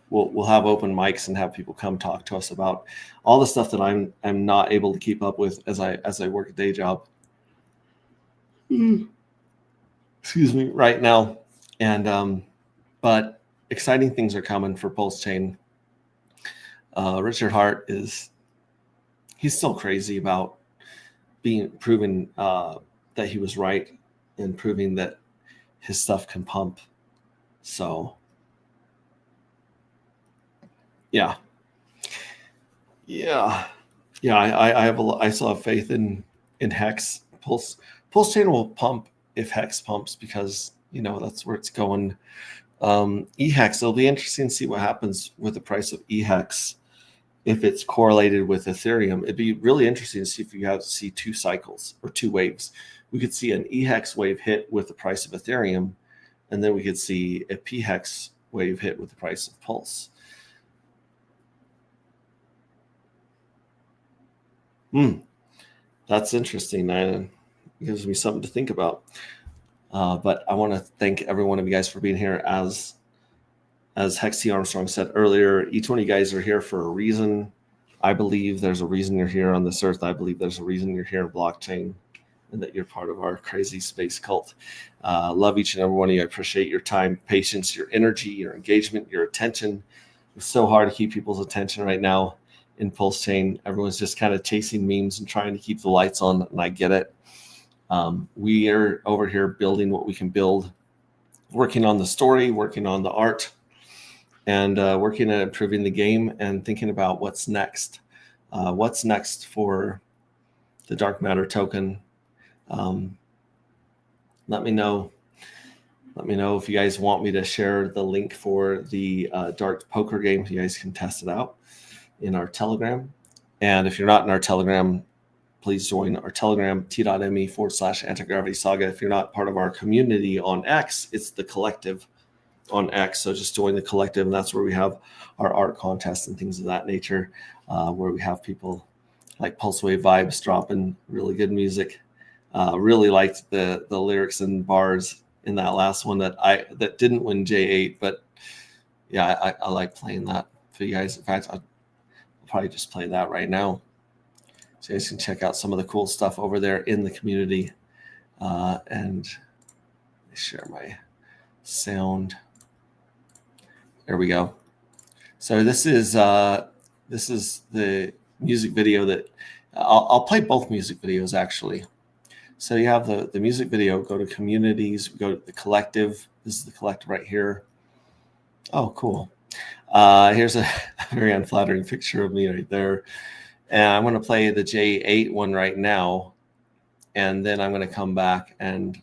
we'll have open mics and have people come talk to us about all the stuff that I'm not able to keep up with as I work a day job. Excuse me, right now. And but exciting things are coming for Pulse Chain. Richard Hart he's still crazy about proving that he was right, and proving that his stuff can pump. So yeah. I still have faith in Hex. Pulse Chain will pump if Hex pumps, because that's where it's going. eHex, it'll be interesting to see what happens with the price of eHex if it's correlated with Ethereum. It'd be really interesting to see if you see two cycles or two waves. We could see an eHex wave hit with the price of Ethereum, and then we could see a pHex wave hit with the price of Pulse. That's interesting. It gives me something to think about. But I want to thank every one of you guys for being here. As Hex T. Armstrong said earlier, each one of you guys are here for a reason. I believe there's a reason you're here on this earth. I believe there's a reason you're here in blockchain, and that you're part of our crazy space cult. Love each and every one of you. I appreciate your time, patience, your energy, your engagement, your attention. It's so hard to keep people's attention right now in Pulse Chain. Everyone's just kind of chasing memes and trying to keep the lights on, and I get it. We are over here building what we can build, working on the story, working on the art, and working at improving the game and thinking about what's next. What's next for the Dark Matter token? Let me know. Let me know if you guys want me to share the link for the Dark Poker game. You guys can test it out in our Telegram. And if you're not in our Telegram, please join our Telegram, t.me/antigravity saga. If you're not part of our community on X, it's the collective on X. So just join the collective, and that's where we have our art contests and things of that nature, where we have people like Pulsewave Vibes dropping really good music. Really liked the lyrics and bars in that last one that didn't win J8, but yeah, I like playing that for you guys. In fact, I'll probably just play that right now, so you guys can check out some of the cool stuff over there in the community. And share my sound. There we go. So this is the music video that I'll play both music videos actually. So you have the music video, go to communities, go to the collective. This is the collective right here. Oh, cool. Here's a very unflattering picture of me right there. And I'm going to play the J8 one right now. And then I'm going to come back and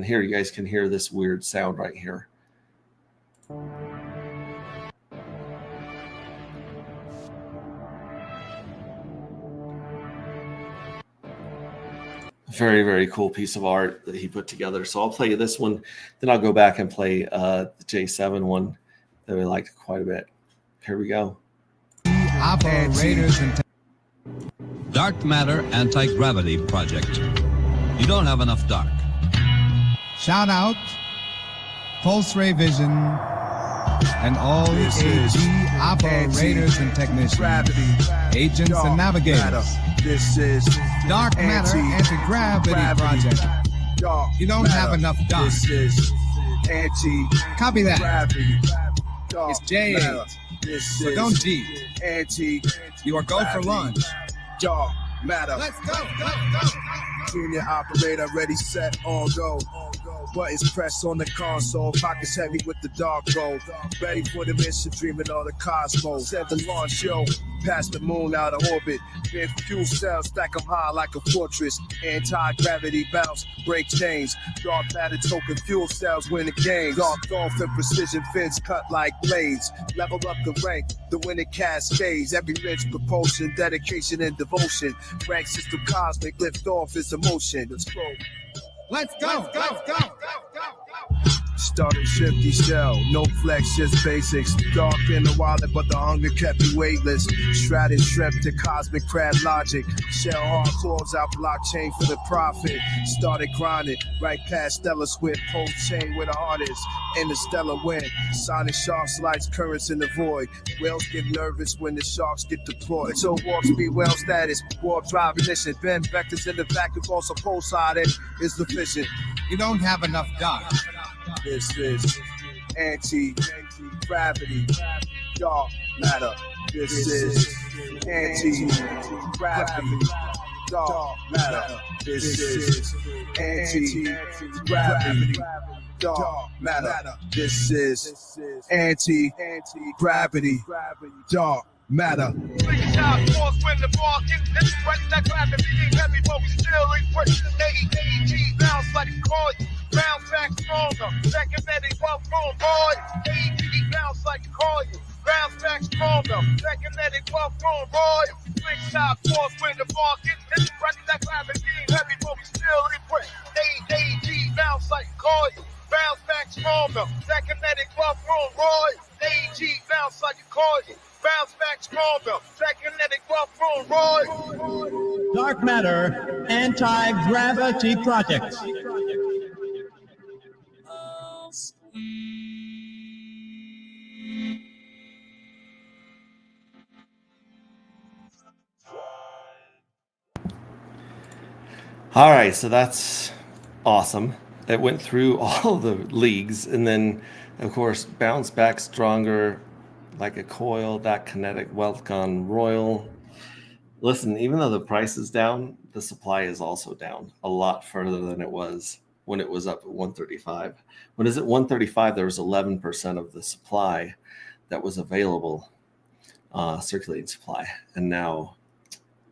here you guys can hear this weird sound right here. Very, very cool piece of art that he put together. So I'll play you this one. Then I'll go back and play the J7 one that we liked quite a bit. Here we go. Operators and Dark Matter Anti-Gravity Project. You don't have enough dark. shout out Pulse Ray Vision and all AG operators and technicians, agents and navigators. This is Dark Matter Anti-Gravity Project. You don't have enough dark. This is anti-gravity. Copy that. It's J8. This So is don't G. anti. You are go for lunch. Dark Matter. Let's go. Junior operator, ready, set, on go. Buttons pressed on the console, pockets heavy with the dark gold. Ready for the mission, dreaming on the cosmos. Set the launch show, past the moon out of orbit. Then fuel cells stack them high like a fortress. Anti-gravity bounce, break chains. Dark matter token fuel cells win the game. Dark off and precision fins cut like blades. Level up the rank, the winning cascades. Every rich propulsion, dedication and devotion. Rank system cosmic, lift off is emotion. Let's go. Let's go. Started shifty shell, no flex, just basics. Dark in the wallet, but the hunger kept me weightless. Shrouded shrimp to cosmic crab logic. Shell hard claws out blockchain for the profit. Started grinding right past Stellar Swift, Pulse Chain with the artist. In the stellar wind, sonic sharks lights currents in the void. Whales get nervous when the sharks get deployed. So warp speed whale status, warp drive ignition. Bend vectors in the vacuum, also pulsar is efficient. You don't have enough dark. This is anti-gravity, dark matter. This is anti-gravity, dark matter. This is anti-gravity, dark matter. This is anti-gravity, dark matter. Bounce back stronger, second medic wealth grown boy. AEG bounce like a coil. Bounce back stronger, second medic wealth grown boy. Slick shot, force when the ball gets hit. Running that gravity, heavy, but we still in quick. AEG bounce like a coil. Bounce back stronger, second medic wealth grown boy. AEG bounce like a coil. Bounce back stronger, second medic wealth grown boy. Dark Matter Anti-Gravity Project. All right, so that's awesome. It went through all the leagues, and then, of course, bounced back stronger, like a coil. That kinetic Welcon Royal. Listen, even though the price is down, the supply is also down a lot further than it was when it was up at 135. When it's at 135, there was 11% of the supply that was available, circulating supply, and now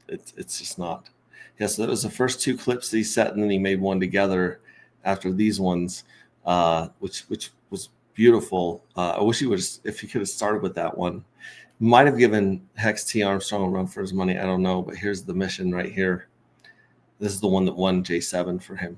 it's just not. Yeah, so that was the first two clips that he set, and then he made one together after these ones, which was beautiful. I wish he would, if he could have started with that one. Might have given Hex T. Armstrong a run for his money. I don't know, but here's the mission right here. This is the one that won J7 for him.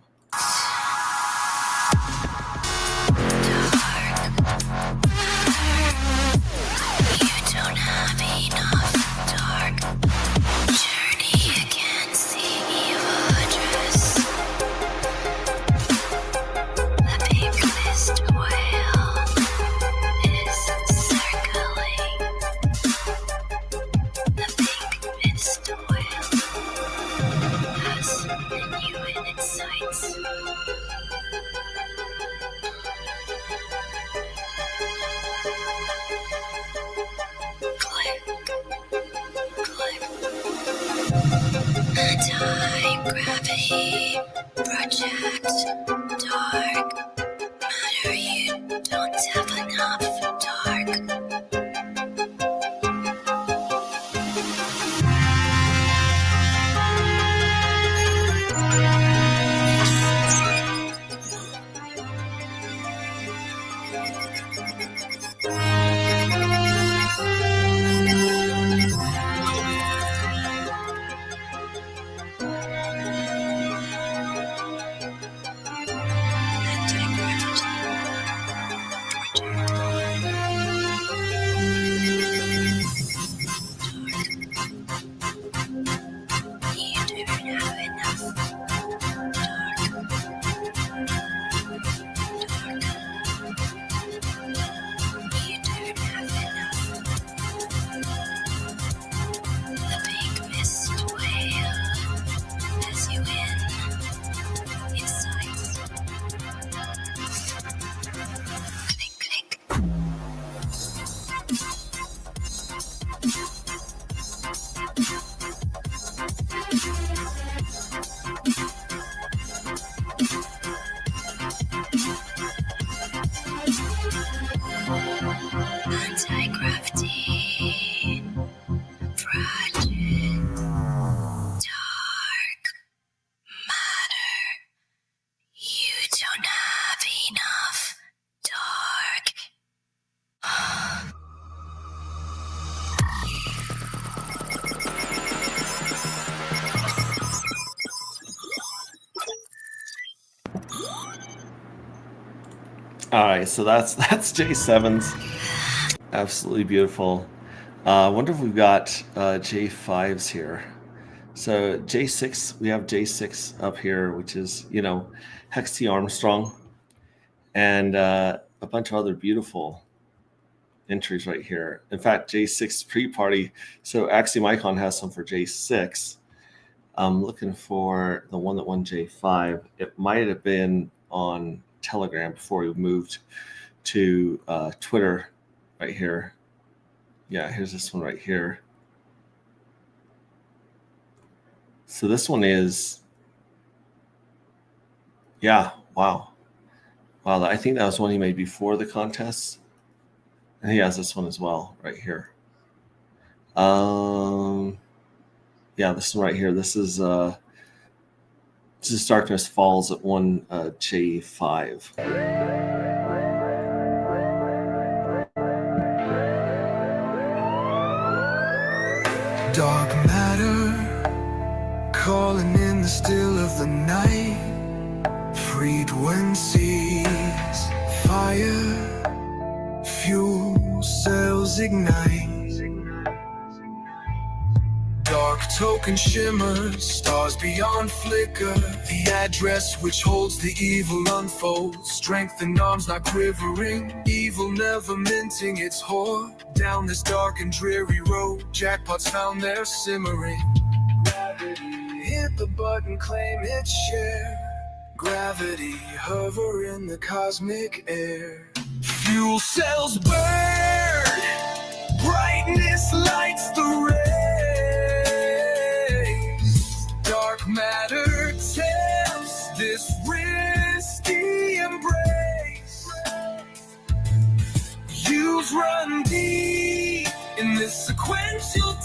Anti-gravity project. Dark matter, you don't have enough. Dark. Anti-gravity project. Dark matter. You don't have enough. Dark. All right, so that's J7's. Absolutely beautiful. I wonder if we've got J5s here. So J6, we have J6 up here, which is, Hex T. Armstrong, and a bunch of other beautiful entries right here. In fact, J6 pre-party. So Axiom Icon has some for J6. I'm looking for the one that won J5. It might have been on Telegram before we moved to Twitter right here. Yeah, here's this one right here. So this one is, yeah, wow. I think that was one he made before the contest. And he has this one as well right here. Yeah, this one right here. This is Darkness Falls at 1 J5. Dark matter, calling in the still of the night. Frequencies, fire, fuel cells ignite. Dark token shimmers, stars beyond flicker. The address which holds the evil unfolds. Strength in arms not quivering. Evil never minting its hoard. Down this dark and dreary road, jackpots found their simmering. Hit the button, claim its share. Gravity hover in the cosmic air. Fuel cells burn, brightness lights the rays. Dark matter tempts this risky embrace. Fuels run deep in this sequential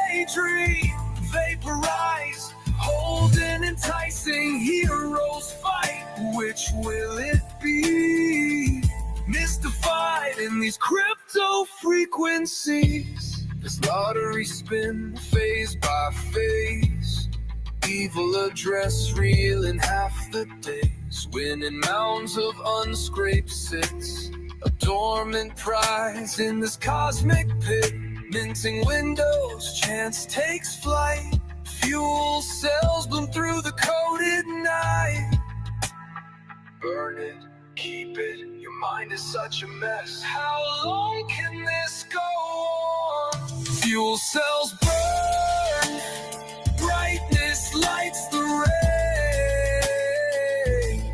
daydream. Vaporize, hold an enticing heroes fight. Which will it be? Mystified in these crypto frequencies. This lottery spin phase by phase. Evil address real in half the days. Winning mounds of unscraped sits. A dormant prize in this cosmic pit. Minting windows, chance takes flight. Fuel cells bloom through the coded night. Burn it, keep it, your mind is such a mess. How long can this go on? Fuel cells burn, brightness lights the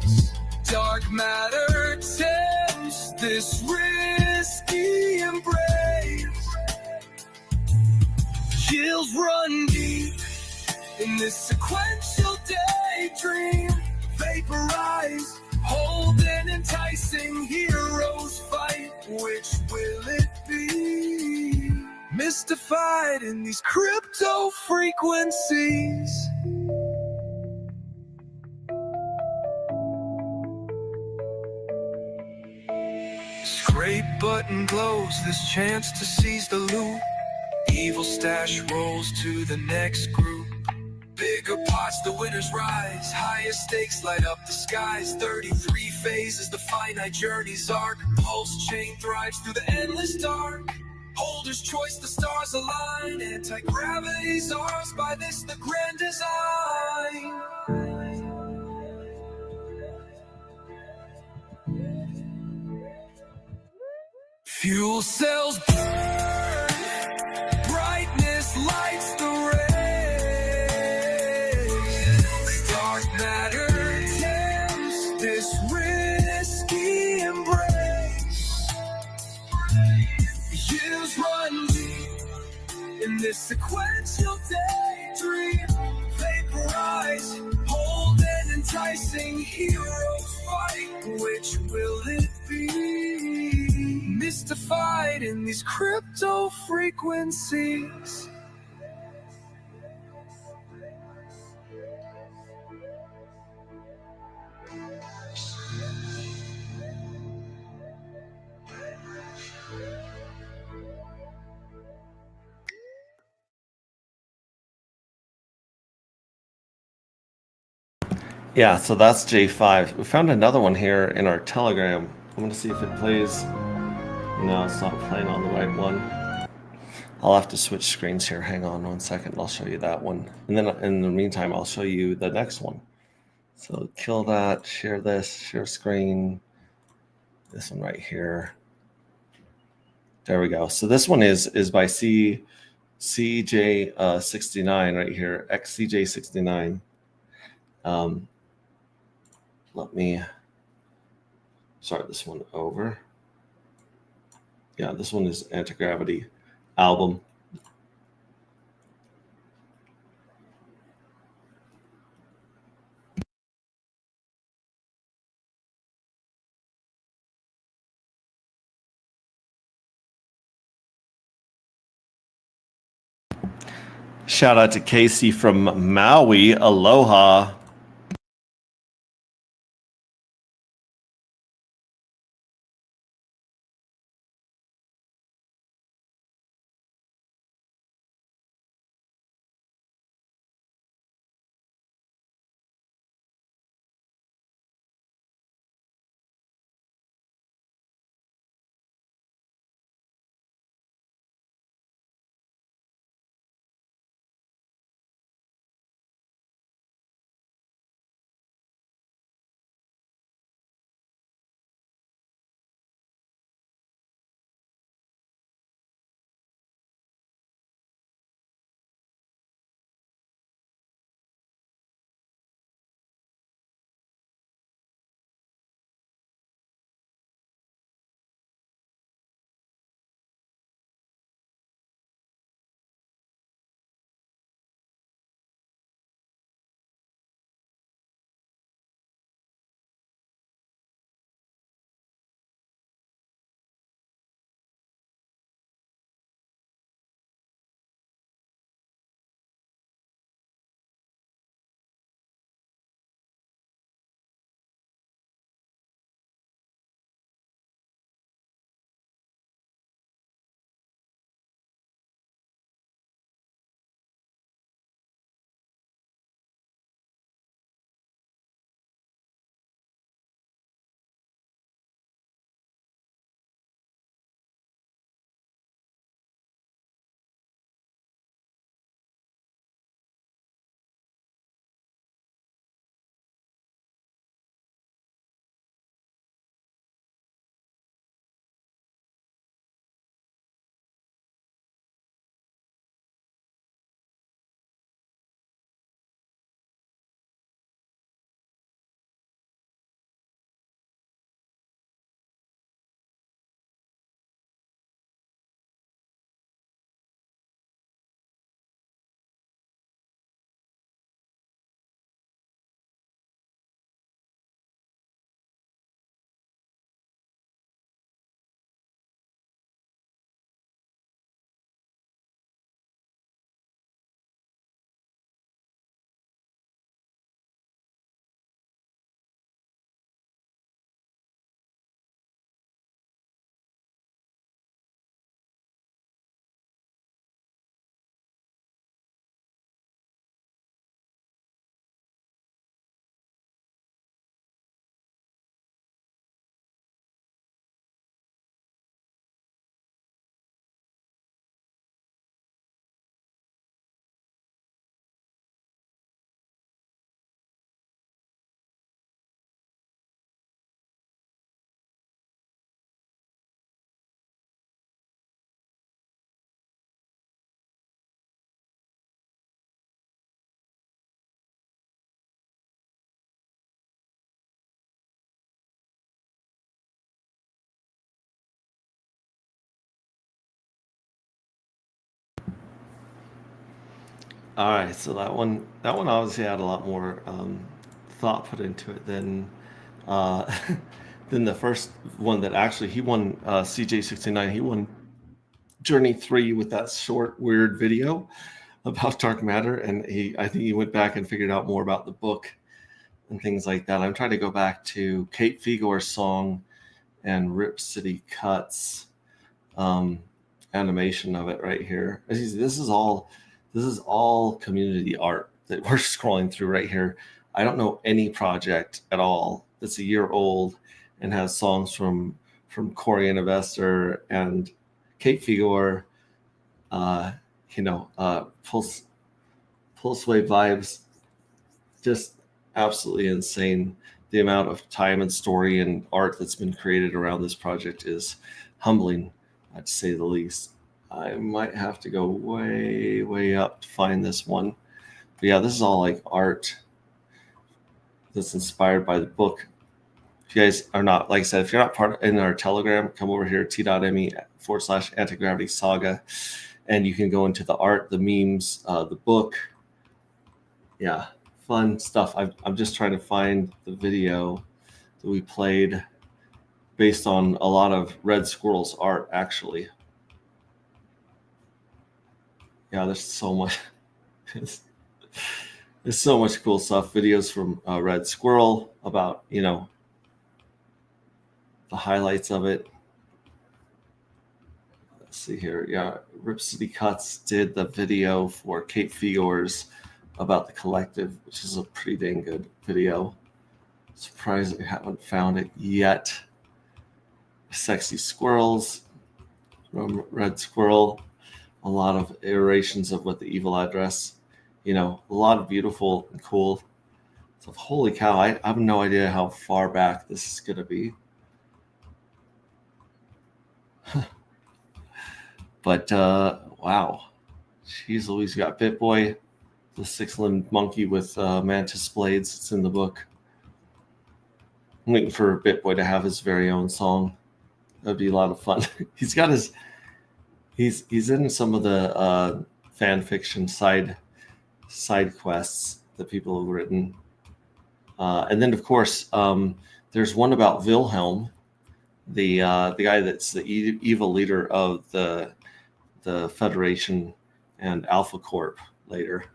rays. Dark matter tempts this risky embrace. Chills run deep in this sequential daydream. Vaporize, hold an enticing heroes fight. Which will it be? Mystified in these crypto frequencies. Scrape button glows, this chance to seize the loot. Evil stash rolls to the next group. Bigger pots, the winners rise. Higher stakes light up the skies. 33 phases, the finite journey's arc. Pulse chain thrives through the endless dark. Holder's choice, the stars align. Anti-gravity's ours, by this the grand design. Fuel cells burn, brightness lights the rays. Dark matter tempts this risky embrace. Years run deep in this sequential daydream. Vaporize, hold an enticing heroes fight. Which will it be? Mystified in these crypto frequencies. Yeah, so that's J5. We found another one here in our Telegram. I'm going to see if it plays. No, it's not playing on the right one. I'll have to switch screens here. Hang on 1 second. I'll show you that one. And then in the meantime, I'll show you the next one. So kill that, share this, share screen. This one right here. There we go. So this one is by CJ69 right here, XCJ69. Let me start this one over. Yeah, this one is Anti-Gravity album. Shout out to Casey from Maui. Aloha. All right, so that one obviously had a lot more thought put into it uh, than the first one that actually he won CJ69. He won Journey 3 with that short weird video about dark matter, and I think he went back and figured out more about the book and things like that. I'm trying to go back to Kate Figor's song and Rip City Cuts animation of it right here. This is all community art that we're scrolling through right here. I don't know any project at all that's a year old and has songs from Corey and Avester and Kate Figor, Pulse Wave Vibes. Just absolutely insane. The amount of time and story and art that's been created around this project is humbling, to say the least. I might have to go way, way up to find this one. But yeah, this is all like art that's inspired by the book. If you guys are not, like I said, if you're not part in our Telegram, come over here, t.me/anti-gravity saga, and you can go into the art, the memes, the book. Yeah, fun stuff. I'm just trying to find the video that we played based on a lot of Red Squirrel's art, actually. Yeah, there's so much. There's so much cool stuff. Videos from Red Squirrel about, the highlights of it. Let's see here. Yeah, Rip City Cuts did the video for Kate Figor's about the collective, which is a pretty dang good video. Surprised I haven't found it yet. Sexy Squirrels from Red Squirrel. A lot of iterations of what the evil address, a lot of beautiful and cool. So holy cow, I have no idea how far back this is going to be. But wow. Jeez Louise, got BitBoy, the 6-limbed monkey with mantis blades. It's in the book. I'm waiting for BitBoy to have his very own song. That'd be a lot of fun. He's in some of the fan fiction side quests that people have written. And then, of course, there's one about Wilhelm, the guy that's the evil leader of the Federation and Alpha Corp later.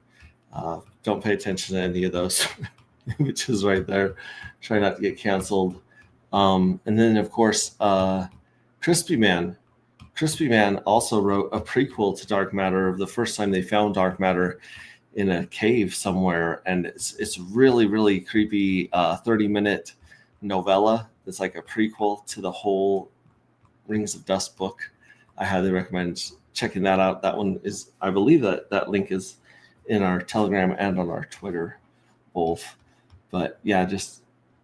Don't pay attention to any of those images right there. Try not to get canceled. And then, of course, Crispy Man. Crispy Man also wrote a prequel to Dark Matter of the first time they found Dark Matter in a cave somewhere. And it's really, really creepy 30-minute novella that's like a prequel to the whole Rings of Dust book. I highly recommend checking that out. That one is, I believe that link is in our Telegram and on our Twitter, both. But yeah, just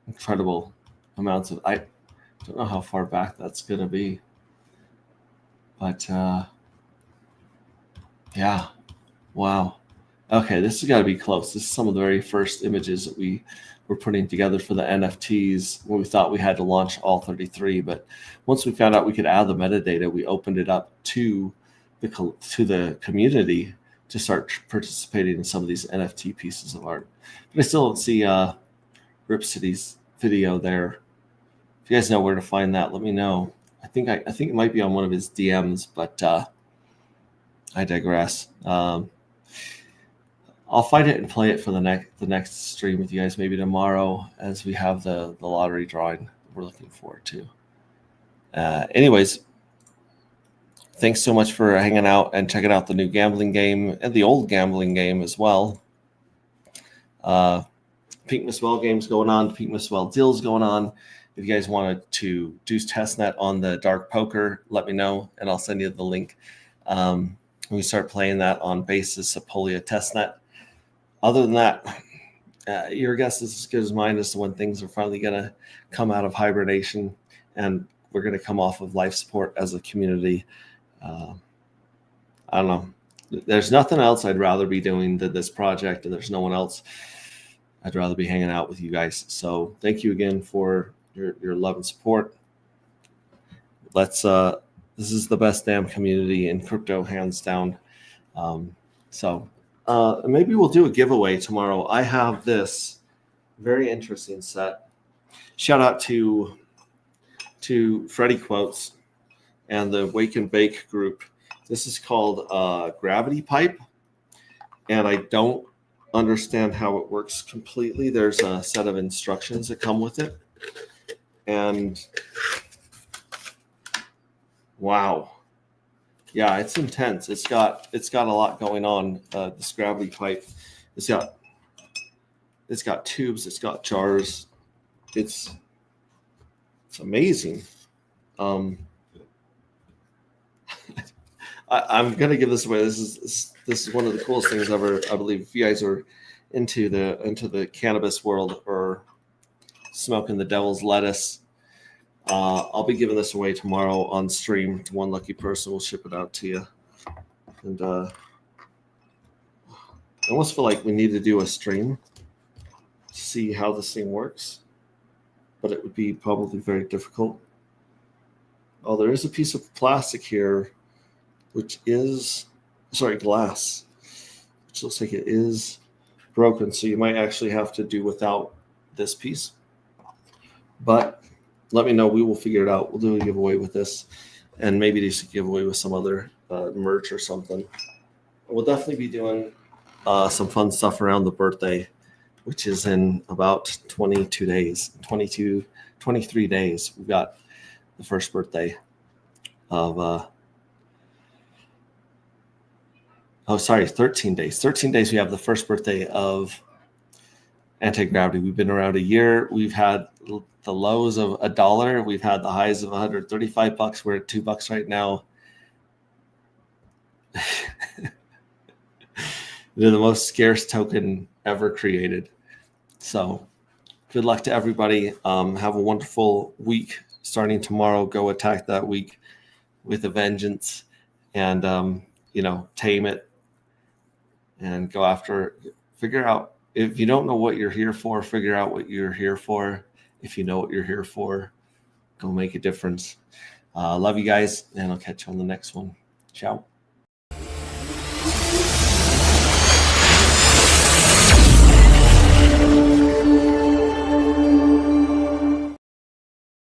incredible amounts of, I don't know how far back that's going to be. But yeah, wow. Okay, this has got to be close. This is some of the very first images that we were putting together for the NFTs when we thought we had to launch all 33. But once we found out we could add the metadata, we opened it up to the community to start participating in some of these NFT pieces of art. But I still don't see Rip City's video there. If you guys know where to find that, let me know. I think it might be on one of his DMs, but I digress. I'll find it and play it for the next stream with you guys, maybe tomorrow, as we have the lottery drawing we're looking forward to. Anyways, thanks so much for hanging out and checking out the new gambling game and the old gambling game as well. Pink Miswell games going on, Pink Miswell deals going on. If you guys wanted to do testnet on the dark poker, let me know and I'll send you the link. We start playing that on basis of Polia testnet. Other than that, your guess is as good as mine as to when things are finally going to come out of hibernation and we're going to come off of life support as a community. I don't know. There's nothing else I'd rather be doing than this project, and there's no one else I'd rather be hanging out with you guys. So thank you again for your love and support. This is the best damn community in crypto, hands down. So Maybe we'll do a giveaway tomorrow. I have this very interesting set. Shout out to Freddie Quotes and the Wake and Bake group. This is called Gravity Pipe, and I don't understand how it works completely. There's a set of instructions that come with it, and wow, yeah, it's intense. It's got a lot going on. This Gravity Pipe, it's got tubes, it's got jars. It's amazing. I'm gonna give this away. This is one of the coolest things ever. I believe if you guys are into the cannabis world or smoking the devil's lettuce, I'll be giving this away tomorrow on stream. One lucky person will ship it out to you. And I almost feel like we need to do a stream to see how this thing works, but it would be probably very difficult. Oh, there is a piece of plastic here, which is, glass, which looks like it is broken. So you might actually have to do without this piece. But let me know. We will figure it out. We'll do a giveaway with this, and maybe just a giveaway with some other merch or something. We'll definitely be doing some fun stuff around the birthday, which is in about 23 days. We've got the first birthday of 13 days. 13 days we have the first birthday of Anti-Gravity. We've been around a year. We've had the lows of $1. We've had the highs of $135. We're at $2 right now. They're the most scarce token ever created. So good luck to everybody. Have a wonderful week starting tomorrow. Go attack that week with a vengeance, and tame it and go after. Figure out, if you don't know what you're here for, figure out what you're here for. If you know what you're here for, go make a difference. Love you guys, and I'll catch you on the next one. Ciao.